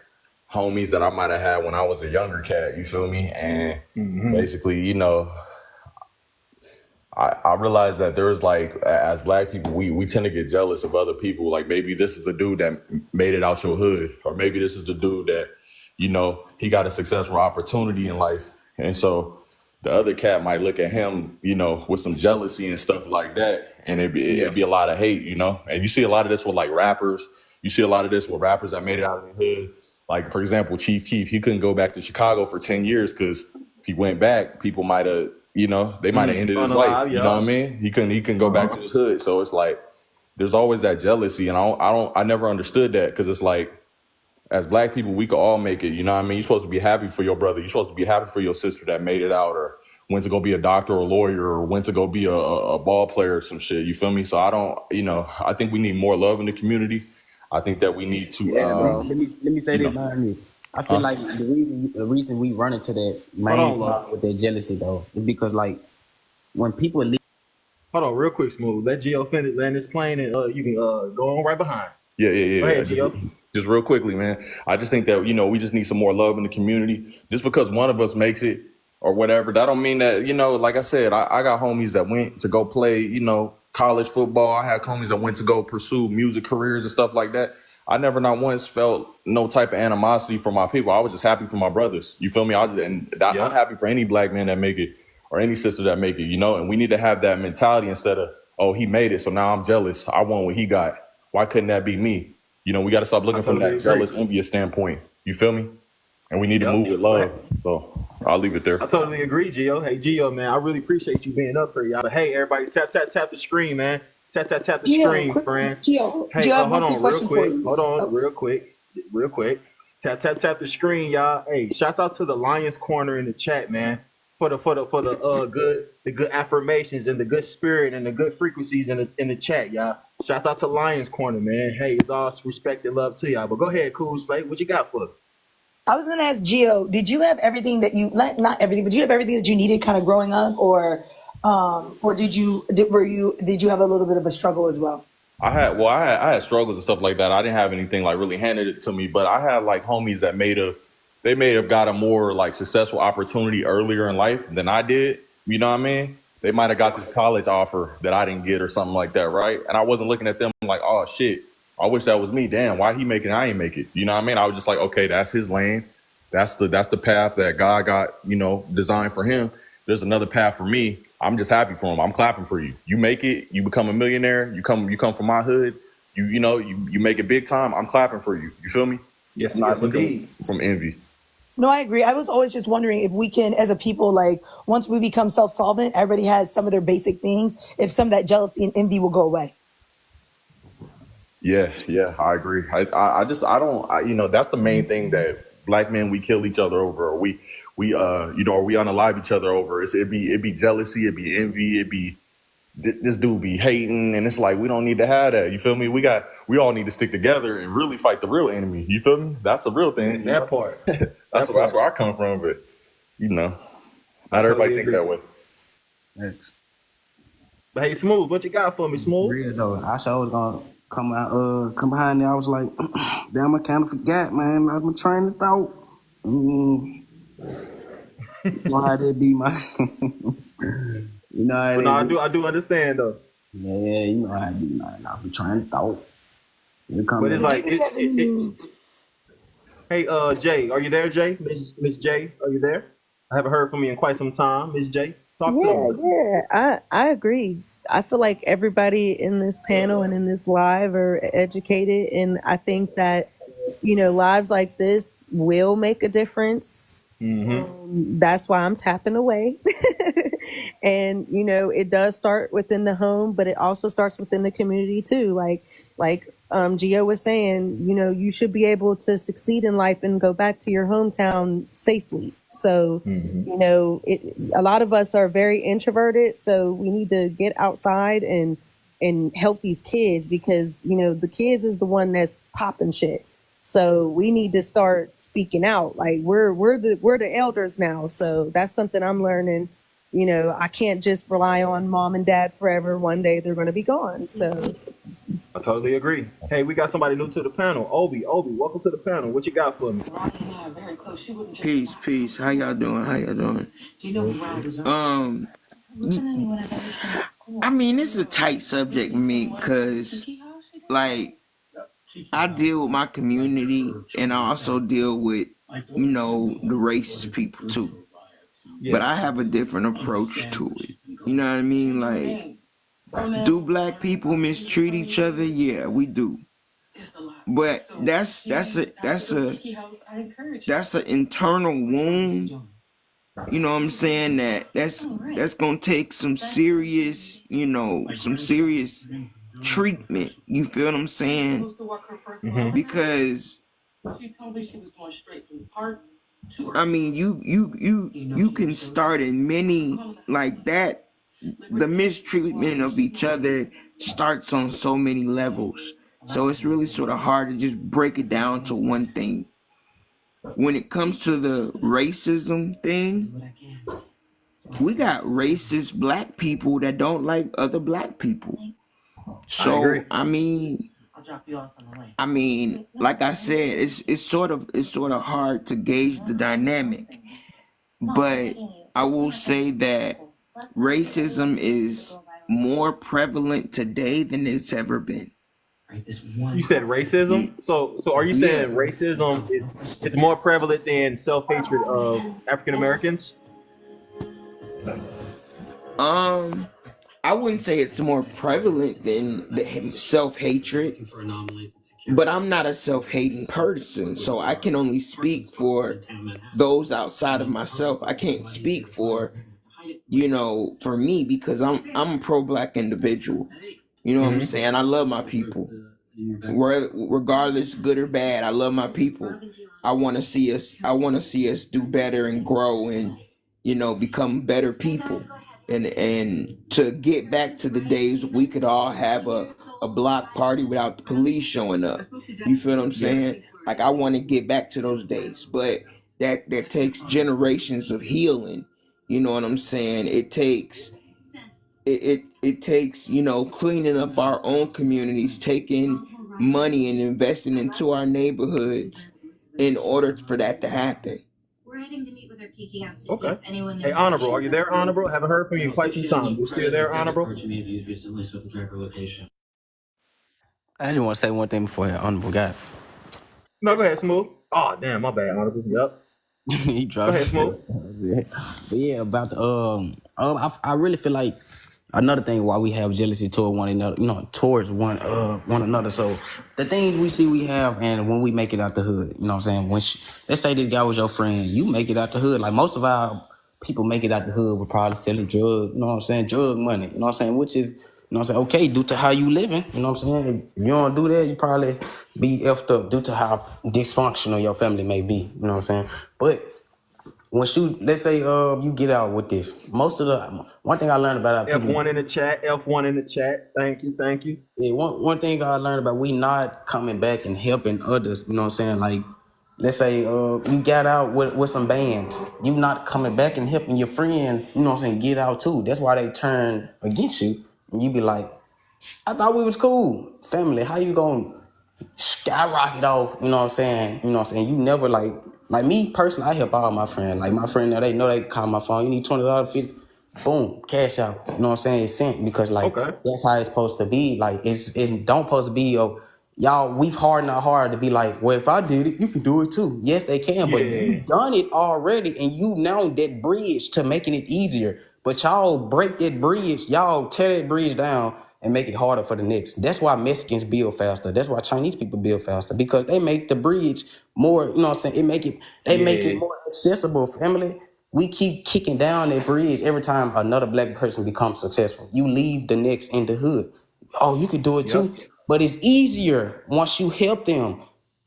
homies that I might have had when I was a younger cat, you feel me? And Mm-hmm. basically, I realize that there's like, as black people, we tend to get jealous of other people. Like maybe this is the dude that made it out your hood, or maybe this is the dude that, he got a successful opportunity in life. And so the other cat might look at him, with some jealousy and stuff like that. And it'd be a lot of hate, and you see a lot of this with like rappers. You see a lot of this with rappers that made it out of the hood. Like, for example, Chief Keef, he couldn't go back to Chicago for 10 years because if he went back, people might have, they might have ended his life. You know what I mean? He couldn't go back to his hood. So it's like, there's always that jealousy. And I never understood that, because it's like, as black people, we could all make it. You know what I mean? You're supposed to be happy for your brother. You're supposed to be happy for your sister that made it out, or went to go be a doctor or a lawyer, or went to go be a ball player or some shit. You feel me? So I think we need more love in the community. I think that we need to. Yeah, bro. Let me say this behind me. I feel like the reason we run into that main problem with that jealousy though is because like when people leave. Hold on, real quick, Smooth. Let Gio finish land his plane, and you can go on right behind. Yeah. Go ahead, Gio. Just real quickly, man. I just think that, we just need some more love in the community. Just because one of us makes it or whatever, that don't mean that, like I said, I got homies that went to go play, college football. I had homies that went to go pursue music careers and stuff like that. I never not once felt no type of animosity for my people. I was just happy for my brothers. You feel me? I'm happy for any black man that make it, or any sister that make it, and we need to have that mentality instead of, oh, he made it, so now I'm jealous. I want what he got. Why couldn't that be me? We got to stop looking from that jealous, envious standpoint. You feel me? And we need to move with love. So I'll leave it there. I totally agree, Gio. Hey, Gio, man, I really appreciate you being up here, y'all. But hey, everybody, tap the screen, man. Tap the screen, friend. Gio, Hey, I have hold one quick on, real question for quick. you. Hold on, real quick. Tap the screen, y'all. Hey, shout out to the Lions Corner in the chat, man. For the good affirmations and the good spirit and the good frequencies in the chat, y'all. Shout out to Lions Corner, man. Hey, it's all respect and love to y'all. But go ahead, Cool Slate. What you got for us? I was going to ask Gio, did you have everything that you, not everything, but did you have everything that you needed kind of growing up, or did you have a little bit of a struggle as well? I had struggles and stuff like that. I didn't have anything like really handed it to me, but I had like homies that they may have got a more like successful opportunity earlier in life than I did. You know what I mean? They might have got this college offer that I didn't get or something like that, right? And I wasn't looking at them like, oh shit, I wish that was me. Damn, why he make it? I ain't make it. You know what I mean? I was just like, okay, that's his lane. That's the path that God got, designed for him. There's another path for me. I'm just happy for him. I'm clapping for you. You make it. You become a millionaire. You come from my hood. You make it big time. I'm clapping for you. You feel me? Yes, I'm not looking from envy. No, I agree. I was always just wondering if we can, as a people, like once we become self-solvent, everybody has some of their basic things, if some of that jealousy and envy will go away. Yeah, I agree. That's the main thing that black men, we kill each other over, or we unalive each other over. It'd be jealousy, it'd be envy, it'd be this dude be hating, and it's like we don't need to have that. You feel me? We all need to stick together and really fight the real enemy. You feel me? That's the real thing. That part. That's where I come from, but not everybody think that way. Thanks. But hey, Smooth, what you got for me, Smooth? Real though, I sure was gonna come behind there. I was like, damn, I kind of forgot, man. I was my train of thought. How that be, man? You know how no, I do understand though. Yeah, you know how it be, man. I was trying to thought. But it's like, hey, Jay, are you there, Jay? Miss Jay, are you there? I haven't heard from you in quite some time, Miss Jay. Talk to me. Yeah, I agree. I feel like everybody in this panel and in this live are educated, and I think that lives like this will make a difference. That's why I'm tapping away. And it does start within the home, but it also starts within the community too. Like Gio was saying, you should be able to succeed in life and go back to your hometown safely. So, a lot of us are very introverted, so we need to get outside and help these kids, because the kids is the one that's popping shit. So we need to start speaking out. Like we're the elders now. So that's something I'm learning. I can't just rely on mom and dad forever. One day they're going to be gone. So I totally agree. Hey, we got somebody new to the panel. Obi, welcome to the panel. What you got for me? Peace. How y'all doing? I mean, it's a tight subject for me because, like, I deal with my community and I also deal with, the racist people too. But I have a different approach to it. You know what I mean? Like, do black people mistreat each other? Yeah, we do. But that's an internal wound. You know what I'm saying? That's gonna take some serious, some serious treatment. You feel what I'm saying? Because I mean, you can start in many like that. The mistreatment of each other starts on so many levels. So it's really sort of hard to just break it down to one thing. When it comes to the racism thing, we got racist black people that don't like other black people. I agree. So I mean, like I said, it's sort of hard to gauge the dynamic. But I will say that racism is more prevalent today than it's ever been. You said racism. So are you Yeah. saying racism is more prevalent than self-hatred of African Americans? I wouldn't say it's more prevalent than the self-hatred, but I'm not a self-hating person, so I can only speak for those outside of myself. I can't speak for, for me because I'm a pro-black individual. You know what I'm saying? I love my people. Regardless, good or bad, I love my people. I want to see us do better and grow and become better people. And to get back to the days we could all have a block party without the police showing up. You feel what I'm saying? Like I want to get back to those days, but that takes generations of healing. You know what I'm saying? It takes cleaning up our own communities, taking money and investing into our neighborhoods in order for that to happen. Okay. Hey, Honorable, are you there, Honorable? Haven't heard from you in quite some time. You still there, Honorable? I just want to say one thing before your honorable guy. No, go ahead, Smooth. Oh, damn, my bad, Honorable. Yep. He Go dropped ahead, Smooth. But yeah, about the I really feel like another thing why we have jealousy toward one another, towards one another. So the things we have, and when we make it out the hood, you know what I'm saying? Let's say this guy was your friend, you make it out the hood. Like most of our people make it out the hood with probably selling drugs, you know what I'm saying? Drug money, you know what I'm saying? Which is, you know what I'm saying, okay, due to how you living, you know what I'm saying? If you don't do that, you probably be effed up due to how dysfunctional your family may be, you know what I'm saying? But let's say you get out with this. Most of the one thing I learned about our people. F1 in the chat. F1 in the chat. Thank you. Yeah, one thing I learned about, we not coming back and helping others. You know what I'm saying? Like, let's say you got out with some bands. You not coming back and helping your friends. You know what I'm saying? Get out too. That's why they turn against you, and you be like, I thought we was cool, family. How you gonna skyrocket off, you know what I'm saying? You know what I'm saying? You never like me personally, I help all my friends. Like my friend now, they know they call my phone. You need $20, 50, boom, cash out. You know what I'm saying? It's sent because that's how it's supposed to be. Like it don't supposed to be y'all, we've hardened our heart to be like, well, if I did it, you can do it too. Yes, they can, but you've done it already and you now that bridge to making it easier. But y'all break that bridge, y'all tear that bridge down and make it harder for the next. That's why Mexicans build faster. That's why Chinese people build faster, because they make the bridge more, you know what I'm saying? Make it more accessible, family. We keep kicking down that bridge every time another black person becomes successful. You leave the next in the hood. Oh, you could do it too. But it's easier once you help them.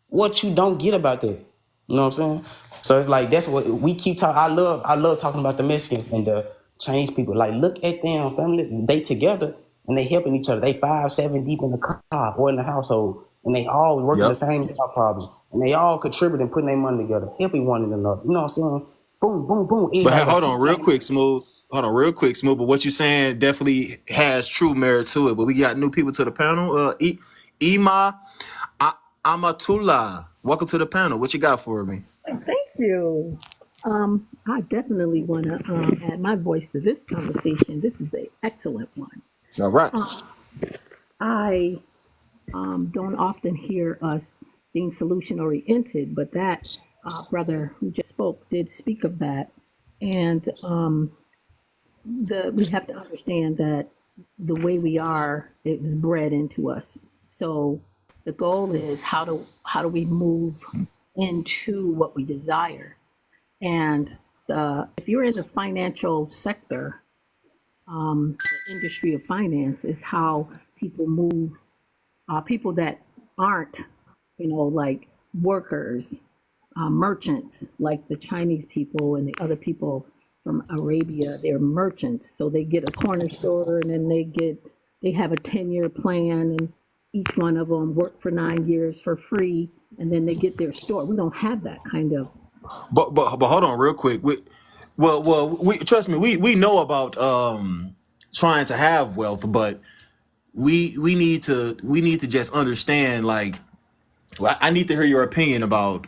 What you don't get about that. You know what I'm saying? So it's like that's what we keep talking. I love talking about the Mexicans and the Chinese people. Like, look at them, family. They together and they helping each other. They 5, 7 deep in the car or in the household, and they all working the same job problem, and they all contributing, putting their money together, helping one another. You know what I'm saying? Boom, boom, boom. But Everybody hold on, real quick, Smooth. Hold on, real quick, Smooth. But what you're saying definitely has true merit to it. But we got new people to the panel. Ima Amatullah, welcome to the panel. What you got for me? Thank you. I definitely want to add my voice to this conversation. This is an excellent one. All right. I don't often hear us being solution oriented, but that brother who just spoke did speak of that. And we have to understand that the way we are, it was bred into us. So the goal is how do we move into what we desire? And if you're in the financial sector, the industry of finance is how people move. People that aren't, like workers, merchants, like the Chinese people and the other people from Arabia, they're merchants. So they get a corner store and then they have a 10-year plan, and each one of them work for 9 years for free, and then they get their store. We don't have that kind of. But hold on real quick. We trust me. We know about trying to have wealth, but we need to just understand. Like, I need to hear your opinion about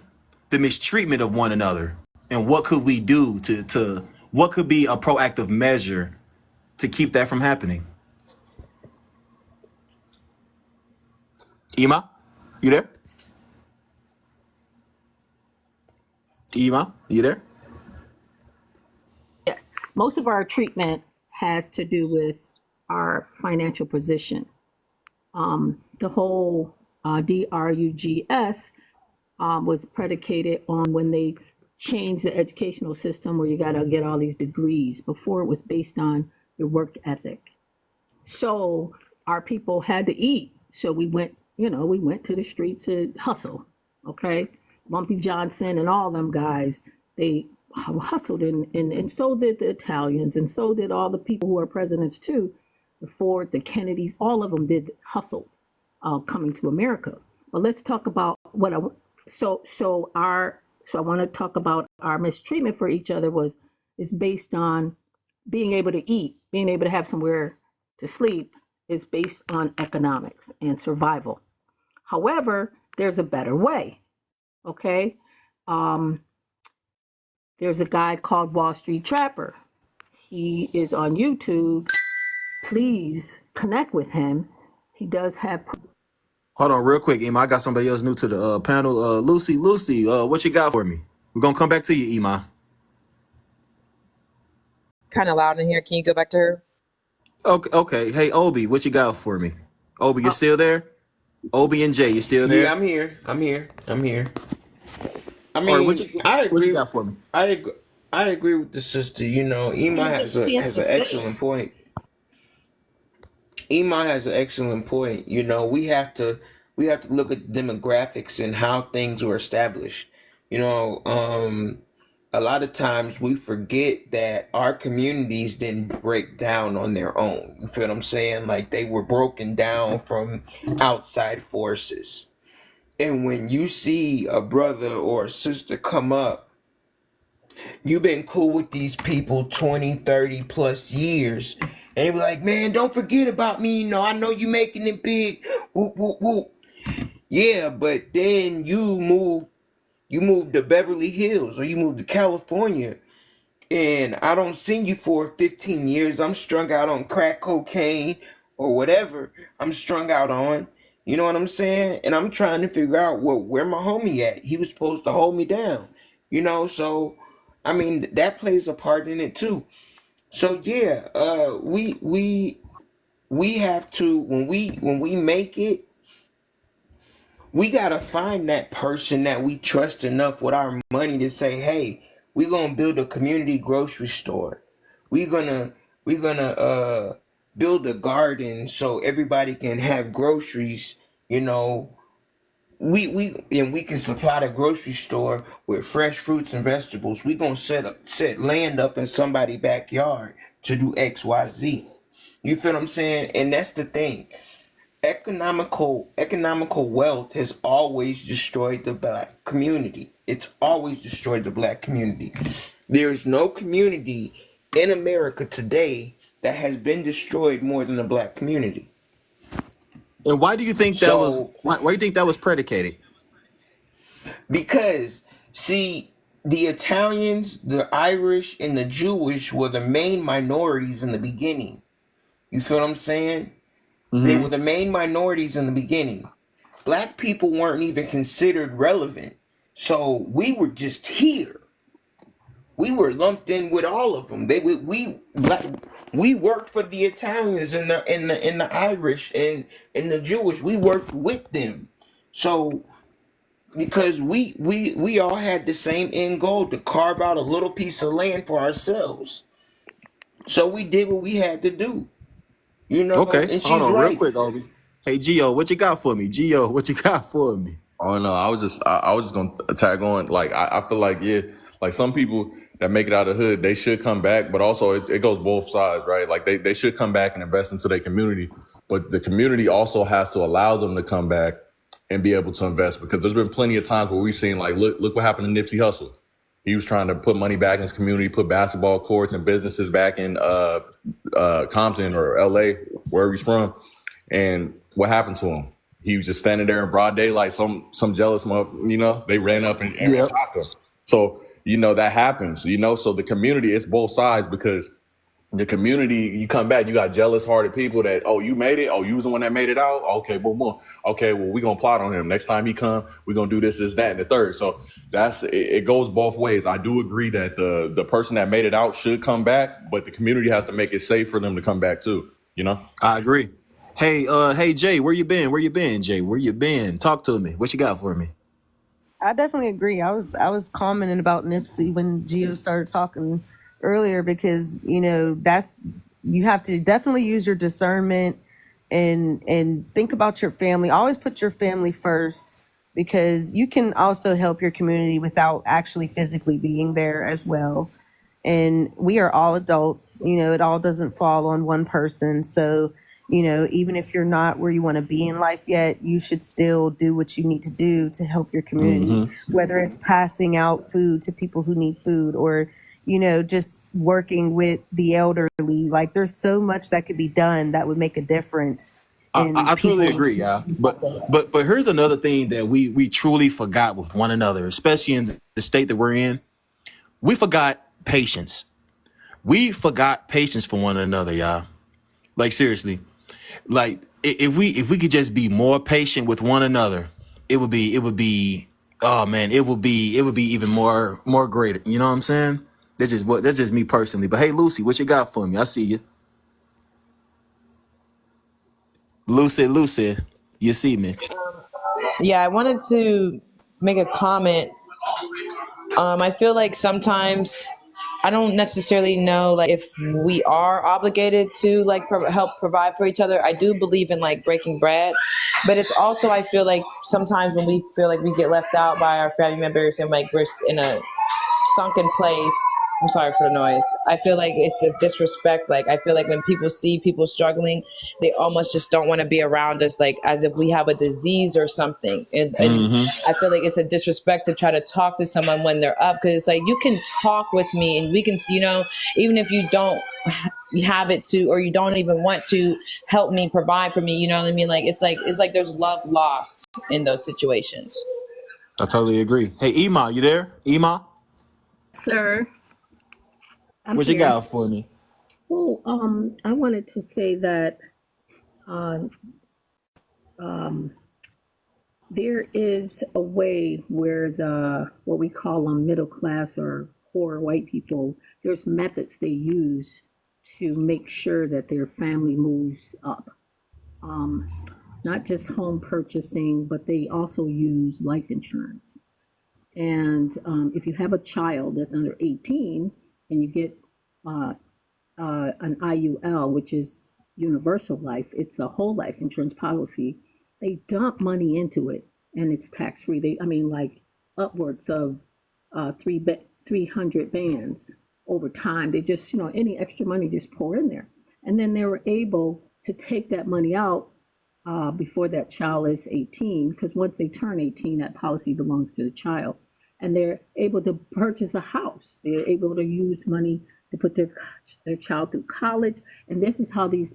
the mistreatment of one another, and what could we do to what could be a proactive measure to keep that from happening. Ima, you there? Ima, you there? Yes, most of our treatment has to do with our financial position. The whole DRUGS was predicated on when they changed the educational system where you got to get all these degrees. Before, it was based on your work ethic. So our people had to eat. So we went to the streets to hustle. Okay. Lumpy Johnson and all them guys, they hustled, and so did the Italians, and so did all the people who are presidents too. The Ford, the Kennedys, all of them did hustle coming to America. But let's talk about what I want to talk about our mistreatment for each other is based on being able to eat, being able to have somewhere to sleep, is based on economics and survival. However, there's a better way. Okay. There's a guy called Wall Street Trapper. He is on YouTube. Please connect with him. He does have. Hold on real quick, Ima. I got somebody else new to the panel. Lucy, what you got for me? We're gonna come back to you, Ima. Kind of loud in here. Can you go back to her? Okay. Hey, Obi, what you got for me? Obi, you still there? Obi and Jay, you still there? Yeah, I'm here. I Or mean, I what you agree. got for me? I agree with the sister. Ima has an excellent point. Iman has an excellent point. We have to look at demographics and how things were established. A lot of times we forget that our communities didn't break down on their own. You feel what I'm saying? Like, they were broken down from outside forces. And when you see a brother or a sister come up, you've been cool with these people 20, 30 plus years, and they be like, man, don't forget about me. I know you making it big. Whoop, whoop, whoop. Yeah, but then you move to Beverly Hills, or you move to California, and I don't see you for 15 years. I'm strung out on crack cocaine or whatever I'm strung out on. You know what I'm saying? And I'm trying to figure out where my homie at. He was supposed to hold me down. So I mean, that plays a part in it too. So yeah, we have to, when we make it, we gotta find that person that we trust enough with our money to say, hey, we're gonna build a community grocery store. We're gonna build a garden so everybody can have groceries. We can supply the grocery store with fresh fruits and vegetables. We gonna set land up in somebody's backyard to do XYZ. You feel what I'm saying? And that's the thing. Economical wealth has always destroyed the black community. It's always destroyed the black community. There's no community in America today that has been destroyed more than the black community. And why do you think that was? So, Why do you think that was predicated? because, see, the Italians, the Irish, and the Jewish were the main minorities in the beginning. You feel what I'm saying? They Mm-hmm. were the main minorities in the beginning. Black people weren't even considered relevant. So we were just here. We were lumped in with all of them. We worked for the Italians and the Irish and the Jewish. We worked with them. So because we all had the same end goal to carve out a little piece of land for ourselves. So we did what we had to do. You know, Okay, and hold she's on, real right. quick, Obi. Hey, Gio, what you got for me? Gio, what you got for me? Oh no, I was just gonna tag on. Like I feel like like some people that make it out of the hood, they should come back, but also it goes both sides, right? Like they should come back and invest into their community, but the community also has to allow them to come back and be able to invest, because there's been plenty of times where we've seen, like, look what happened to Nipsey Hussle. He was trying to put money back in his community, put basketball courts and businesses back in Compton or LA, wherever he's from. And what happened to him? He was just standing there in broad daylight. Some jealous mother, they ran up and Yep. attacked him. So, that happens, So the community, it's both sides, because the community, you come back, you got jealous hearted people that, oh, you made it. Oh, you was the one that made it out. Okay, boom, boom. Okay, well, we're going to plot on him. Next time he come, we're going to do this, that, and the third. So it goes both ways. I do agree that the person that made it out should come back, but the community has to make it safe for them to come back too, I agree. Hey, Jay, where you been? Where you been, Jay? Where you been? Talk to me. What you got for me? I definitely agree. I was commenting about Nipsey when Gio started talking earlier, because you have to definitely use your discernment and think about your family. Always put your family first, because you can also help your community without actually physically being there as well. And we are all adults. It all doesn't fall on one person. So even if you're not where you want to be in life yet, you should still do what you need to do to help your community, whether it's passing out food to people who need food, or just working with the elderly. Like, there's so much that could be done that would make a difference in I totally people's. agree, yeah. But here's another thing that we truly forgot with one another, especially in the state that we're in. We forgot patience. We forgot patience for one another, y'all. Like, seriously. Like, if we could just be more patient with one another, it would be oh man, it would be even more greater. You know what I'm saying? That's just me personally. But hey, Lucy, what you got for me? I see you. Lucy, you see me. Yeah, I wanted to make a comment. I feel like sometimes I don't necessarily know, like, if we are obligated to, like, help provide for each other. I do believe in, like, breaking bread, but it's also, I feel like sometimes when we feel like we get left out by our family members and, like, we're in a sunken place. I'm sorry for the noise. I feel like it's a disrespect. Like, I feel like when people see people struggling, they almost just don't want to be around us, like as if we have a disease or something. And I feel like it's a disrespect to try to talk to someone when they're up, because it's like, you can talk with me and we can, even if you don't have it to, or you don't even want to help me provide for me, you know what I mean? Like, it's like there's love lost in those situations. I totally agree. Hey, Ema, you there? Ema, Sir, I'm what you here. got for me? Well, I wanted to say that uh, um, there is a way where what we call middle class or poor white people, there's methods they use to make sure that their family moves up. Um, Not just home purchasing, but they also use life insurance. And if you have a child that's under 18 and you get uh, an IUL, which is universal life, it's a whole life insurance policy, they dump money into it and it's tax free. Like upwards of 300 bands over time. They just, any extra money just pour in there. And then they were able to take that money out before that child is 18, because once they turn 18, that policy belongs to the child. And they're able to purchase a house. They're able to use money to put their child through college. And this is how these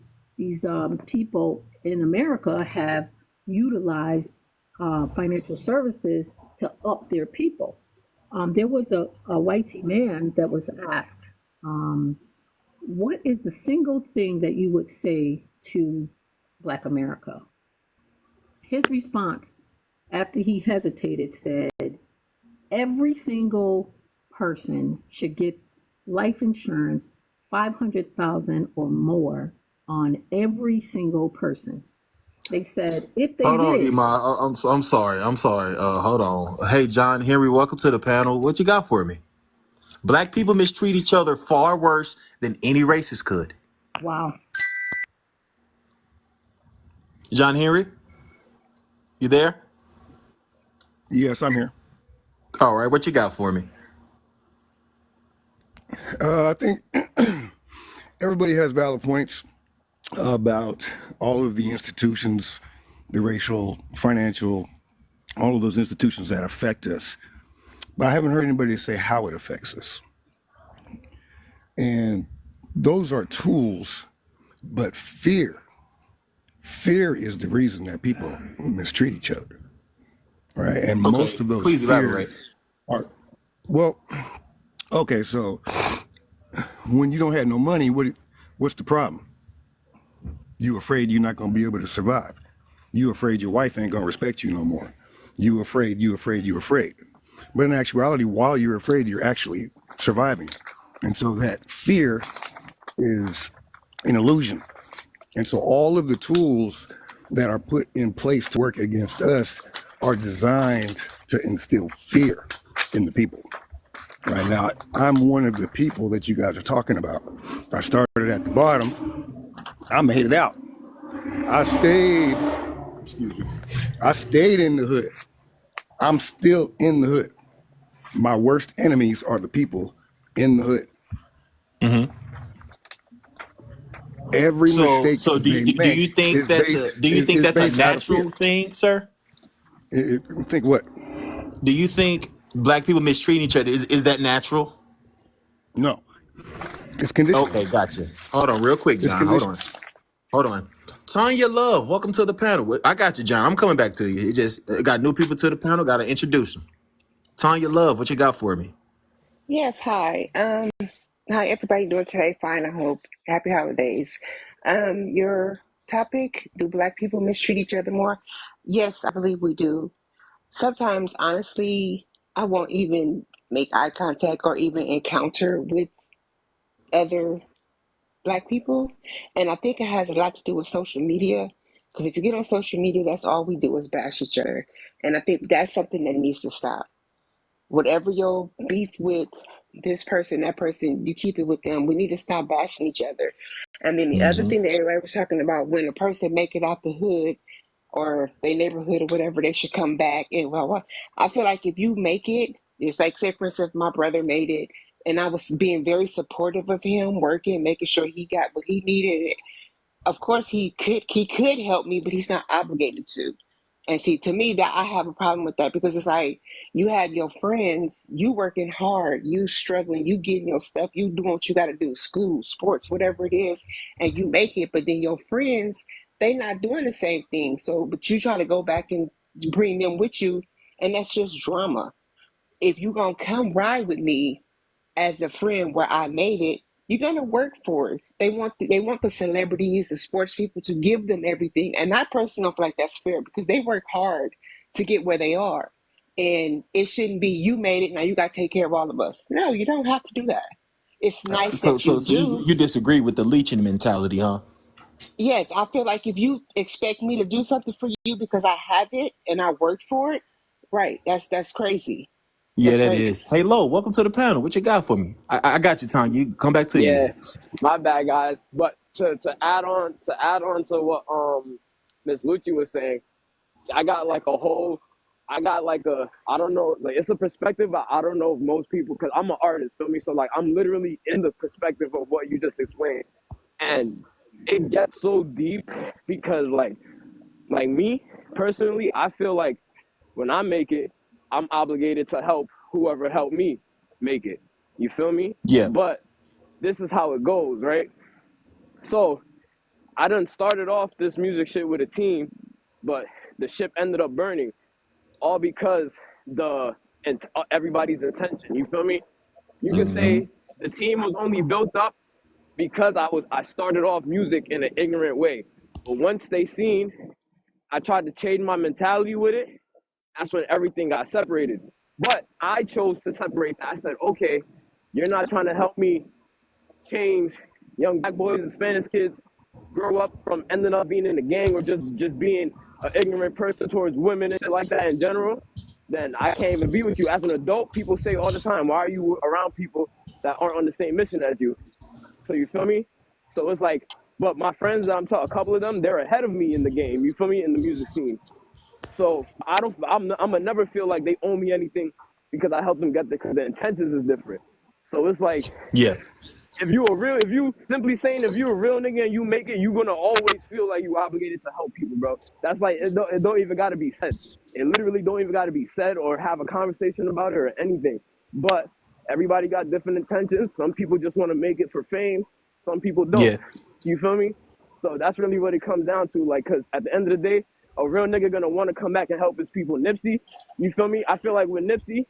people in America have utilized financial services to up their people. There was a white man that was asked, what is the single thing that you would say to Black America? His response, after he hesitated, said, every single person should get life insurance, 500,000 or more on every single person. They said if they Hold on, did, Iman. I'm sorry. I'm sorry. Hold on. Hey, John Henry, welcome to the panel. What you got for me? Black people mistreat each other far worse than any racist could. wow. John Henry, you there? Yes, I'm here. All right, what you got for me? I think everybody has valid points about all of the institutions, the racial, financial, all of those institutions that affect us. But I haven't heard anybody say how it affects us. And those are tools, but fear is the reason that people mistreat each other, right? And most Okay, of those please elaborate. fears are, well, okay, so when you don't have no money, what's the problem? You afraid you're not going to be able to survive. You afraid your wife ain't going to respect you no more. You afraid. But in actuality, while you're afraid, you're actually surviving. And so that fear is an illusion. And so all of the tools that are put in place to work against us are designed to instill fear in the people. Right now, I'm one of the people that you guys are talking about. I started at the bottom. I made it out. I stayed in the hood. I'm still in the hood. My worst enemies are the people in the hood. Mm-hmm. Every mistake So that do they make you think is that's based a out of fear. natural thing, sir? Think what? Do you think black people mistreating each other is that natural? No, it's conditioning. Okay, gotcha. Hold on, real quick, It's John. Hold conditioning. on. Hold on. Tanya Love, welcome to the panel. I got you, John. I'm coming back to you. It just got new people to the panel. Got to introduce them. Tanya Love, what you got for me? Yes, hi. How everybody doing today? Fine, I hope. Happy holidays. Your topic, do Black people mistreat each other more? Yes, I believe we do. Sometimes, honestly, I won't even make eye contact or even encounter with other Black people. And I think it has a lot to do with social media. Because if you get on social media, that's all we do is bash each other. And I think that's something that needs to stop. Whatever your beef with this person, that person, you keep it with them. We need to stop bashing each other. And then the other Mm-hmm. thing that everybody was talking about, when a person make it out the hood or their neighborhood or whatever, they should come back. And well, I feel like if you make it, it's like, say for instance, my brother made it, and I was being very supportive of him, working, making sure he got what he needed. Of course he could help me, but he's not obligated to. And see, to me, that I have a problem with that, because it's like, you have your friends, you working hard, you struggling, you getting your stuff, you doing what you got to do, school, sports, whatever it is, and you make it. But then your friends, they not doing the same thing. So, but you try to go back and bring them with you, and that's just drama. If you gonna come ride with me as a friend where I made it, you're gonna work for it. They want the celebrities, the sports people to give them everything, and I personally don't feel like that's fair, because they work hard to get where they are, and it shouldn't be you made it, now you got to take care of all of us. No, you don't have to do that. It's nice So that you so do. you disagree with the leeching mentality, huh? Yes, I feel like if you expect me to do something for you because I have it and I worked for it, right? That's crazy. Yeah, That's that crazy. is. Hey, Lo, welcome to the panel. What you got for me? I got you, Tanya. You come back to you. Yeah, my bad, guys. But to add on to what Miss Lucci was saying, I got like a whole, I got like a, I don't know, like it's a perspective, but I don't know if most people, because I'm an artist, feel me? So like I'm literally in the perspective of what you just explained, and it gets so deep because like me personally, I feel like when I make it, I'm obligated to help whoever helped me make it. You feel me? Yeah. But this is how it goes, right? So I done started off this music shit with a team, but the ship ended up burning, all because the and everybody's intention. You feel me? You could Mm-hmm. say the team was only built up because I started off music in an ignorant way. But once they seen I tried to change my mentality with it, that's when everything got separated. But I chose to separate that. I said, okay, you're not trying to help me change young black boys and Spanish kids grow up from ending up being in a gang or just being an ignorant person towards women and shit like that in general, then I can't even be with you. As an adult, people say all the time, why are you around people that aren't on the same mission as you? So you feel me? So it's like, but my friends, I'm talking, a couple of them, they're ahead of me in the game. You feel me? In the music scene. So I'm gonna never feel like they owe me anything because I helped them get there because the intentions is different. So it's like, Yeah. if you simply saying if you're a real nigga and you make it, you're gonna always feel like you obligated to help people, bro. That's like it don't even gotta be said. It literally don't even gotta be said or have a conversation about it or anything. But everybody got different intentions. Some people just want to make it for fame. Some people don't. Yeah. You feel me? So that's really what it comes down to. Like, cause at the end of the day, a real nigga gonna want to come back and help his people. Nipsey, you feel me? I feel like with Nipsey,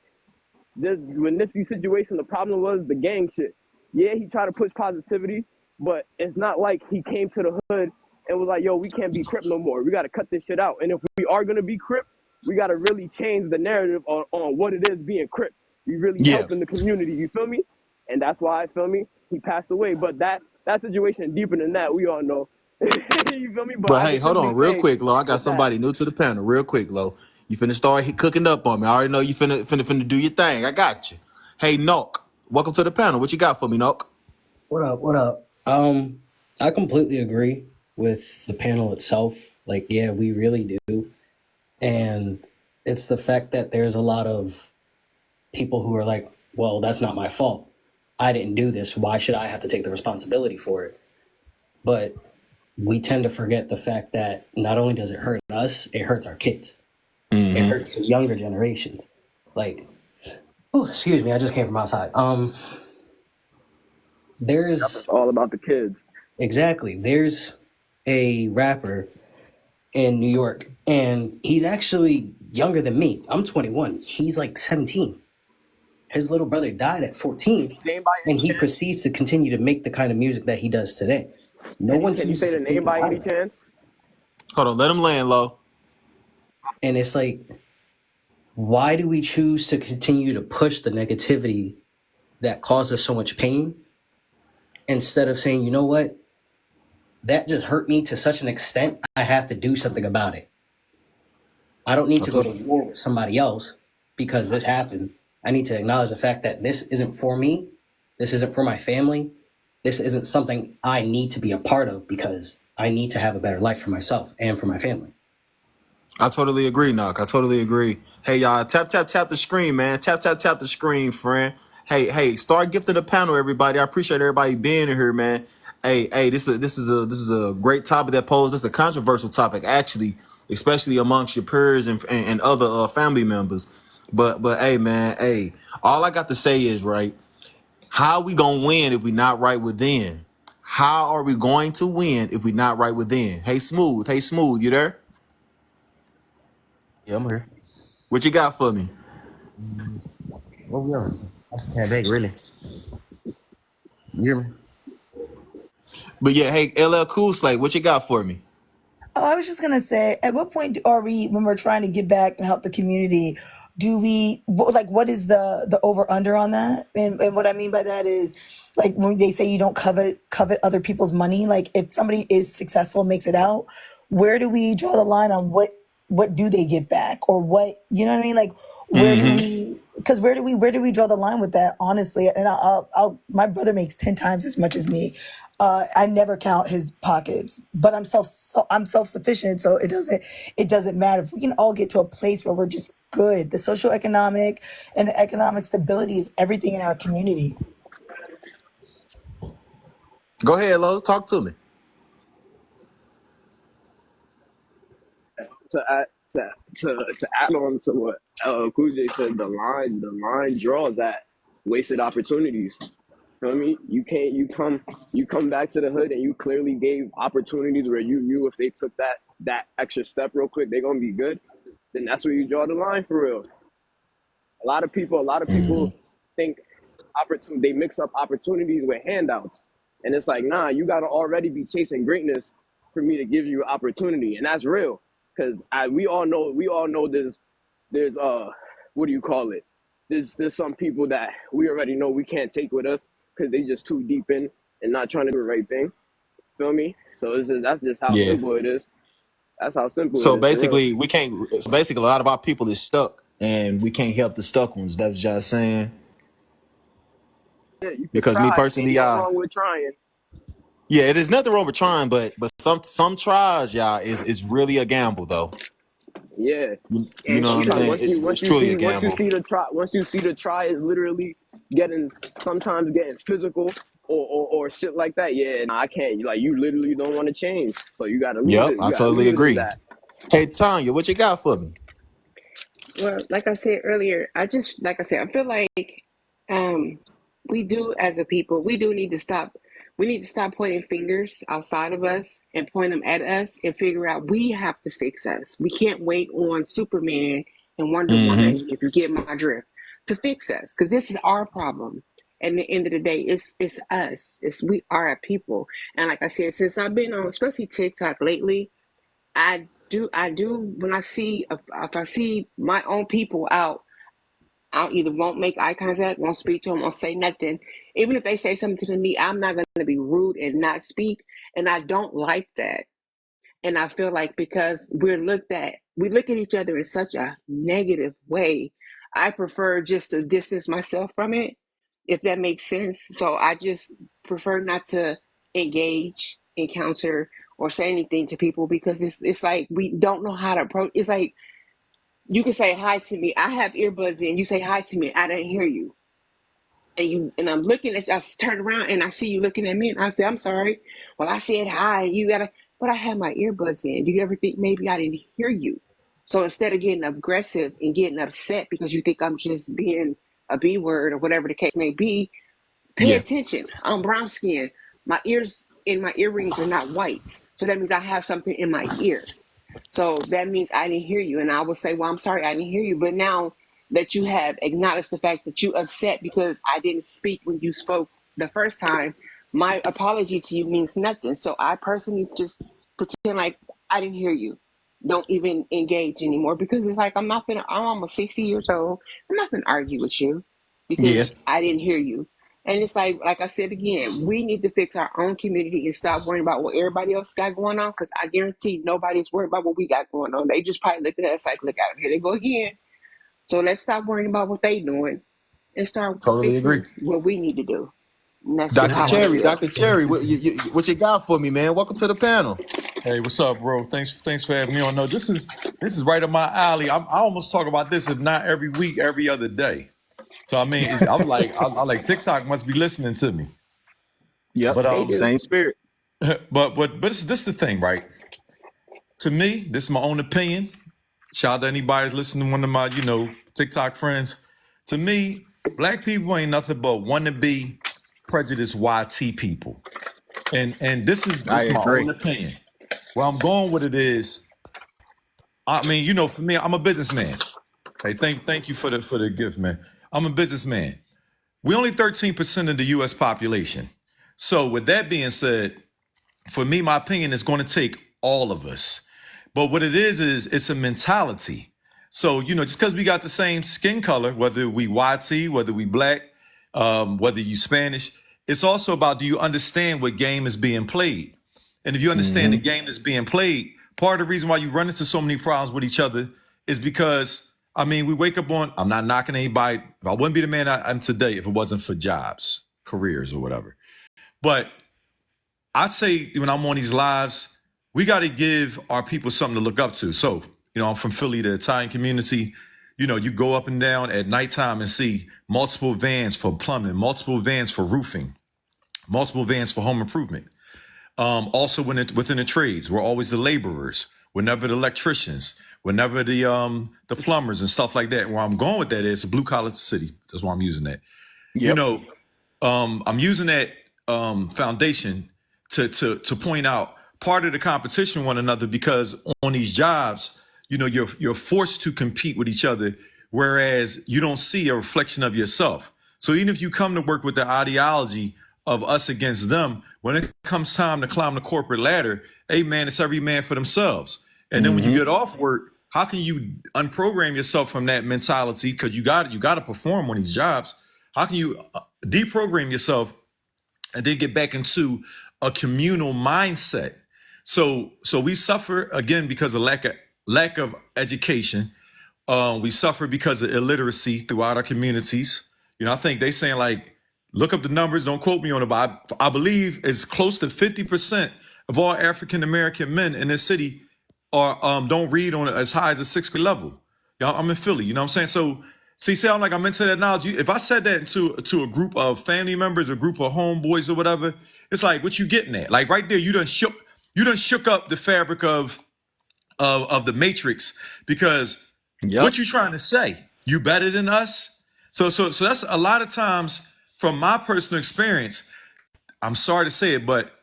with Nipsey's situation, the problem was the gang shit. Yeah, he tried to push positivity, but it's not like he came to the hood and was like, yo, we can't be Crip no more. We got to cut this shit out. And if we are going to be Crip, we got to really change the narrative on what it is being Crip. We really Yeah. helping the community, you feel me? And that's why, I feel me, he passed away. But that situation deeper than that, we all know. You feel me? But But I hey, can hold simply on real say quick, Lo. I got with that, somebody new to the panel. Real quick, Lo. You finna start cooking up on me. I already know you finna do your thing. I got you. Hey, Nok. Welcome to the panel. What you got for me, Nok? What up? What up? I completely agree with the panel itself. Like, yeah, we really do. And it's the fact that there's a lot of people who are like, well, that's not my fault. I didn't do this. Why should I have to take the responsibility for it? But we tend to forget the fact that not only does it hurt us, it hurts our kids. It Mm-hmm. hurts the younger generations. Like, oh, excuse me, I just came from outside. There's it's all about the kids. exactly. There's a rapper in New York, and he's actually younger than me. I'm 21. He's like 17. His little brother died at 14, Name by and any he chance? proceeds to continue to make the kind of music that he does today. No one Can you say chooses the to take name him by out any of that. chance? Hold on. Let him land, Lo. And it's like, why do we choose to continue to push the negativity that causes so much pain instead of saying, you know what, that just hurt me to such an extent, I have to do something about it. I don't need I to go told to war with somebody else because this happened. I need to acknowledge the fact that this isn't for me. This isn't for my family. This isn't something I need to be a part of because I need to have a better life for myself and for my family. I totally agree, Knock. I totally agree. Hey, y'all, tap the screen, man. Tap the screen, friend. Hey, start gifting the panel, everybody. I appreciate everybody being here, man. Hey, this is a great topic that posed. This is a controversial topic, actually, especially amongst your peers and other family members. But hey, man, hey, all I got to say is right. How are we gonna win if we not right within? How are we going to win if we not right within? Hey, Smooth. Hey, Smooth. You there? Yeah, I'm here. What you got for me? What we on? I just came back, really. You hear me? But yeah, hey, LL Cool Slate, what you got for me? Oh, I was just gonna say, at what point are we, when we're trying to give back and help the community, do we like what is the over under on that? And what I mean by that is, like when they say you don't covet other people's money. Like if somebody is successful, makes it out, where do we draw the line on what do they get back or what, you know what I mean? Like where do Mm-hmm. we? Because where do we draw the line with that? Honestly, and I'll my brother makes 10 times as much as me. I never count his pockets, but I'm self sufficient, so it doesn't matter. If we can all get to a place where we're just good, the social economic and the economic stability is everything in our community. Go ahead, Lo. Talk to me. To add to add on to what Cool J said, the line draws at wasted opportunities. You know what I mean? You come back to the hood and you clearly gave opportunities where you knew if they took that extra step real quick, they're gonna be good. Then that's where you draw the line for real. A lot of people think they mix up opportunities with handouts, and it's like, nah, you gotta already be chasing greatness for me to give you opportunity, and that's real. Because we all know there's what do you call it? There's some people that we already know we can't take with us because they just too deep in and not trying to do the right thing. Feel me? So that's just how Yeah. simple it is. That's how simple it So is for real. basically, we can't. So basically, a lot of our people is stuck, and we can't help the stuck ones. That's what y'all saying. Yeah, you can Because me try. Ain't personally, nothing wrong with trying. yeah, it is nothing wrong with trying, but some tries, y'all, is really a gamble though. Yeah, You and know what I'm sometimes saying? It's truly a gamble. once you see the try is literally sometimes getting physical or shit like that. Yeah, nah, I can't. Like you literally don't want to change, so you gotta leave Yep, it. You I gotta totally leave it as agree. that. Hey Tanya, what you got for me? Well, like I said earlier, like I said, I feel like um we do as a people, we do need to stop. We need to stop pointing fingers outside of us and point them at us and figure out we have to fix us. We can't wait on Superman and Wonder Mm-hmm. Woman, if you get my drift, to fix us because this is our problem. And at the end of the day, it's us. It's we are a people. And like I said, since I've been on, especially TikTok lately, I do when if I see my own people out, I either won't make eye contact, won't speak to them, won't say nothing. Even if they say something to me, I'm not going to be rude and not speak. And I don't like that. And I feel like because we look at each other in such a negative way, I prefer just to distance myself from it, if that makes sense. So I just prefer not to engage, encounter, or say anything to people because it's like we don't know how to approach. It's like you can say hi to me. I have earbuds in. You say hi to me. I didn't hear you. And I'm looking at you. I turn around and I see you looking at me, and I say, "I'm sorry." Well, I said hi. You gotta, but I had my earbuds in. Do you ever think maybe I didn't hear you? So instead of getting aggressive and getting upset because you think I'm just being a B word or whatever the case may be, pay Yeah. attention. I'm brown skinned. My ears and my earrings are not white. So that means I have something in my ear. So that means I didn't hear you. And I will say, well, I'm sorry, I didn't hear you. But now that you have acknowledged the fact that you upset because I didn't speak when you spoke the first time, my apology to you means nothing. So I personally just pretend like I didn't hear you. Don't even engage anymore because it's like I'm almost 60 years old. I'm not gonna argue with you Yeah. because I didn't hear you. And it's like I said again, we need to fix our own community and stop worrying about what everybody else got going on. Because I guarantee nobody's worried about what we got going on. They just probably look at us like, look at them, here they go again. So let's stop worrying about what they doing and start Totally agree. fixing what we need to do. And that's just Dr. how I Cherry, feel. Dr. Cherry, what you got for me, man? Welcome to the panel. Hey, what's up, bro? Thanks for having me on. No, this is right up my alley. I almost talk about this, if not every week, every other day. So I mean, I like TikTok must be listening to me. Yep. But They do. Same spirit. but this is the thing, right? To me, this is my own opinion. Shout out to anybody who's listening to one of my, TikTok friends. To me, black people ain't nothing but wannabe prejudiced YT people. And I this is my agree. own opinion. Where I'm going with it is, I mean, for me, I'm a businessman. Hey, thank you for the gift, man. I'm a businessman. We only 13% of the US population. So with that being said, for me, my opinion is going to take all of us. But what it is it's a mentality. So, just because we got the same skin color, whether we YT, whether we black, whether you Spanish, it's also about, do you understand what game is being played? And if you understand the Mm-hmm. game that's being played, part of the reason why you run into so many problems with each other is because, I mean, we wake up on, I'm not knocking anybody. If I wouldn't be the man I am today if it wasn't for jobs, careers, or whatever. But I'd say when I'm on these lives, we got to give our people something to look up to. So, I'm from Philly, the Italian community. You go up and down at nighttime and see multiple vans for plumbing, multiple vans for roofing, multiple vans for home improvement. Also, within the trades, we're always the laborers. We're never the electricians. We're never the plumbers and stuff like that. Where I'm going with that is a blue collar city. That's why I'm using that. Yep. I'm using that foundation to point out part of the competition with one another, because on these jobs, you're forced to compete with each other whereas you don't see a reflection of yourself. So even if you come to work with the ideology of us against them, when it comes time to climb the corporate ladder, hey man, it's every man for themselves. And then when you get off work, how can you unprogram yourself from that mentality? Because you got to perform on these jobs. How can you deprogram yourself and then get back into a communal mindset? So we suffer again because of lack of education. We suffer because of illiteracy throughout our communities. I think they saying like, look up the numbers. Don't quote me on it, but I believe it's close to 50% of all African American men in this city are don't read on as high as a 6th grade level. I'm in Philly. You know what I'm saying? So sound like I'm into that knowledge. If I said that to a group of family members, a group of homeboys or whatever, it's like, what you getting at? Like right there, you done shook up the fabric of the matrix, because what you trying to say? You better than us? So that's a lot of times from my personal experience. I'm sorry to say it, but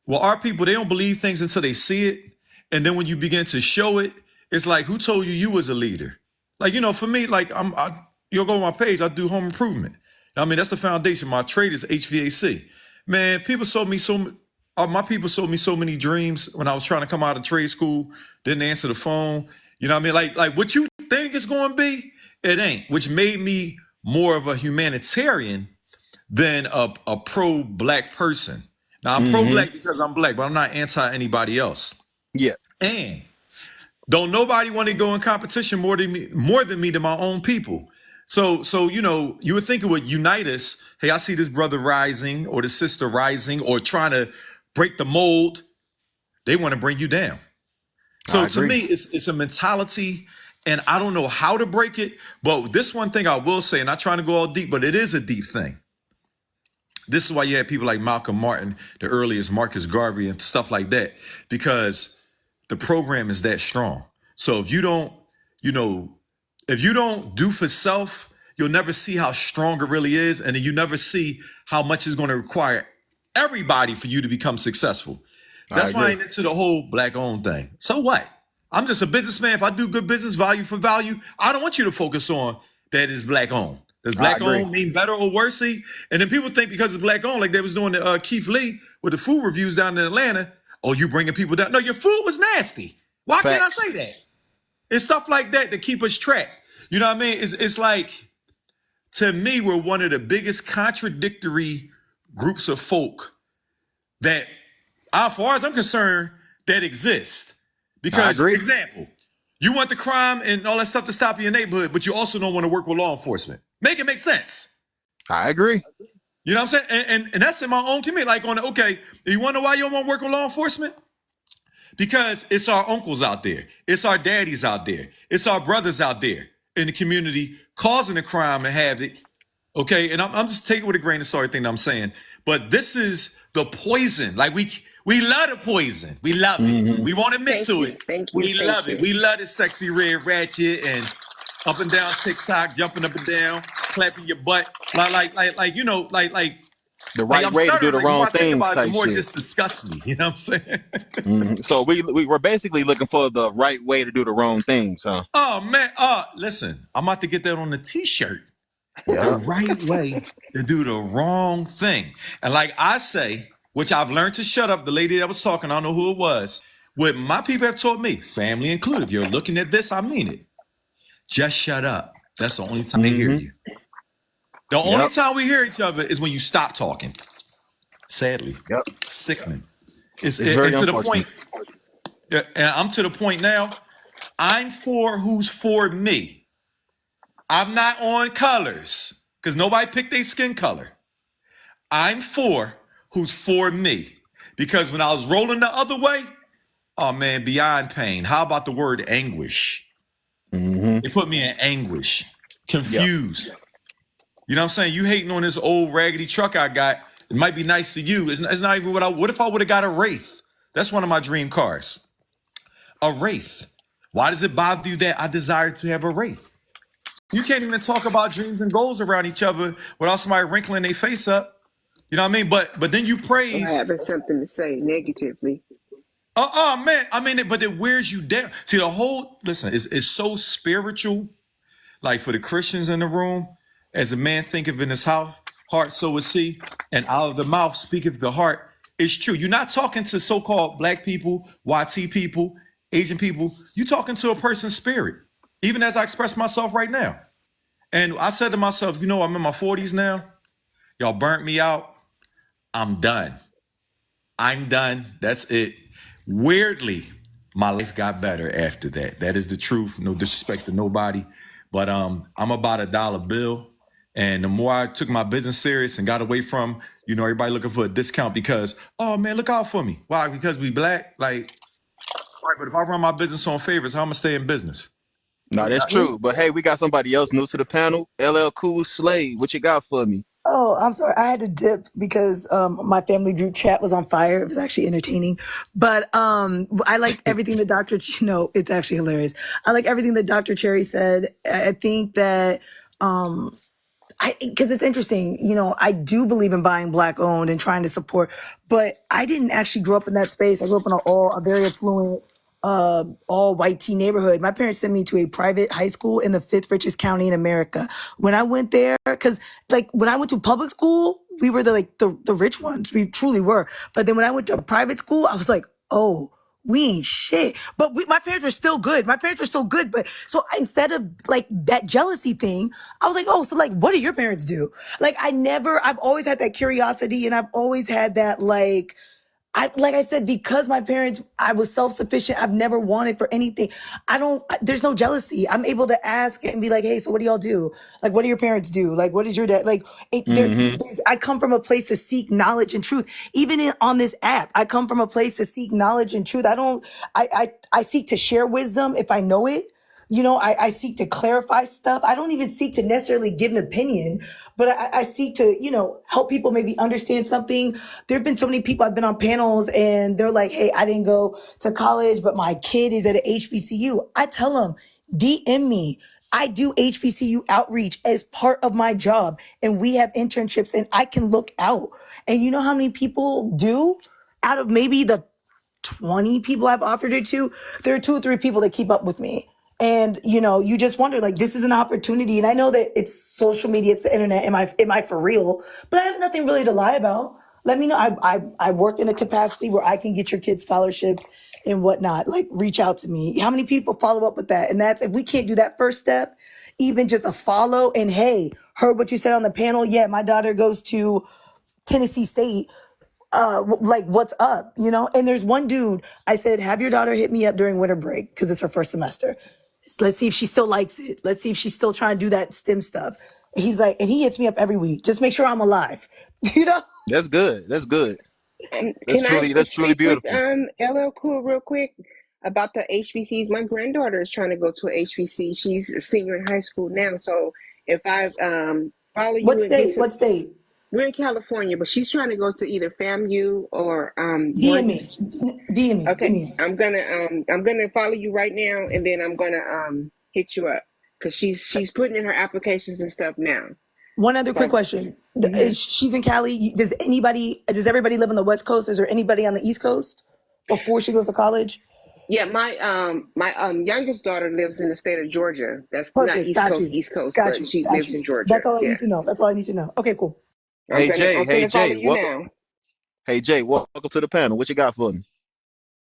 our people, they don't believe things until they see it. And then when you begin to show it, it's like, who told you was a leader? Like, for me, like you'll go on my page, I do home improvement. I mean, that's the foundation. My trade is HVAC. Man, my people sold me so many dreams when I was trying to come out of trade school, didn't answer the phone. You know what I mean? Like what you think it's going to be, it ain't, which made me more of a humanitarian than a pro-black person. Now, I'm pro-black because I'm black, but I'm not anti anybody else. Yeah. And don't nobody want to go in competition more than me than my own people. So you would think it would unite us. Hey, I see this brother rising or the sister rising or trying to break the mold. They want to bring you down. So to me, it's a mentality, and I don't know how to break it. But this one thing I will say, and not trying to go all deep, but it is a deep thing. This is why you had people like Malcolm Martin, the earliest Marcus Garvey and stuff like that, because the program is that strong. So if you don't do for self, you'll never see how strong it really is. And then you never see how much it's going to require everybody for you to become successful. That's why I ain't into the whole black owned thing. So what? I'm just a businessman. If I do good business, value for value, I don't want you to focus on that it's black owned. Does black owned mean better or worse? And then people think because it's black owned, like they was doing the Keith Lee with the food reviews down in Atlanta. Oh, you bringing people down? No, your food was nasty. Why can't I say that? It's stuff like that keep us trapped. You know what I mean? It's like, to me, we're one of the biggest contradictory groups of folk that, as far as I'm concerned, that exist. Because, example, you want the crime and all that stuff to stop in your neighborhood, but you also don't want to work with law enforcement. Make it make sense. I agree. You know what I'm saying? And that's in my own community. Like, you want to know why you don't want to work with law enforcement? Because it's our uncles out there. It's our daddies out there. It's our brothers out there in the community causing the crime and havoc. Okay, and I'm just taking with a grain of salt everything I'm saying. But this is the poison. Like we love the poison. We love it. We won't admit to it. We love it. We love the sexy red ratchet and up and down TikTok, jumping up and down, clapping your butt, like the right way to do the wrong things type the more shit. just disgusts me. You know what I'm saying? So we're basically looking for the right way to do the wrong things, huh? Oh man, listen, I'm about to get that on a t-shirt. The right way to do the wrong thing. And like I say, which I've learned to shut up, the lady that was talking, I don't know who it was, what my people have taught me, family included, if you're looking at this, I mean it. Just shut up. That's the only time they hear you. The only time we hear each other is when you stop talking. Sadly. Sickening. It's very to the point. And I'm to the point now. I'm for who's for me. I'm not on colors because nobody picked their skin color. I'm for who's for me. Because when I was rolling the other way, oh man, beyond pain. How about the word anguish? It put me in anguish, confused. You know what I'm saying? You hating on this old raggedy truck I got. It might be nice to you. It's not even what if I would have got a Wraith? That's one of my dream cars. A Wraith. Why does it bother you that I desire to have a Wraith? You can't even talk about dreams and goals around each other without somebody wrinkling their face up. You know what I mean? But then you praise. Or having something to say negatively. Man. I mean, but it wears you down. See, listen, it's so spiritual like for the Christians in the room, as a man thinketh in his house, heart so is he, and out of the mouth speaketh the heart. It's true. You're not talking to so-called black people, YT people, Asian people. You're talking to a person's spirit, even as I express myself right now. And I said to myself, you know, I'm in my 40s now. Y'all burnt me out. I'm done. I'm done. That's it. Weirdly, my life got better after that. That is the truth. No disrespect to nobody. But I'm about $1 bill. And the more I took my business serious and got away from, you know, everybody looking for a discount because, oh man, look out for me. Why? Because we black? Like, all right, but if I run my business on favors, how am I gonna stay in business? No, that's true. But hey, we got somebody else new to the panel. LL Cool Slade, what you got for me? Oh, I'm sorry. I had to dip because my family group chat was on fire. It was actually entertaining. But I liked everything that Dr. No, it's actually hilarious. I like everything that Dr. Cherry said. I think that because it's interesting, you know, I do believe in buying black owned and trying to support, but I didn't actually grow up in that space. I grew up in a very affluent, all white teen neighborhood. My parents sent me to a private high school in the fifth richest county in America. When I went there, because like when I went to public school, we were the rich ones. We truly were. But then when I went to private school, I was like, oh, we ain't shit. But my parents were still good. My parents were still good. But so instead of like that jealousy thing, I was like, oh, so like, what do your parents do? Like, I've always had that curiosity and I've always had that like I said, because my parents, I was self-sufficient. I've never wanted for anything. There's no jealousy. I'm able to ask and be like, hey, so what do y'all do? Like, what do your parents do? Like, what is your dad? Like, Mm-hmm. I come from a place to seek knowledge and truth. Even on this app, I come from a place to seek knowledge and truth. I seek to share wisdom if I know it. You know, I seek to clarify stuff. I don't even seek to necessarily give an opinion, but I seek to, you know, help people maybe understand something. There have been so many people I've been on panels and they're like, hey, I didn't go to college, but my kid is at an HBCU. I tell them, DM me. I do HBCU outreach as part of my job and we have internships and I can look out. And you know how many people do? Out of maybe the 20 people I've offered it to, there are 2 or 3 people that keep up with me. And, you know, you just wonder, like, this is an opportunity. And I know that it's social media, it's the internet. Am I for real? But I have nothing really to lie about. Let me know. I work in a capacity where I can get your kids scholarships and whatnot. Like, reach out to me. How many people follow up with that? And that's, if we can't do that first step, even just a follow and, hey, heard what you said on the panel. Yeah, my daughter goes to Tennessee State. Like, what's up, you know? And there's one dude, I said, have your daughter hit me up during winter break because it's her first semester. Let's see if she still likes it. Let's see if she's still trying to do that STEM stuff. He's like, and he hits me up every week. Just make sure I'm alive. You know? That's good. That's good. Can I That's truly speak with beautiful. LL Cool real quick about the HBCs? My granddaughter is trying to go to a HBC. She's a senior in high school now. So if I follow you What and get state? some, What state? we're in California, but she's trying to go to either FAMU or DM Morgan. me. DM me. Okay, DM me. I'm gonna follow you right now, and then I'm gonna hit you up because she's putting in her applications and stuff now. One other quick So, question. mhm. She's in Cali. Does everybody live on the West Coast? Is there anybody on the East Coast before she goes to college? Yeah, my youngest daughter lives in the state of Georgia. That's not Perfect. Got you. East Coast, Got but you. she Got lives you. in Georgia. That's all I Yeah, need to know. That's all I need to know. Okay, cool. Hey Jay, I'm gonna follow you welcome. now. Hey Jay, welcome to the panel. What you got for me?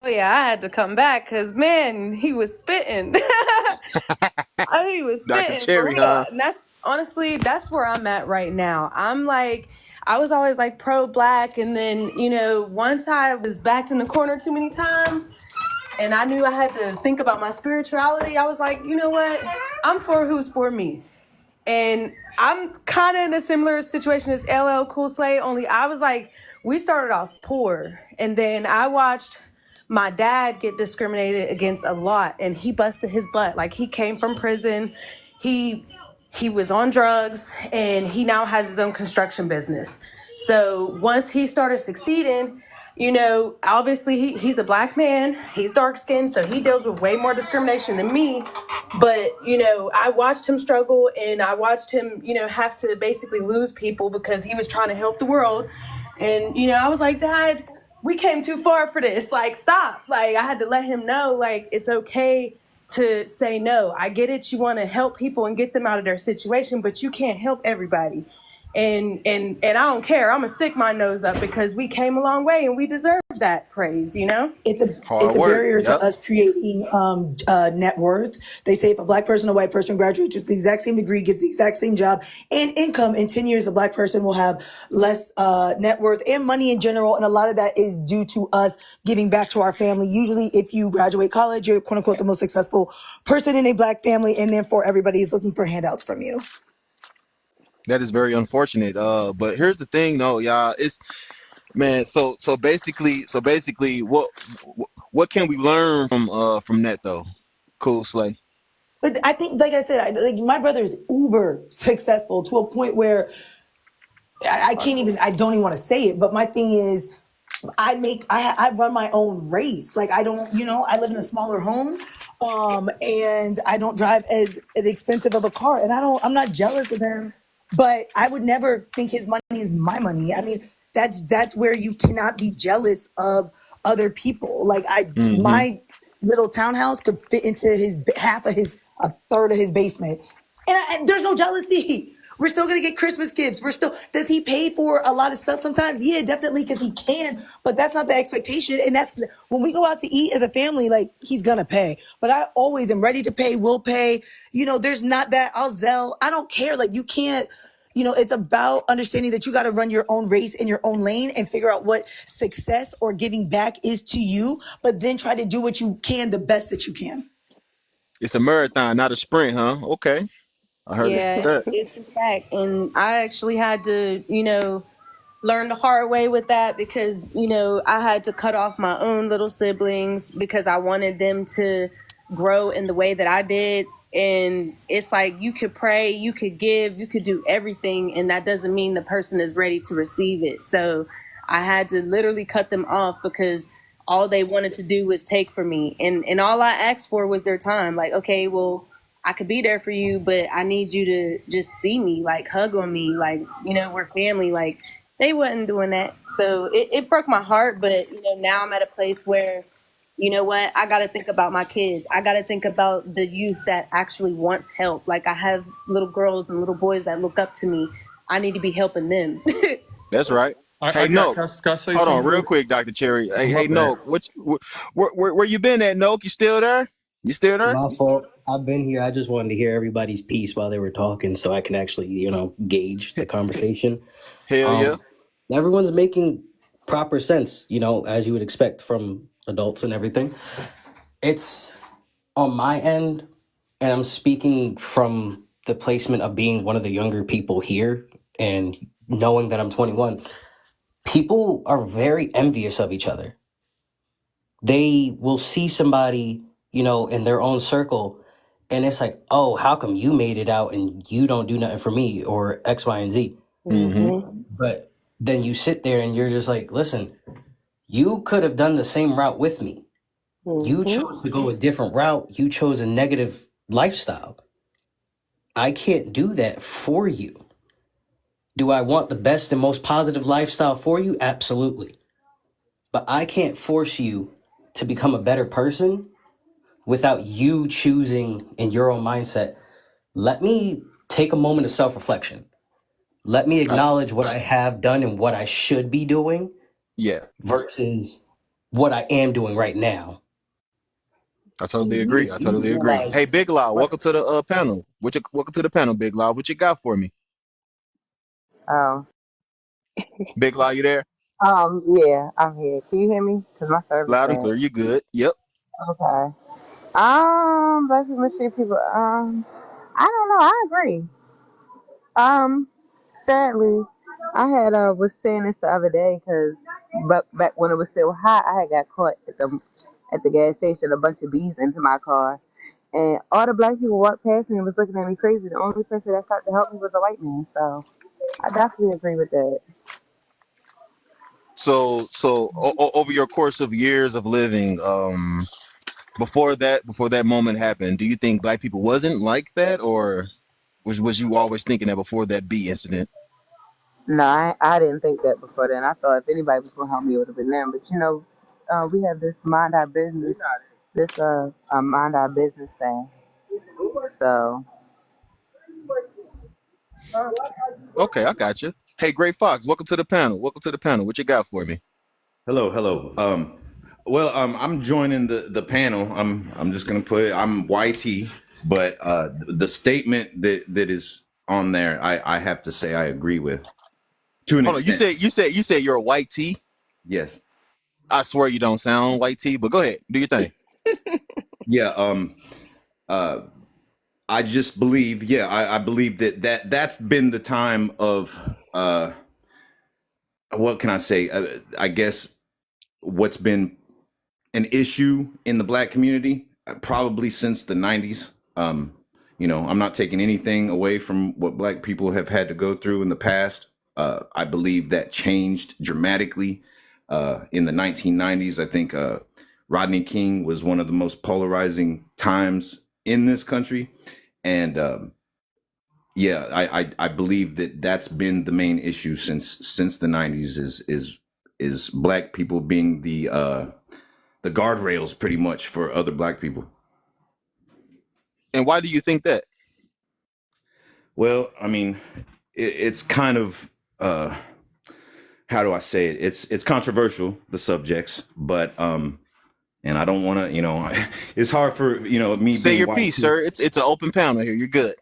Oh yeah, I had to come back because man, he was spitting. He was Dr. spitting for Cherry, real. huh? And that's honestly, that's where I'm at right now. I'm like, I was always like pro black, and then once I was backed in the corner too many times, and I knew I had to think about my spirituality. I was like, you know what? I'm for who's for me. And I'm kind of in a similar situation as LL Cool Slay, only I was like, we started off poor. And then I watched my dad get discriminated against a lot, and he busted his butt. Like, he came from prison. He was on drugs, and he now has his own construction business. So once he started succeeding, obviously he's a black man, he's dark skinned, so he deals with way more discrimination than me. But, I watched him struggle, and I watched him, have to basically lose people because he was trying to help the world. And, I was like, Dad, we came too far for this. Like, stop. Like, I had to let him know, like, it's okay to say no. I get it. You want to help people and get them out of their situation, but you can't help everybody. And I don't care. I'm gonna stick my nose up because we came a long way and we deserve that praise, you know? It's Hard a work. barrier to Yep. us creating net worth. They say if a black person, a white person graduates with the exact same degree, gets the exact same job and income, in 10 years, a black person will have less net worth and money in general. And a lot of that is due to us giving back to our family. Usually, if you graduate college, you're quote unquote the most successful person in a black family, and therefore everybody is looking for handouts from you. That is very unfortunate. But here's the thing, though, y'all. It's man. So basically, what can we learn from that though? Cool, Slay. But I think, like I said, like my brother is uber successful to a point where I can't even, I don't even want to say it. But my thing is, I run my own race. Like I don't, I live in a smaller home, and I don't drive as expensive of a car, and I'm not jealous of him, but I would never think his money is my money. I mean, that's where you cannot be jealous of other people. Like Mm-hmm. my little townhouse could fit into a third of his basement, and there's no jealousy. We're still gonna get Christmas gifts. Does he pay for a lot of stuff sometimes? Yeah, definitely, because he can, but that's not the expectation. And that's when we go out to eat as a family, like he's gonna pay. But I always am ready to pay, will pay. There's not that I'll Zelle. I don't care. Like you can't, it's about understanding that you got to run your own race in your own lane and figure out what success or giving back is to you, but then try to do what you can the best that you can. It's a marathon, not a sprint, huh? Okay, I heard Yeah, that. it's a fact. And I actually had to, learn the hard way with that because, I had to cut off my own little siblings because I wanted them to grow in the way that I did. And it's like you could pray, you could give, you could do everything, and that doesn't mean the person is ready to receive it. So I had to literally cut them off because all they wanted to do was take from me. And all I asked for was their time. Like, okay, well, I could be there for you, but I need you to just see me, like hug on me, like, we're family. Like they wasn't doing that. So it broke my heart, but now I'm at a place where, you know what, I gotta think about my kids. I gotta think about the youth that actually wants help. Like I have little girls and little boys that look up to me. I need to be helping them. That's right. I Hey, got. no. Can I say Hold on, something real real? quick, Dr. Cherry. Oh, my Hey, bad. no. Where you been at, Noke? You still there? You still there? My fault. I've been here. I just wanted to hear everybody's piece while they were talking so I can actually, gauge the conversation. Hell yeah. Everyone's making proper sense, as you would expect from adults and everything. It's on my end, and I'm speaking from the placement of being one of the younger people here and knowing that I'm 21. People are very envious of each other. They will see somebody, in their own circle, and it's like, oh, how come you made it out and you don't do nothing for me or X, Y, and Z? Mm-hmm. But then you sit there and you're just like, listen, you could have done the same route with me. You chose to go a different route. You chose a negative lifestyle. I can't do that for you. Do I want the best and most positive lifestyle for you? Absolutely. But I can't force you to become a better person without you choosing in your own mindset. Let me take a moment of self reflection. Let me acknowledge what I have done and what I should be doing Yeah, versus what I am doing right now. I totally agree. I You totally agree. Hey, realize, Big Law, welcome to the panel. Welcome to the panel, Big Law. What you got for me? Oh, Big Law, you there? yeah, I'm here. Can you hear me? Cause my service Loud and bad. clear. You good? Yep. Okay. Black people, mistreat people. I don't know. I agree. Sadly, I had was saying this the other day because, but back when it was still hot, I had got caught at the gas station. A bunch of bees into my car, and all the black people walked past me and was looking at me crazy. The only person that tried to help me was a white man. So I definitely agree with that. So over your course of years of living, before that moment happened, do you think black people wasn't like that, or was you always thinking that before that B incident? No, I didn't think that before then. I thought if anybody was gonna help me, it would have been them. But we have this mind our business this a mind our business thing. So Okay, I got you. Hey, Gray Fox, welcome to the panel. Welcome to the panel. What you got for me? Hello, hello. I'm joining the panel. I'm just gonna put it, I'm YT, but the statement that is on there, I have to say I agree with to an Hold on, you extent. said you said you're a white tee. Yes. I swear you don't sound white tee, but go ahead, do your thing. Yeah. Uh, I just believe. Yeah, I believe that's been the time of what can I say? I guess what's been an issue in the black community probably since the 90s. I'm not taking anything away from what black people have had to go through in the past. I believe that changed dramatically in the 1990s. I think Rodney King was one of the most polarizing times in this country. And I believe that that's been the main issue since the 90s is black people being the guardrails pretty much for other black people. And why do you think that? Well, I mean, it's kind of how do I say it? It's controversial, the subjects, but and I don't want to, it's hard for me Say being your white piece, too. sir. It's an open panel here. You're good.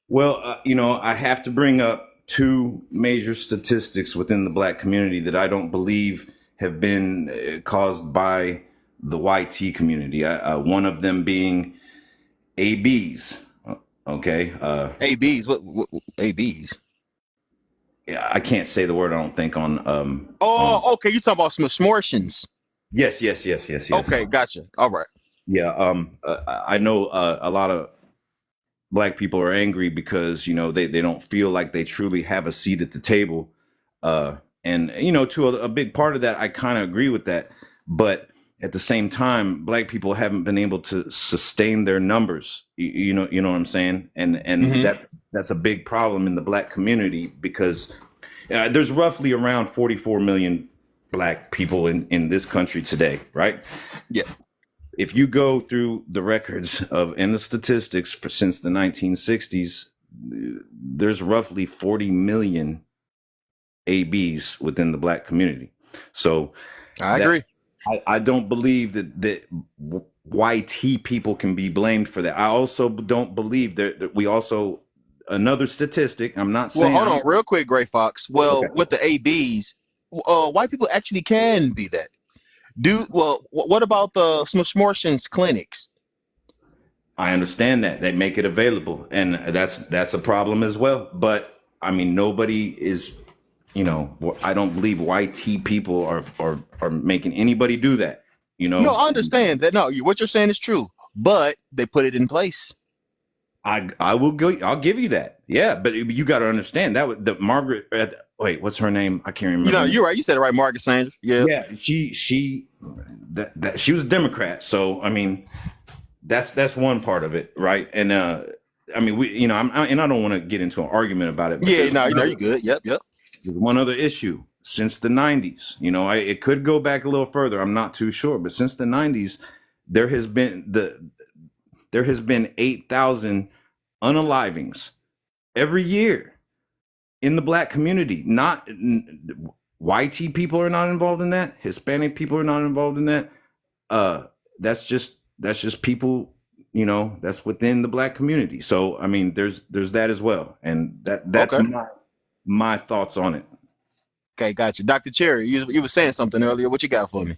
Well, I have to bring up two major statistics within the black community that I don't believe have been caused by the YT community. One of them being ABs. Okay. ABs. What ABs? Yeah, I can't say the word. I don't think on. Oh, okay. You talking about smortions? Yes. Okay, gotcha. All right. Yeah. I know a lot of black people are angry because they don't feel like they truly have a seat at the table, and to a big part of that, I kind of agree with that. But at the same time, black people haven't been able to sustain their numbers. You know what I'm saying? And Mm-hmm. that's a big problem in the black community because there's roughly around 44 million black people in this country today, right? Yeah. If you go through the records and the statistics since the 1960s, there's roughly 40 million ABs within the black community. So I agree. I don't believe that YT people can be blamed for that. I also don't believe that we also, another statistic, I'm not saying. Well, hold on real quick, Gray Fox. Well, Okay. with the ABs, white people actually can be that. What about the smortions clinics? I understand that they make it available, and that's a problem as well. But I mean, nobody is, I don't believe YT people are making anybody do that. No, I understand that. No, what you're saying is true, but they put it in place. I will go. I'll give you that. Yeah, but you got to understand that the Margaret. Wait, what's her name? I can't remember. You're right. You said it right, Margaret Sanger. Yeah. Yeah, she was a Democrat. So I mean, that's one part of it, right? And I mean, and I don't want to get into an argument about it. But Yeah. No, you're good. Yep. there's one other issue since the 90s. It could go back a little further. I'm not too sure, but since the 90s, there has been 8,000 unalivings every year in the black community. Not YT people are not involved in that. Hispanic people are not involved in that. That's just people, that's within the black community. So I mean, there's that as well, and that's Okay. my thoughts on it. Okay, gotcha. Dr. Cherry, you were saying something earlier. What you got for me?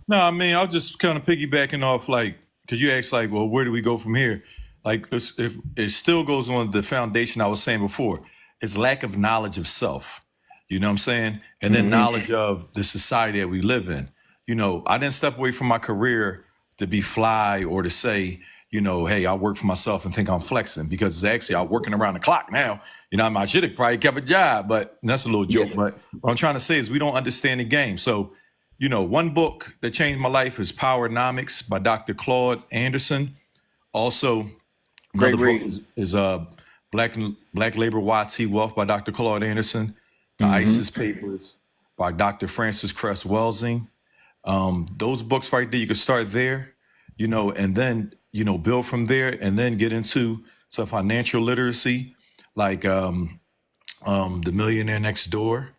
No, I mean, I was just kind of piggybacking off, like, because you asked, like, well, where do we go from here? Like, if it still goes on the foundation I was saying before, it's lack of knowledge of self. You know what I'm saying? And then knowledge of the society that we live in. I didn't step away from my career to be fly or to say, hey, I work for myself and think I'm flexing, because actually I'm working around the clock now. I should have probably kept a job, but that's a little joke. But what I'm trying to say is we don't understand the game. So, one book that changed my life is Powernomics by Dr. Claude Anderson. Also, Great another book read. is Black Labor YT Wealth by Dr. Claude Anderson. The ISIS Papers by Dr. Francis Cress Welsing. Those books right there, you can start there. and then, build from there and then get into some financial literacy, like The Millionaire Next Door,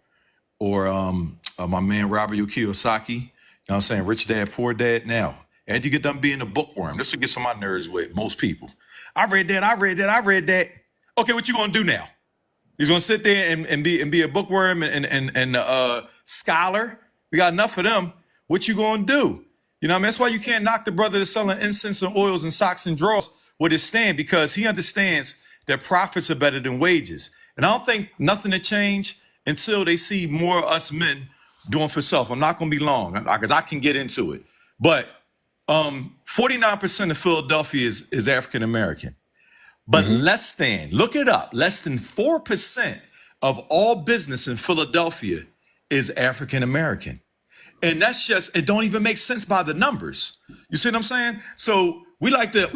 or my man Robert Kiyosaki. You know what I'm saying? Rich Dad, Poor Dad. Now, and you get done being a bookworm. This will get on my nerves with most people. I read that. Okay, what you gonna do now? He's gonna sit there and be a bookworm and scholar. We got enough of them. What you gonna do? You know what I mean? That's why you can't knock the brother that's selling incense and oils and socks and drawers with his stand, because he understands that profits are better than wages. And I don't think nothing to change until they see more of us men doing for self. I'm not gonna be long because I can get into it. But 49% of Philadelphia is African American. But look it up, less than 4% of all business in Philadelphia is African American. And that's just, it don't even make sense by the numbers. You see what I'm saying? So we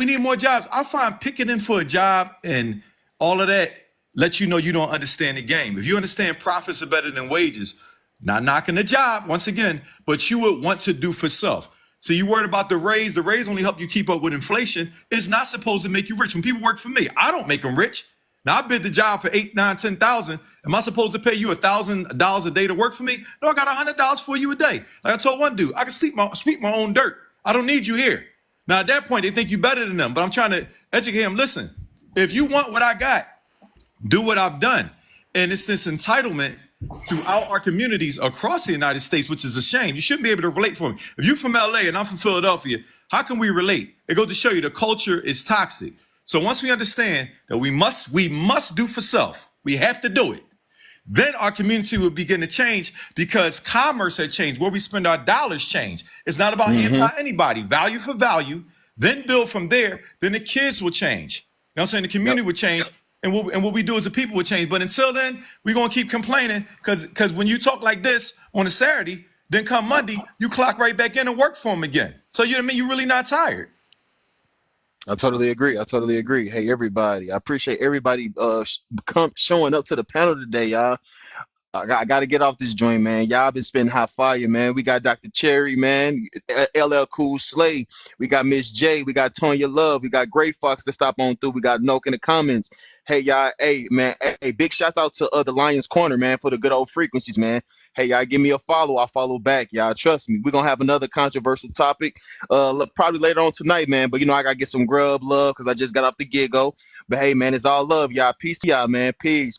need more jobs. I find picketing for a job and all of that lets you know you don't understand the game. If you understand profits are better than wages, not knocking the job once again, but you would want to do for self. So you worried about the raise only help you keep up with inflation. It's not supposed to make you rich. When people work for me, I don't make them rich. Now I bid the job for 8, 9, 10,000. Am I supposed to pay you $1,000 a day to work for me? No, I got $100 for you a day. Like I told one dude, I can sweep my own dirt. I don't need you here. Now at that point, they think you better than them, but I'm trying to educate them. Listen, if you want what I got, do what I've done. And it's this entitlement throughout our communities across the United States, which is a shame. You shouldn't be able to relate for me. If you're from LA and I'm from Philadelphia, how can we relate? It goes to show you the culture is toxic. So once we understand that we must do for self, we have to do it, then our community will begin to change, because commerce had changed. Where we spend our dollars change. It's not about anti-anybody. Value for value, then build from there. Then the kids will change. You know what I'm saying? The community will change. And what we do as a people will change. But until then, we're going to keep complaining, because when you talk like this on a Saturday, then come Monday, you clock right back in and work for them again. So you know what I mean? You're really not tired. I totally agree. Hey, everybody. I appreciate everybody showing up to the panel today, y'all. I got to get off this joint, man. Y'all been spending hot fire, man. We got Dr. Cherry, man. LL Cool Slay. We got Miss J. We got Tonya Love. We got Gray Fox to stop on through. We got Noke in the comments. Hey, y'all. Hey, man. Hey, big shouts out to the Lions Corner, man, for the good old frequencies, man. Hey, y'all, give me a follow. I'll follow back, y'all. Trust me. We're going to have another controversial topic probably later on tonight, man. But, I got to get some grub love because I just got off the gig-o. But, hey, man, it's all love, y'all. Peace to y'all, man. Peace.